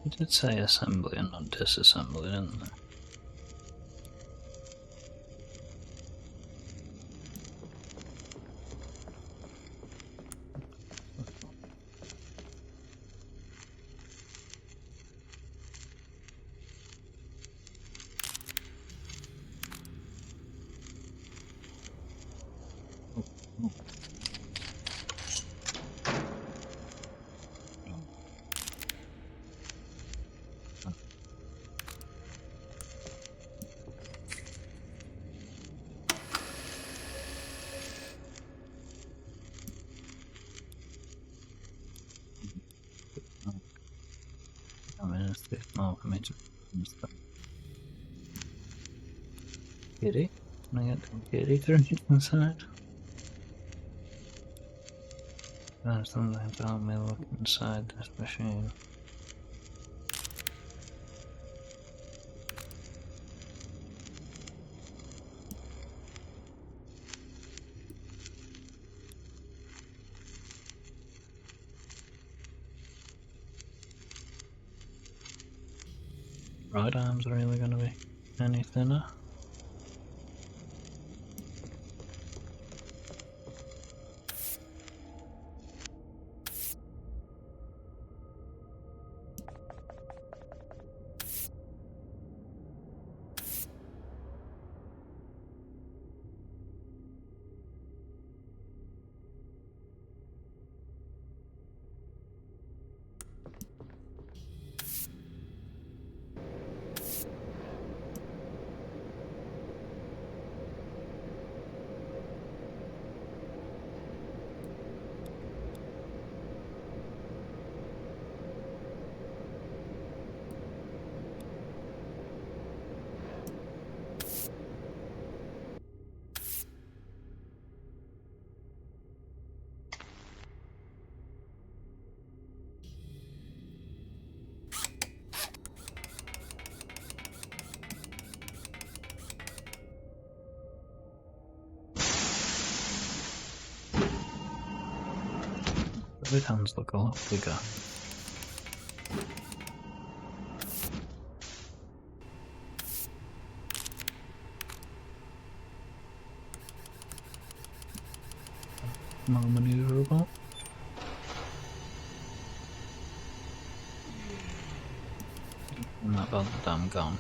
Speaker 1: You did say assembly and not disassembly, didn't they? I mean, it's a bit more for me to stuff. Kitty? Can I get the kitty through inside? There's something about me look inside this machine. Right arm's really going to be any thinner. The hands look a lot bigger. More maneuverable. I'm not about the damn gun.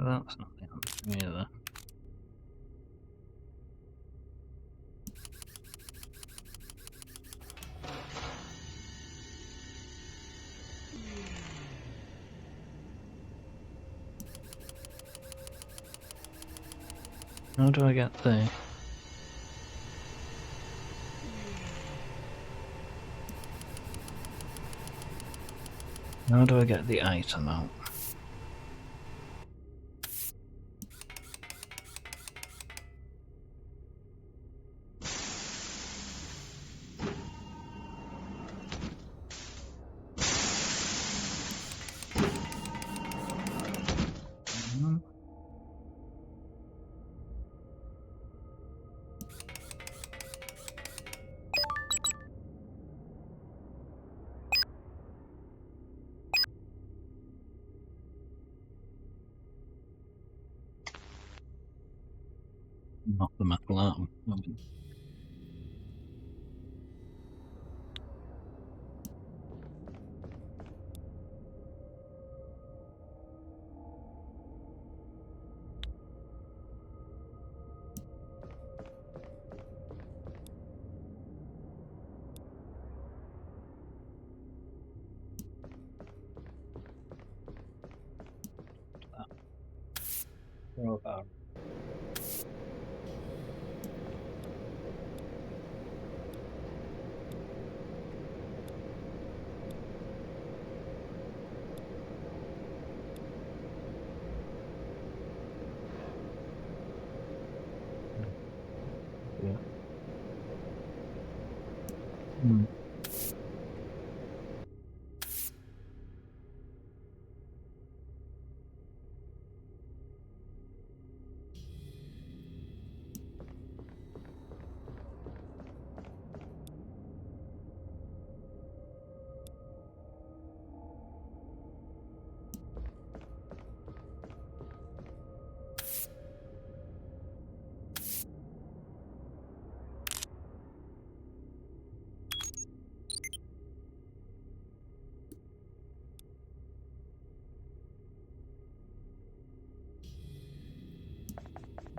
Speaker 2: that's not the answer either. How do I get the... How do I get the item out? Not the metal atom. Crowbar. Yeah.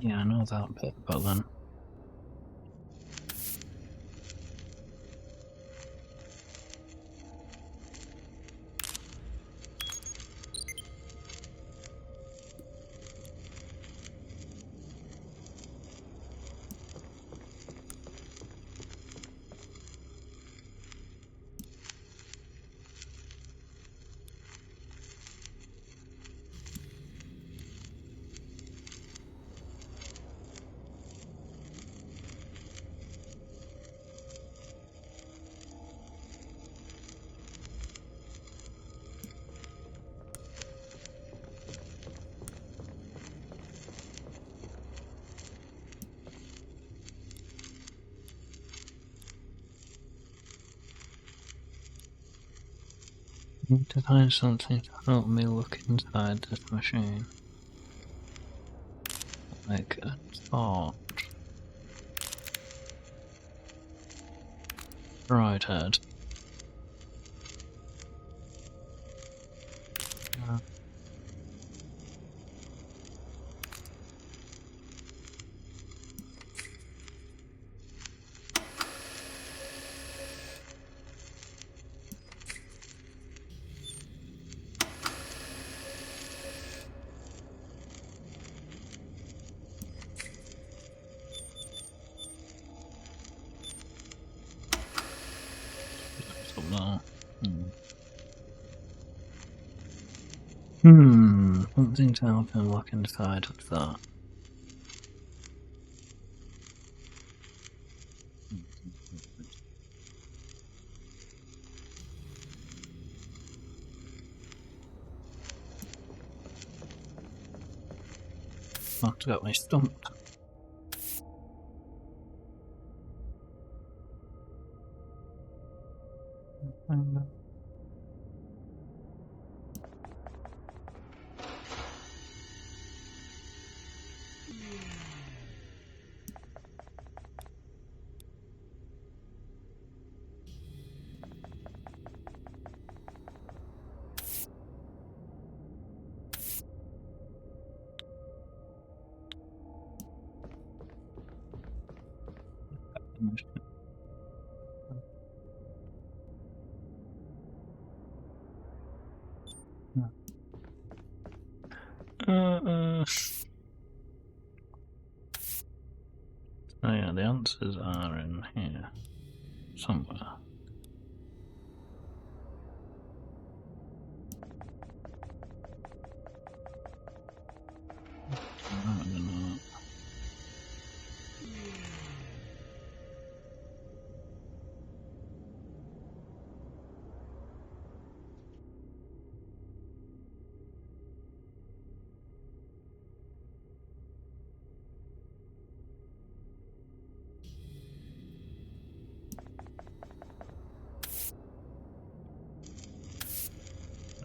Speaker 2: Yeah, I know that bit, but then... Need to find something to help me look inside this machine. Like a thought. Right head. Something to help him look inside of that. I've got my stumped. Oh yeah, the answers are in here somewhere. I don't know.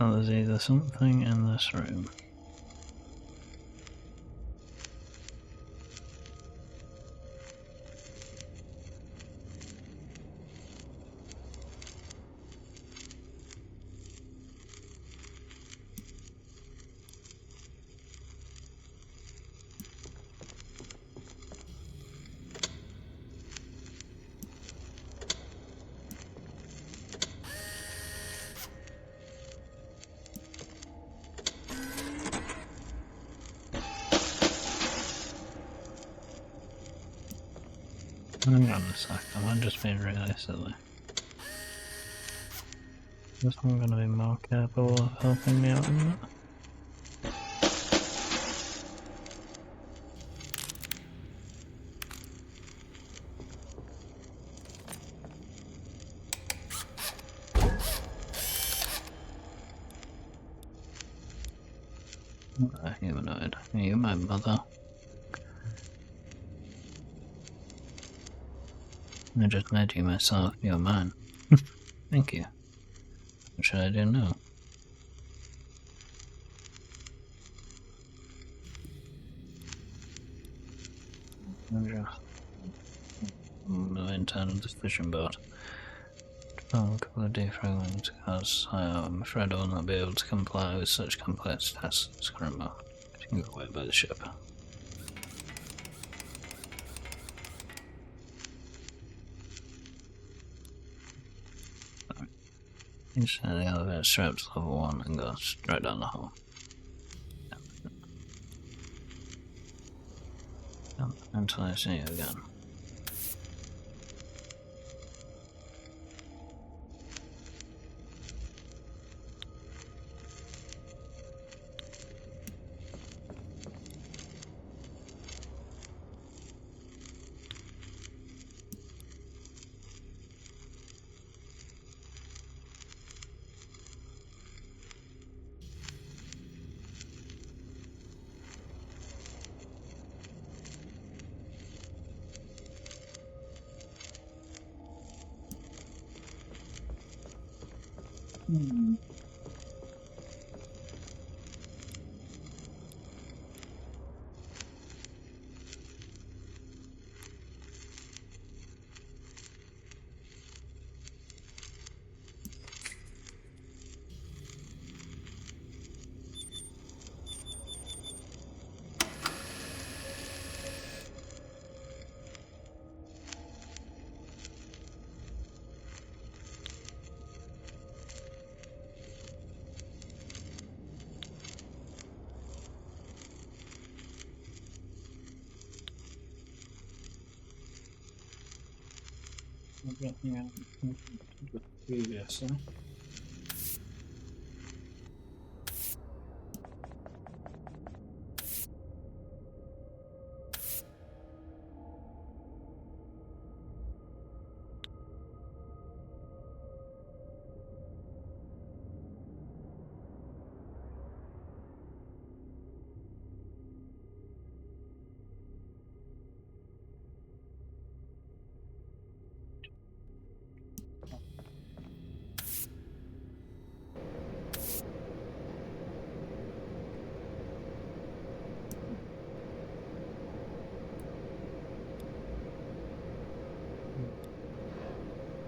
Speaker 2: Oh, there's either something in this room. Hang on a sec, am I just being really silly? Is someone going to be more capable of helping me out in that? Humanoid. Are you my mother? I just made you myself. You're mine. Thank you. What should I do now? The internal decision board. Oh, a couple of defragments, because I'm afraid I will not be able to comply with such complex tasks currently. Getting away by the ship. Inside the elevator straight up to level 1 and go straight down the hall. Until I see you again. Previously.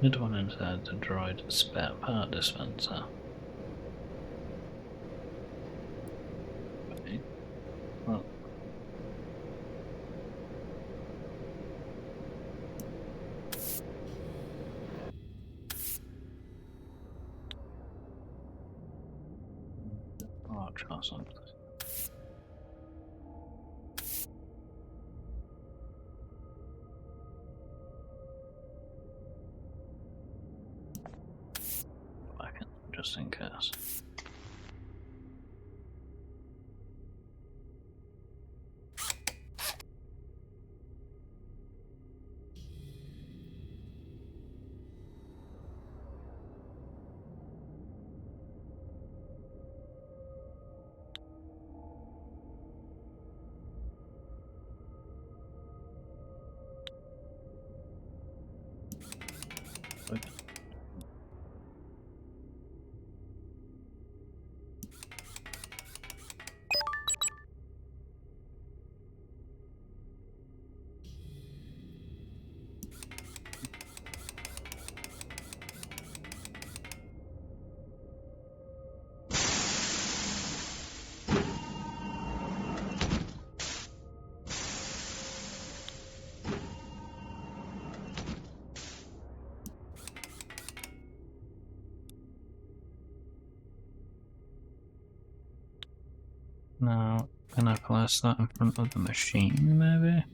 Speaker 2: Did one inside the droid spare part dispenser? Okay. Well. Arch or something. just in case. Now, can I place that in front of the machine, maybe?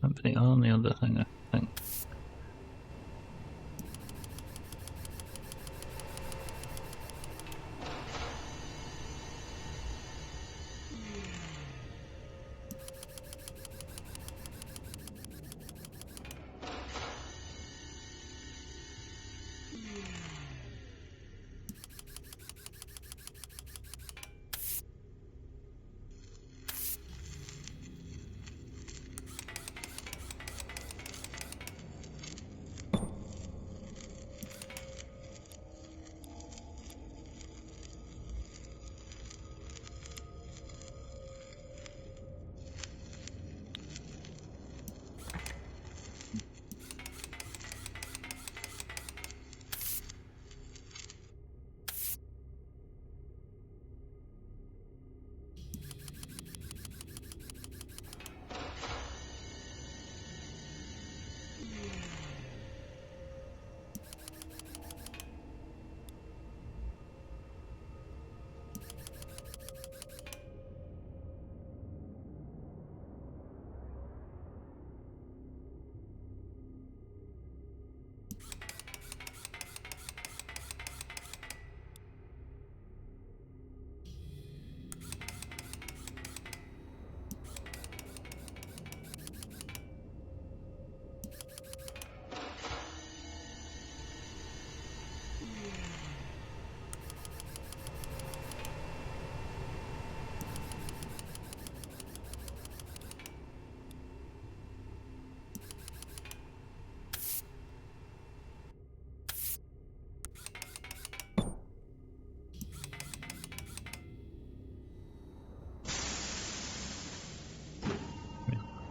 Speaker 2: That'd be the only other thing I think.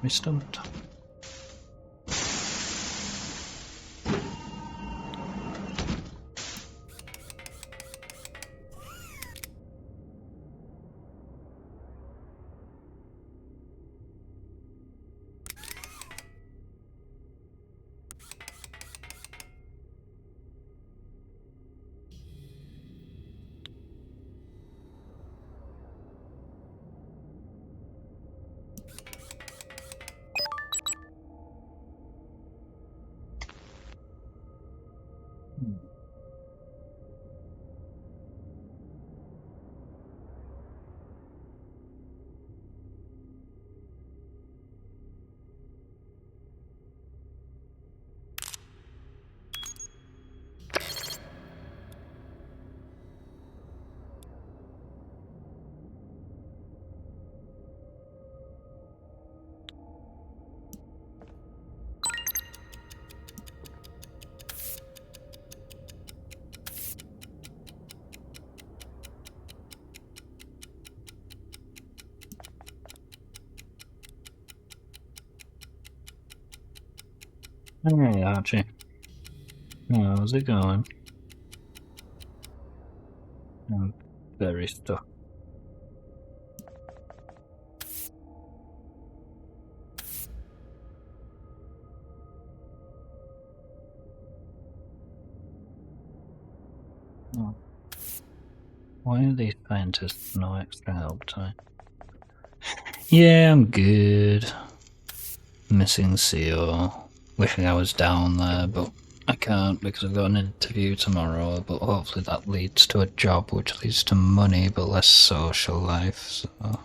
Speaker 2: We stumped. Hey Archie, how's it going? I'm very stuck. Oh. Why are these scientists no extra help time? Yeah, I'm good. Missing CO. Wishing I was down there, but
Speaker 1: I can't because I've got an interview tomorrow, but hopefully that leads to a job, which leads to money but less social life, so...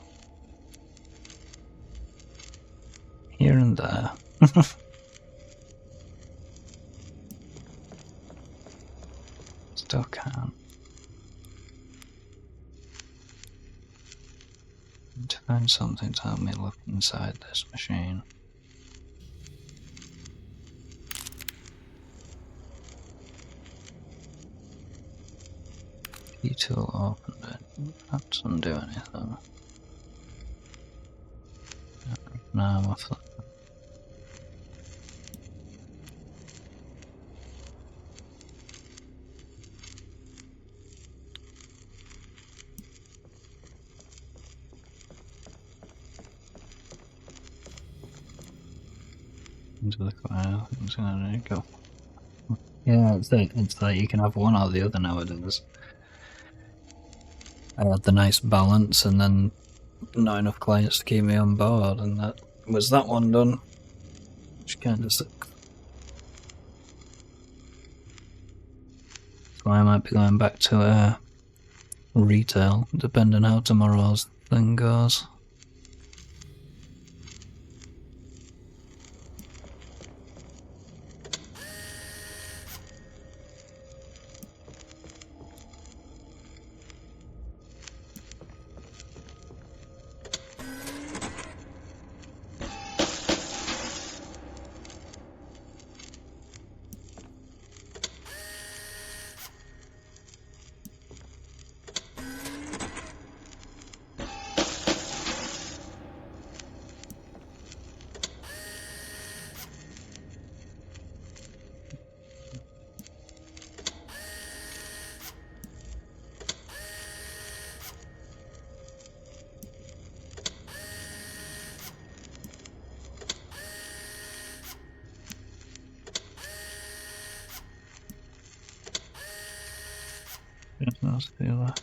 Speaker 1: Here and there. Still can't. Need to find something to help me look inside this machine. Key tool opened it. That doesn't do anything. No, I'm off that. Into the choir. Things gonna go. Yeah, it's like you can have one or the other nowadays. I had the nice balance and then not enough clients to keep me on board, and that was that one done. Which kind of sucks. So I might be going back to retail, depending how tomorrow's thing goes. Let's do that.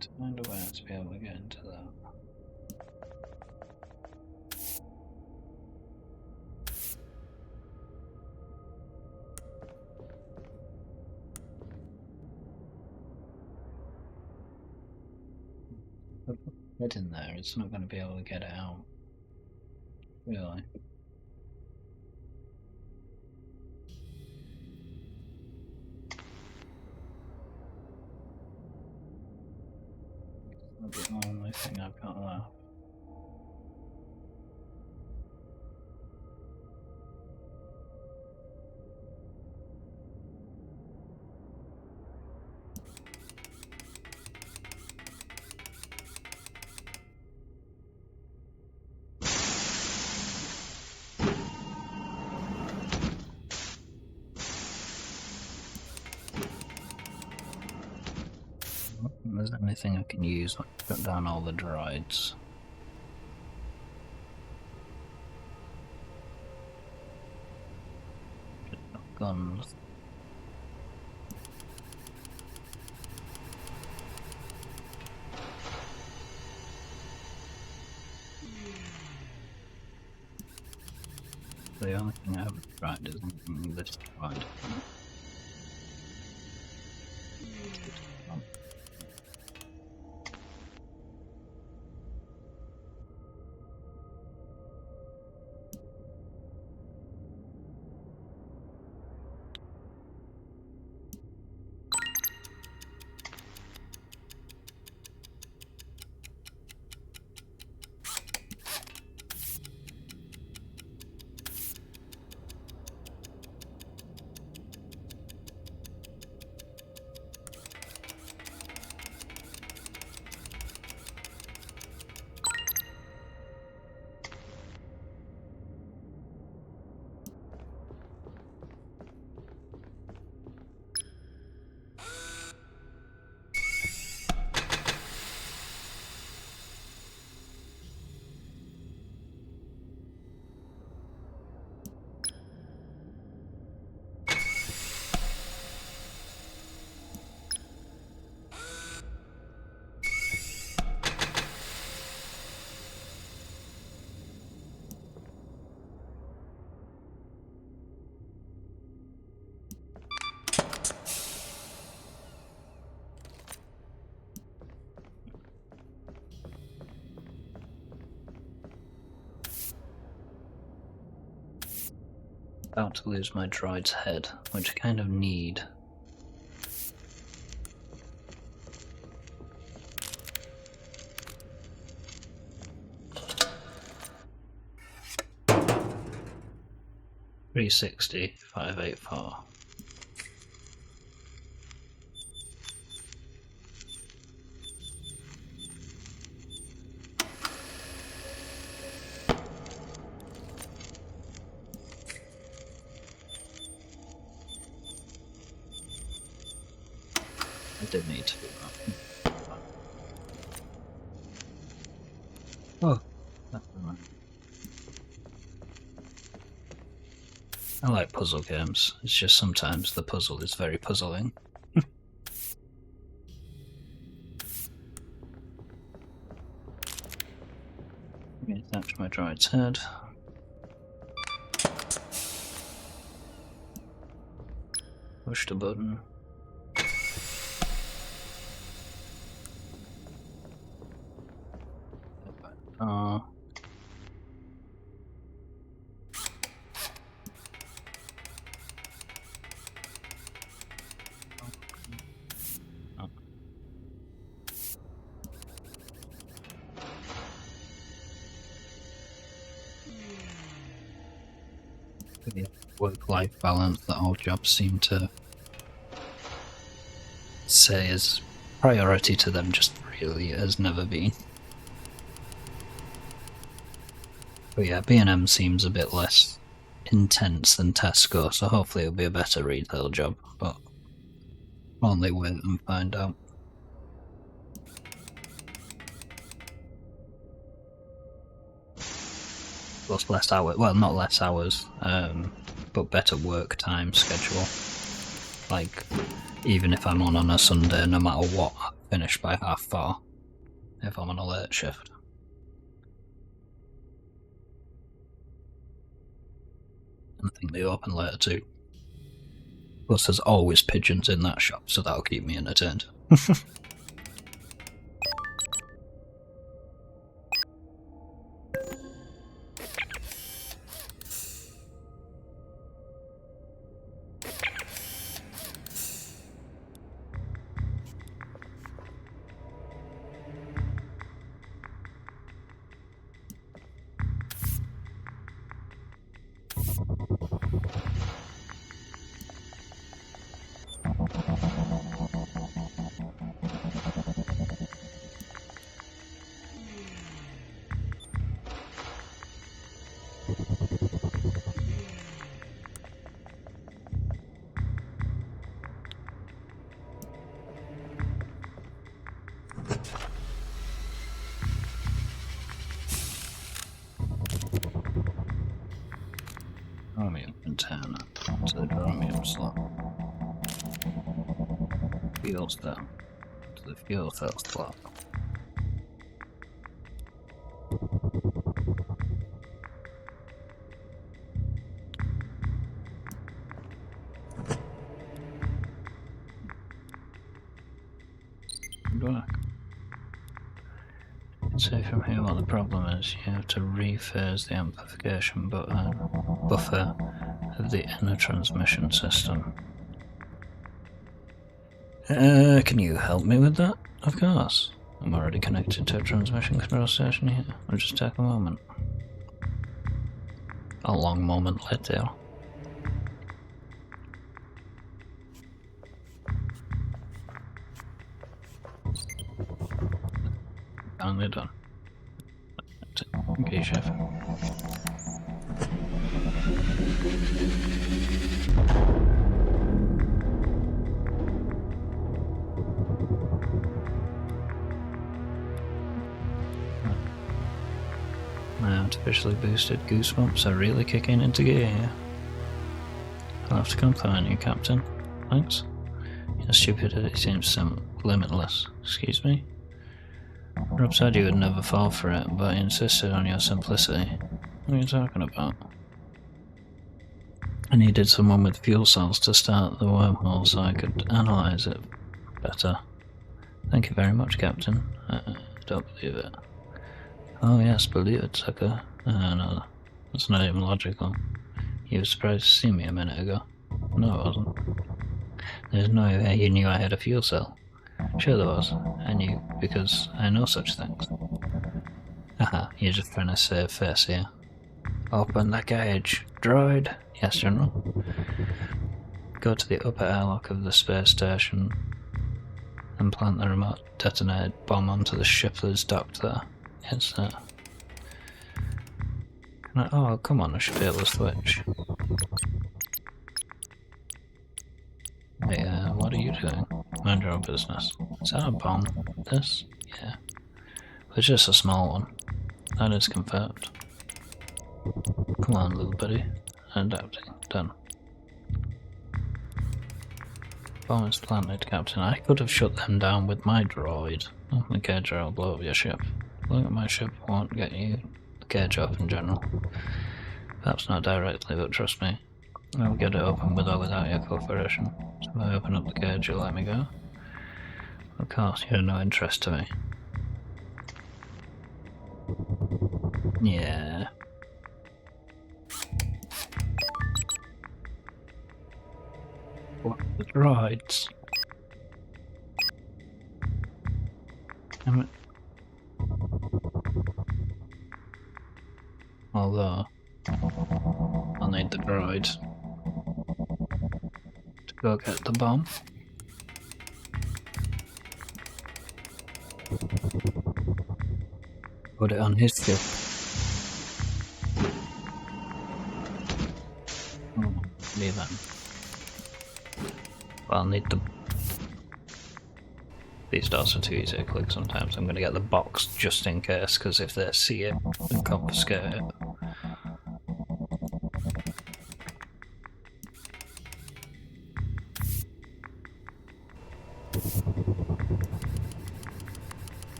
Speaker 1: To find a way to be able to get into that. Get in there, it's not going to be able to get it out. Really. That's the only thing I've got left. There's anything I can use to cut down all the droids. Guns. The only thing I haven't tried is this droid. About to lose my droid's head, which I kind of need. $360, $584. I did need to do that. Oh, never mind. I like puzzle games, it's just sometimes the puzzle is very puzzling. Reattach my droid's head. Push the button. The work-life balance that all jobs seem to say is priority to them just really has never been. But yeah, B&M seems a bit less intense than Tesco, so hopefully it'll be a better retail job, but only wait and find out. Plus less hours, well not less hours, but better work time schedule. Like, even if I'm on a Sunday, no matter what, I finish by 4:30 if I'm on a late shift. And I think they open later too. Plus there's always pigeons in that shop, so that'll keep me entertained. Chromium container to the chromium slot. Fuel cell to the fuel cell slot. Good work. So from here what the problem is, you have to rephase the amplification buffer of the inner transmission system. Can you help me with that? Of course. I'm already connected to a transmission control station here. I'll just take a moment. A long moment later. Finally done. Okay, chef. My artificially boosted goosebumps are really kicking into gear here. I'll have to compliment you, Captain. Thanks. Your stupidity seems limitless. Excuse me? Rob said you would never fall for it, but he insisted on your simplicity. What are you talking about? I needed someone with fuel cells to start the wormhole so I could analyze it better. Thank you very much, Captain. I don't believe it. Oh yes, believe it, sucker. No, that's not even logical. You were surprised to see me a minute ago. No, I wasn't. There's no way you knew I had a fuel cell. Sure there was. I knew, because I know such things. Haha, you're just trying to save face here. Open the cage. Droid. Yes, General. Go to the upper airlock of the space station and plant the remote detonated bomb onto the ship that's docked there. Yes, sir. Oh, come on, I should be able to switch. Hey, what are you doing? Mind your own business. Is that a bomb? This? Yeah. It's just a small one. That is confirmed. Come on, little buddy. Adapting. Done. Bomb is planted, Captain. I could have shut them down with my droid. Open the cage or I'll blow up your ship. Blowing up my ship won't get you the cage open, General. Perhaps not directly, but trust me. I'll get it open with or without your cooperation. So if I open up the cage, you'll let me go? Of course, you're no interest to me. Yeah. What the droids? Damn it. Although, I'll need the droid to go get the bomb. Put it on his ship. Leave that. Well, I'll need the... These doors are too easy to click sometimes. I'm going to get the box just in case, because if they see it and confiscate it.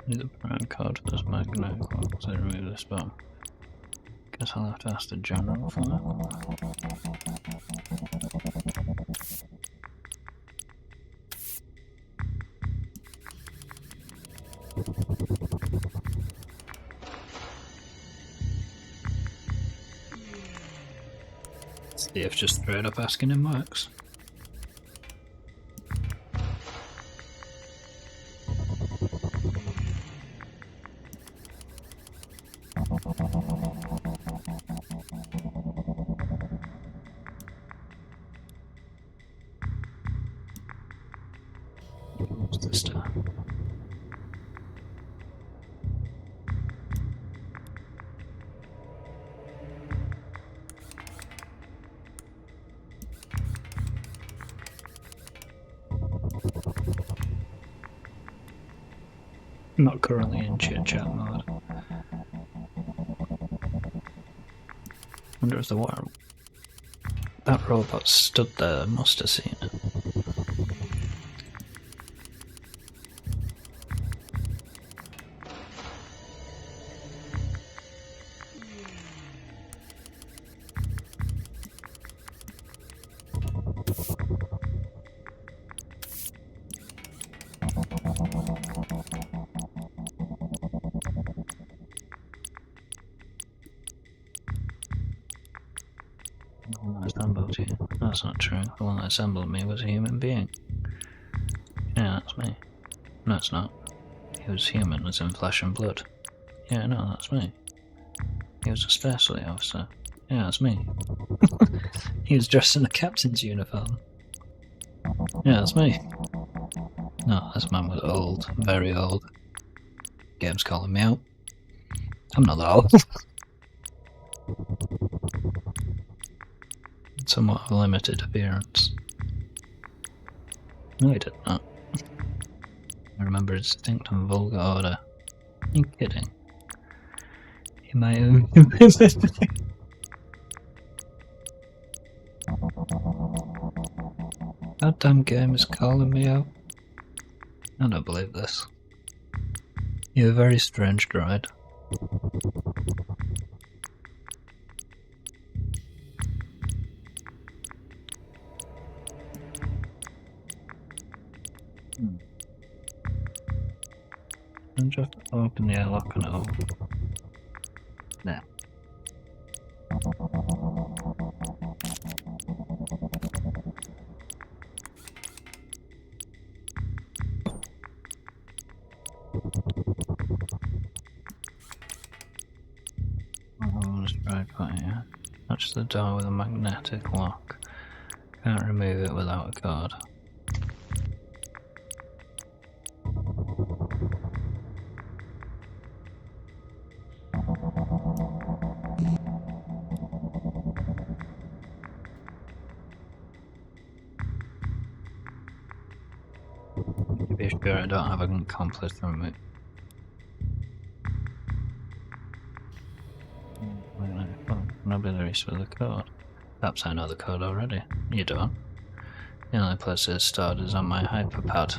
Speaker 1: Need the prime code for this magnetic lock to remove this bomb. Guess I'll have to ask the General for that. See if just straight up asking him works. What's this time? Not currently in chit-chat mode. Wonder if the water... That robot stood there must have seen it. The one that assembled you. That's not true. The one that assembled me was a human being. Yeah, that's me. No, it's not. He was human, as in flesh and blood. Yeah, no, that's me. He was a space fleet officer. Yeah, that's me. He was dressed in a captain's uniform. Yeah, that's me. No, this man was old. Very old. Game's calling me out. I'm not that old. Somewhat of a limited appearance. No, he did not. I remember a distinct and vulgar odour. Are you kidding? You might have... Goddamn game is calling me out. I don't believe this. You're a very strange droid. And just open the airlock and it'll... There. Let's try putting it. Touch the door with a magnetic lock. Can't remove it without a code. To be sure I don't have an accomplice from it. Nobody there is for the code. Perhaps I know the code already. You don't. The only place it's stored is on my hyperpad.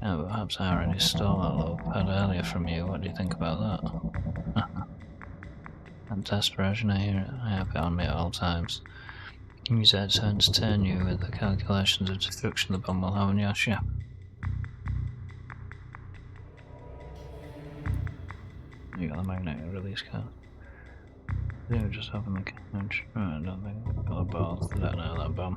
Speaker 1: Yeah, but perhaps I already stole that little pad earlier from you. What do you think about that? And test version, I have it on me at all times. Use it to entertain you with the calculations of destruction the bomb will have on your ship. You got the magnetic release card. They were just having the cartridge. I don't think I've got the balls to detonate that bomb.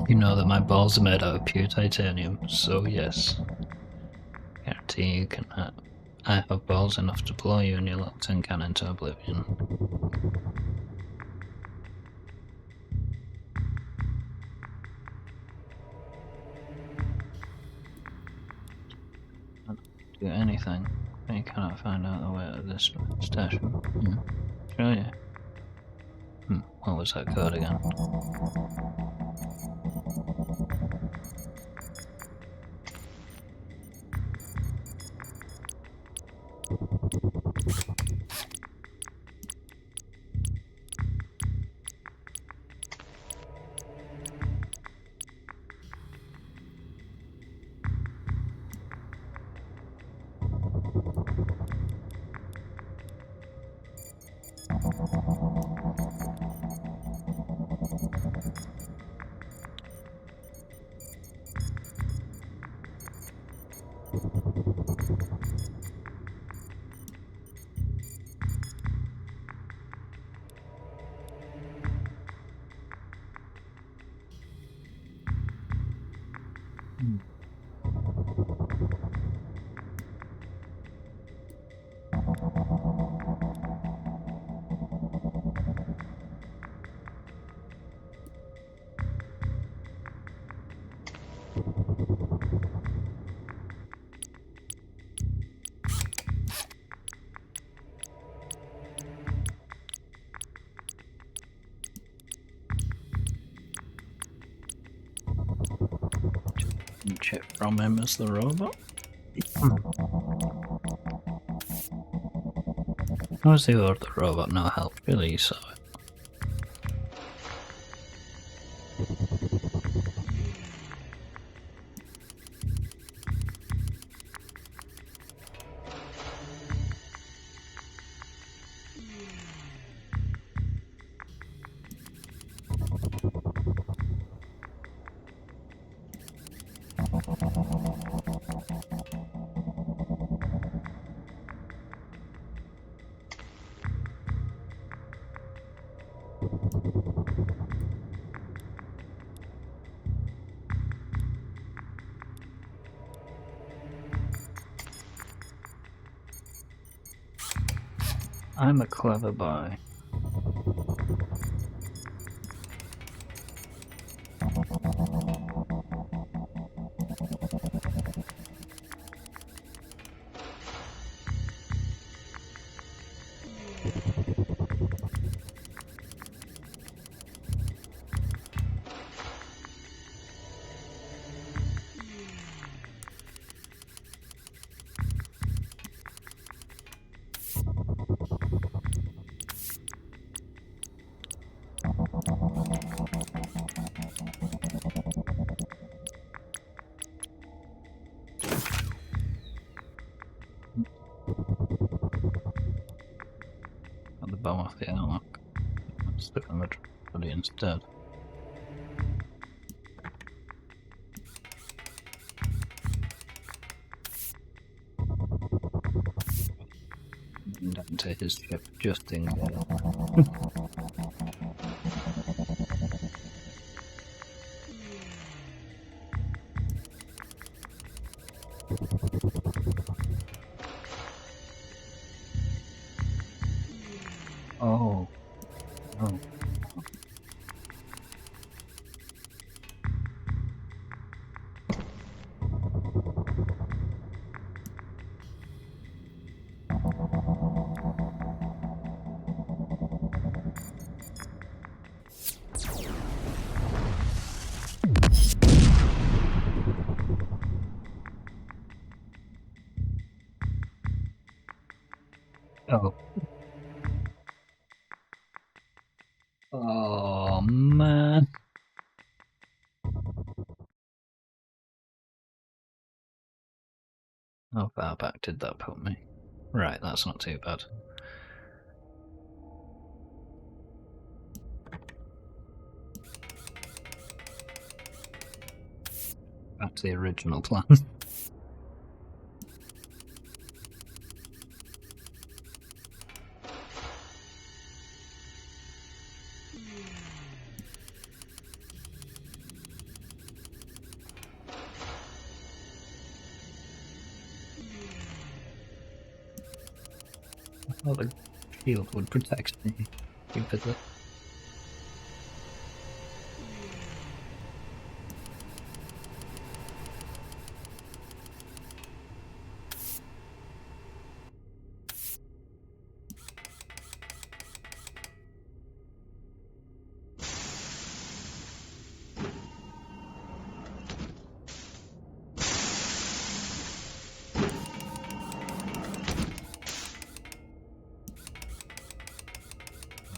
Speaker 1: You know that my balls are made out of pure titanium, so yes. Guarantee you can I have balls enough to blow you and your little tin can into oblivion. Do anything, but you cannot find out the way to this station. Show you. What was that code again? Check from him as the robot. How is the other robot no help? Really, you saw it. I'm a clever boy. bomb off the airlock. Stick on the body instead. And into his ship just in case. Oh. Oh. Oh. Oh, man. How far back did that put me? Right, that's not too bad. Back to the original plan. I thought the shield would protect me stupidly.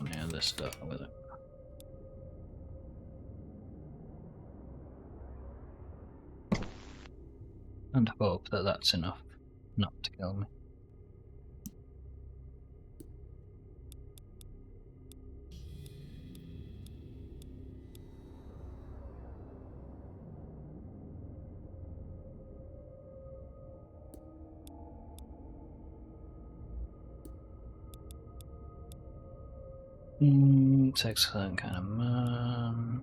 Speaker 1: Oh yeah, let's start with it. And hope that that's enough not to kill me. Takes a certain kind of man.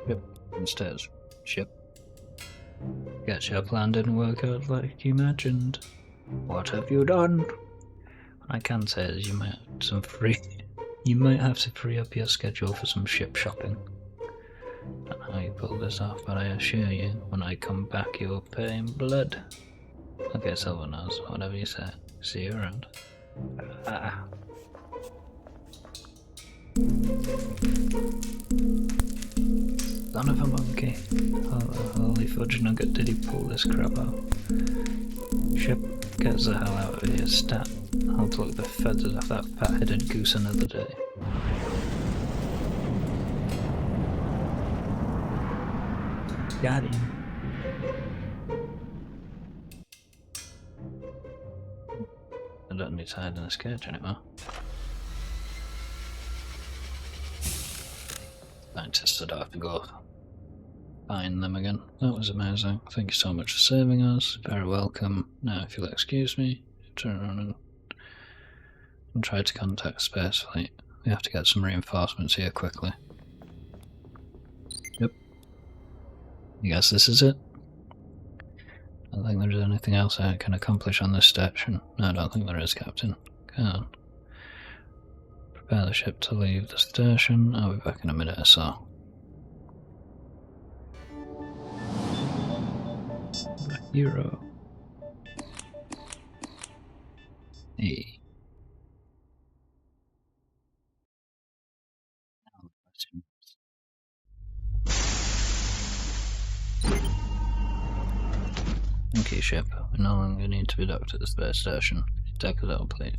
Speaker 1: Ship instead. Ship. Guess your plan didn't work out like you imagined. What have you done? What I can say is you might have some free. You might have to free up your schedule for some ship shopping. I don't know how you pull this off, but I assure you, when I come back, you'll pay in blood. Okay, Silver knows. Whatever you say. See you around. Ah. Son of a monkey. Holy fudge nugget, did he pull this crap out? Ship, get the hell out of here, stat. I'll pluck the feathers off that fat-headed goose another day. Got him. I don't need to hide in this cage anymore. Scientists would have to go find them again. That was amazing. Thank you so much for saving us. Very welcome. Now, if you'll excuse me, turn around and try to contact Space Fleet. We have to get some reinforcements here quickly. Yep. I guess this is it. I don't think there's anything else I can accomplish on this station. No, I don't think there is, Captain. Come on. Prepare the ship to leave the station. I'll be back in a minute or so. The hero. Hey. Now the question is,
Speaker 2: you, ship. We no longer need to be docked at the space station. Take us out, please.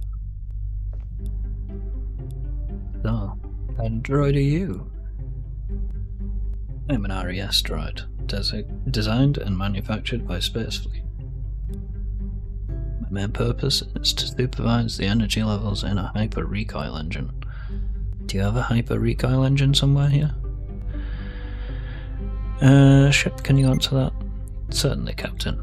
Speaker 1: So, what droid are you?
Speaker 2: I'm an RES droid, designed and manufactured by Spacefleet. My main purpose is to supervise the energy levels in a hyper recoil engine. Do you have a hyper recoil engine somewhere here? Ship, can you answer that? Certainly, Captain.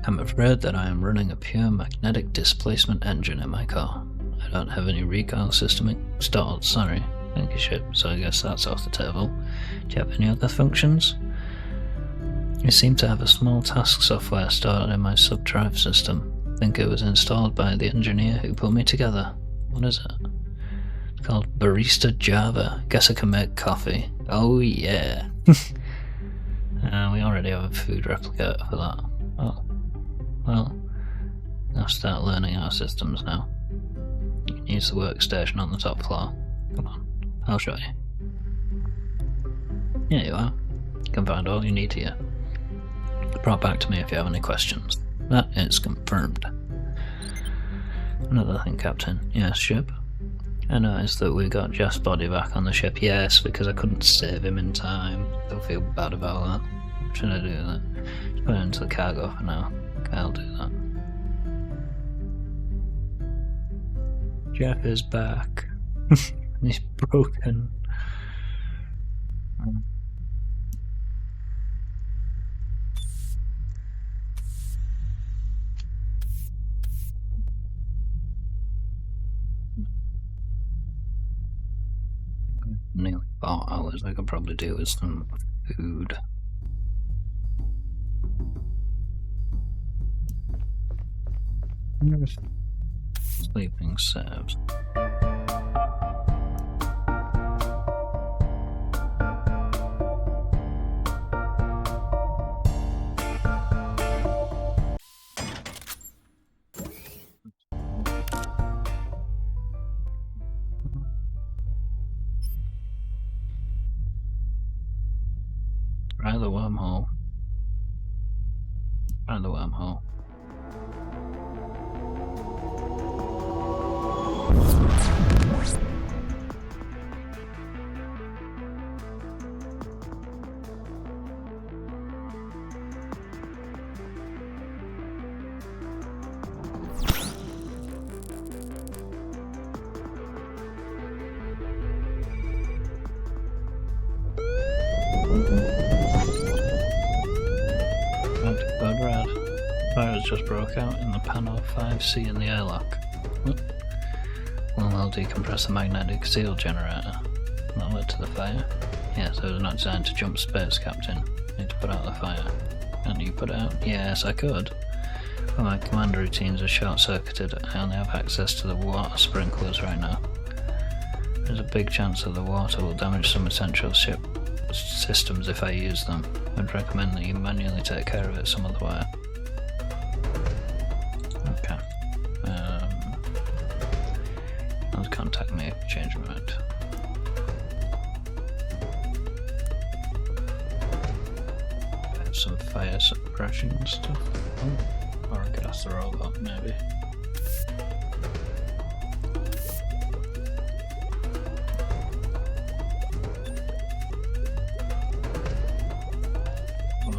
Speaker 2: I'm afraid that I am running a pure magnetic displacement engine in my car. I don't have any recoil system installed, sorry. Thank you, Ship, so I guess that's off the table. Do you have any other functions? I seem to have a small task software stored in my subdrive system. I think it was installed by the engineer who put me together. What is it? It's called Barista Java. Guess I can make coffee. Oh yeah. We already have a food replicator for that. Oh. Well, I'll start learning our systems now. You can use the workstation on the top floor. Come on, I'll show you. Here you are. You can find all you need here. Report back to me if you have any questions. That is confirmed. Another thing, Captain. Yes, ship? I noticed that we got Jeff's body back on the ship. Yes, because I couldn't save him in time. Don't feel bad about that. Should I do that? Just put it into the cargo for now. Okay, I'll do that. Jeff is back. He's broken. Nearly 4 hours. I could probably do with some food. Sleeping serves. Try the wormhole. Try the wormhole. Code red. Fires just broke out in the panel 5C in the airlock. Well, I'll decompress the magnetic seal generator. That led to the fire. Yes, I was not designed to jump space, Captain. Need to put out the fire. Can't you put it out? Yes, I could. But my command routines are short-circuited. I only have access to the water sprinklers right now. There's a big chance that the water will damage some essential ship systems if I use them. I'd recommend that you manually take care of it some other way. Okay. I'll contact me if you change your mind. There's some fire suppression and stuff. Oh, or I could ask the robot, maybe.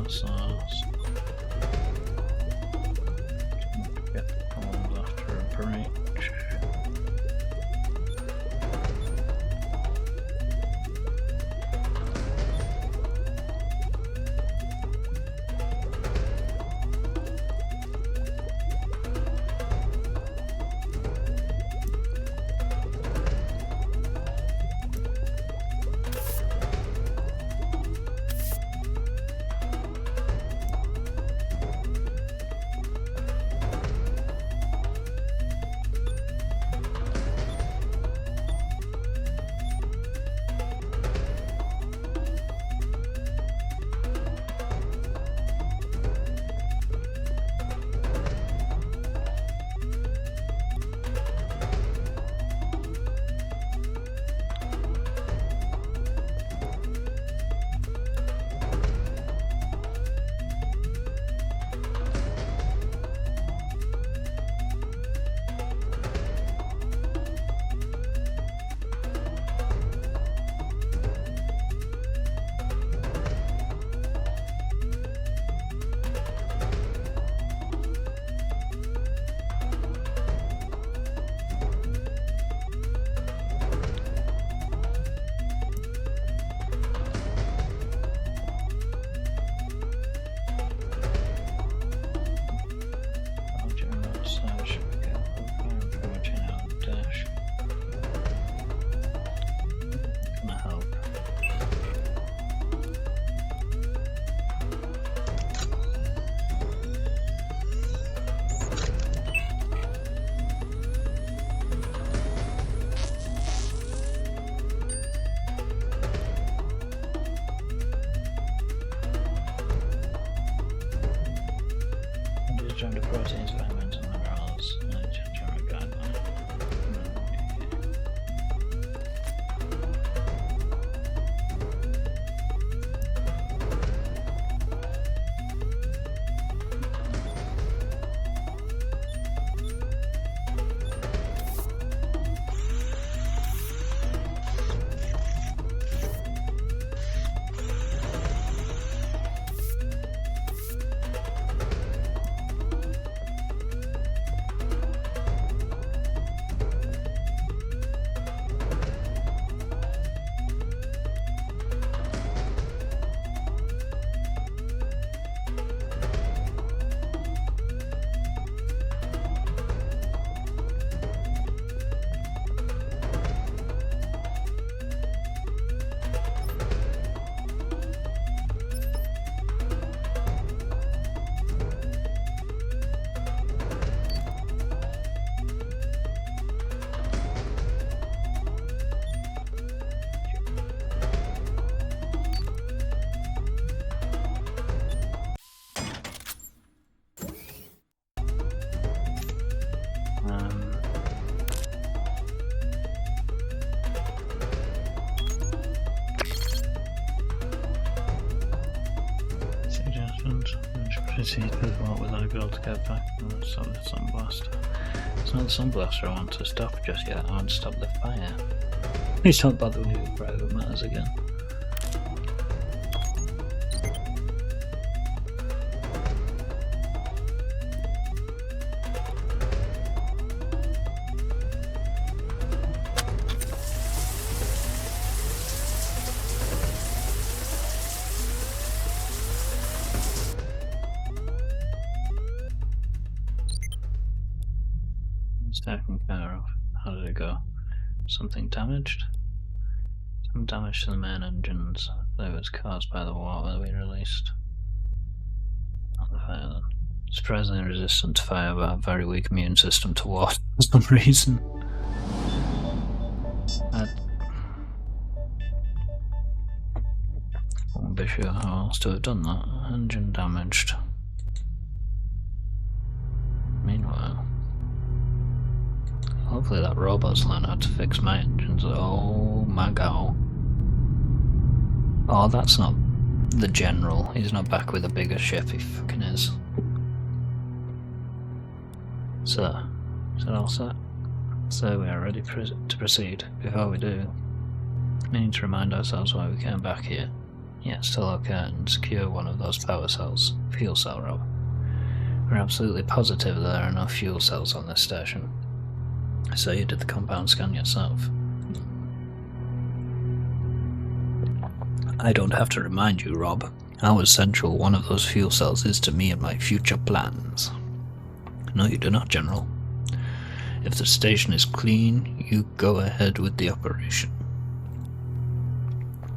Speaker 2: Sauce. Get the palms after a break. proteins, vitamins, and minerals. General guideline. Suggestions. Proceed with what will I be able to get back? Stop the sunblaster. It's not the sunblaster I want to stop just yet. I want to stop the fire. Please don't bother me with private matters again. It's taken care of. How did it go? Something damaged? Some damage to the main engines. That was caused by the water we released. Not the fire then. Surprisingly resistant to fire, but a very weak immune system to water for some reason. I won't be sure how else to have done that. Engine damaged. Meanwhile, hopefully that robot's learned how to fix my engines. Oh my god. Oh, that's not the general. He's not back with a bigger ship, he fucking is. So, is that all set? So we are ready to proceed. Before we do, we need to remind ourselves why we came back here. Yeah, still okay, and secure one of those power cells. Fuel cell, Rob. We're absolutely positive there are no fuel cells on this station. So you did the compound scan yourself. I don't have to remind you, Rob, how essential one of those fuel cells is to me and my future plans. No, you do not, General. If the station is clean, you go ahead with the operation.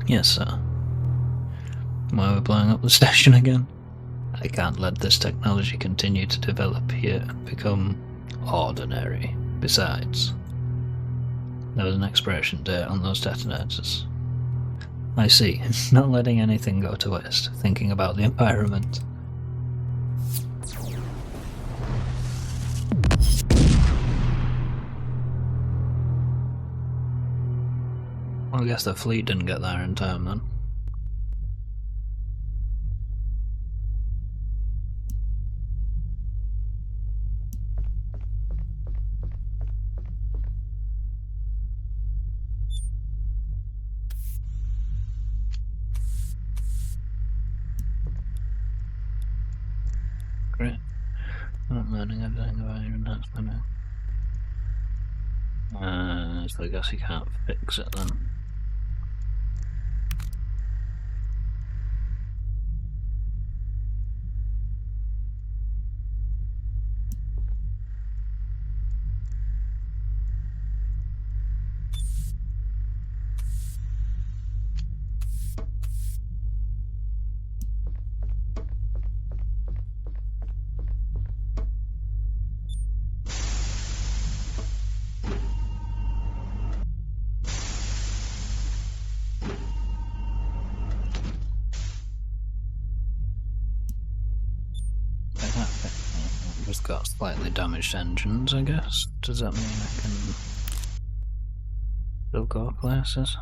Speaker 2: Yes, sir. Why are we blowing up the station again? I can't let this technology continue to develop here and become ordinary. Besides, there was an expiration date on those detonators. I see. Not letting anything go to waste. Thinking about the environment. Well, I guess the fleet didn't get there in time then. Great. I'm learning everything about your enhancement now. So I guess you can't fix it then.
Speaker 1: just got slightly damaged engines, I guess. Does that mean I can still go places?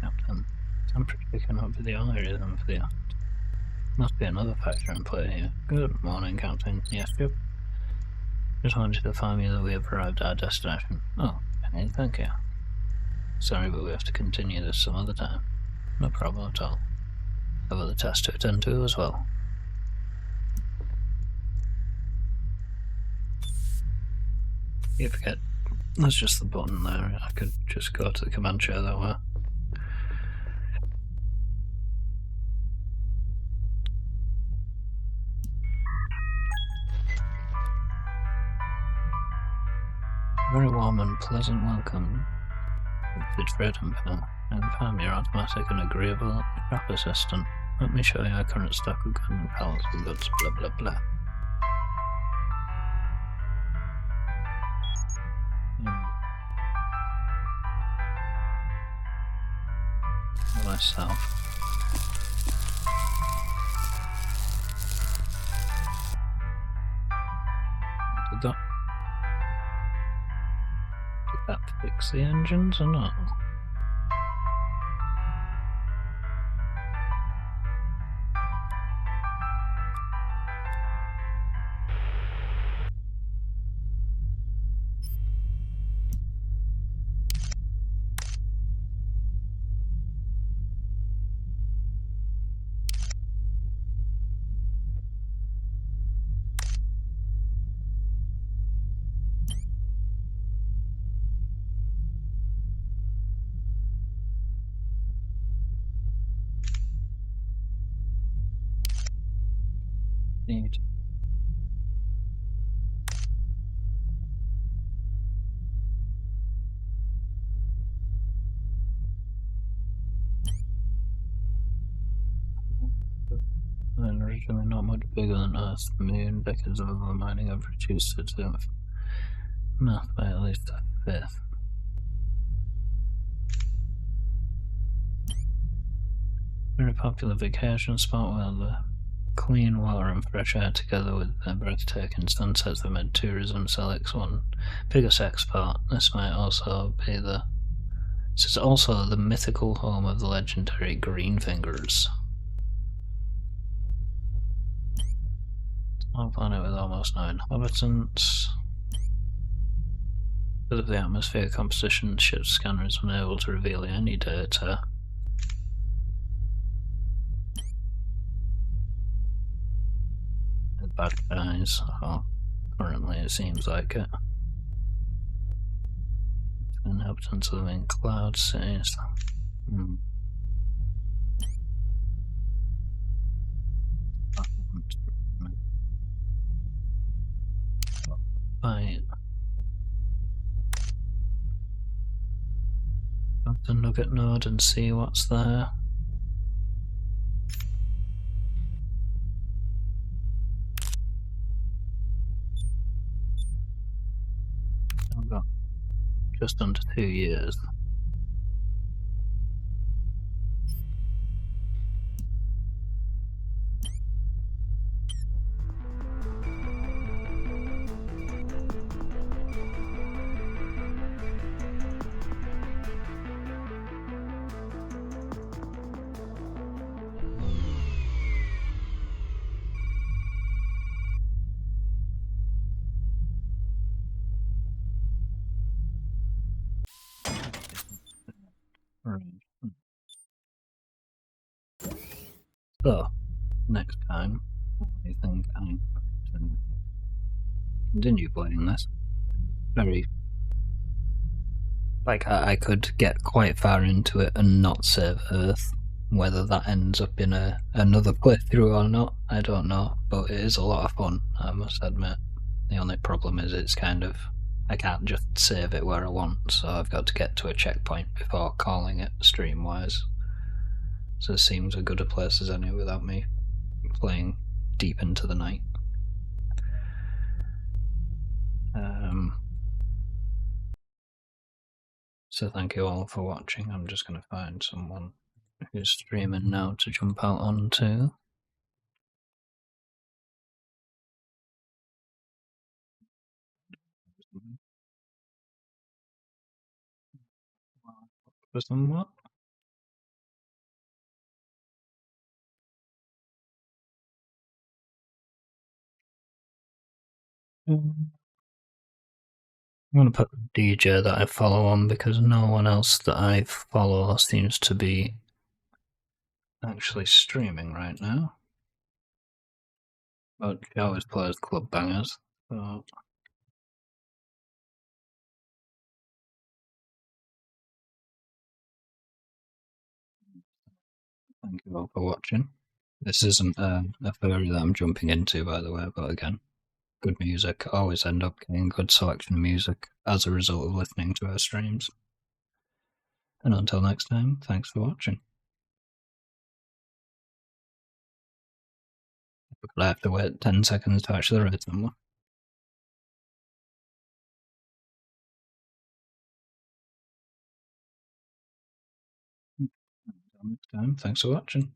Speaker 1: Captain, temperature picking up for the algorithm for the... Must be another factor in play here. Good morning, Captain. Yes, Chip? Just wanted to inform you that we have arrived at our destination. Oh, okay, thank you. Sorry, but we have to continue this some other time. No problem at all. Have other tasks to attend to as well. You forget, that's just the button there. I could just go to the command chair that way. Very warm and pleasant welcome. It's Fred and Pam, your automatic and agreeable craft assistant. Let me show you our current stock of gun and pallets of goods, blah blah blah. Myself. Did that fix the engines or not? Need. Originally not much bigger than Earth, the moon, decades of overmining have reduced it to math by at least a fifth. Very popular vacation spot where the clean water and fresh air together with their breathtaking sunsets have made tourism Select's one biggest export. This might also be this is also the mythical home of the legendary Greenfingers. Small planet with almost no inhabitants. Because of the atmosphere composition, the ship's scanner is unable to reveal any data. The bad guys, currently it seems like it. The inhabitants live in cloud cities. Right. Go to the Nugget node and see what's there. I've got just under 2 years. So, next time, I think I'm going to continue playing this. Very... like, I could get quite far into it and not save Earth, Whether that ends up in another playthrough or not, I don't know, but it is a lot of fun, I must admit. The only problem is it's kind of, I can't just save it where I want, so I've got to get to a checkpoint before calling it stream-wise. So it seems a good a place as any without me playing deep into the night. So thank you all for watching. I'm just going to find someone who's streaming now to jump out onto. For somewhat. I'm going to put DJ that I follow on because no one else that I follow seems to be actually streaming right now. But she always plays Club Bangers. So thank you all for watching. This isn't a furry that I'm jumping into, by the way, but again, good music. I always end up getting good selection of music as a result of listening to her streams. And until next time, thanks for watching. But I have to wait 10 seconds to actually read someone. Until next time, thanks for watching.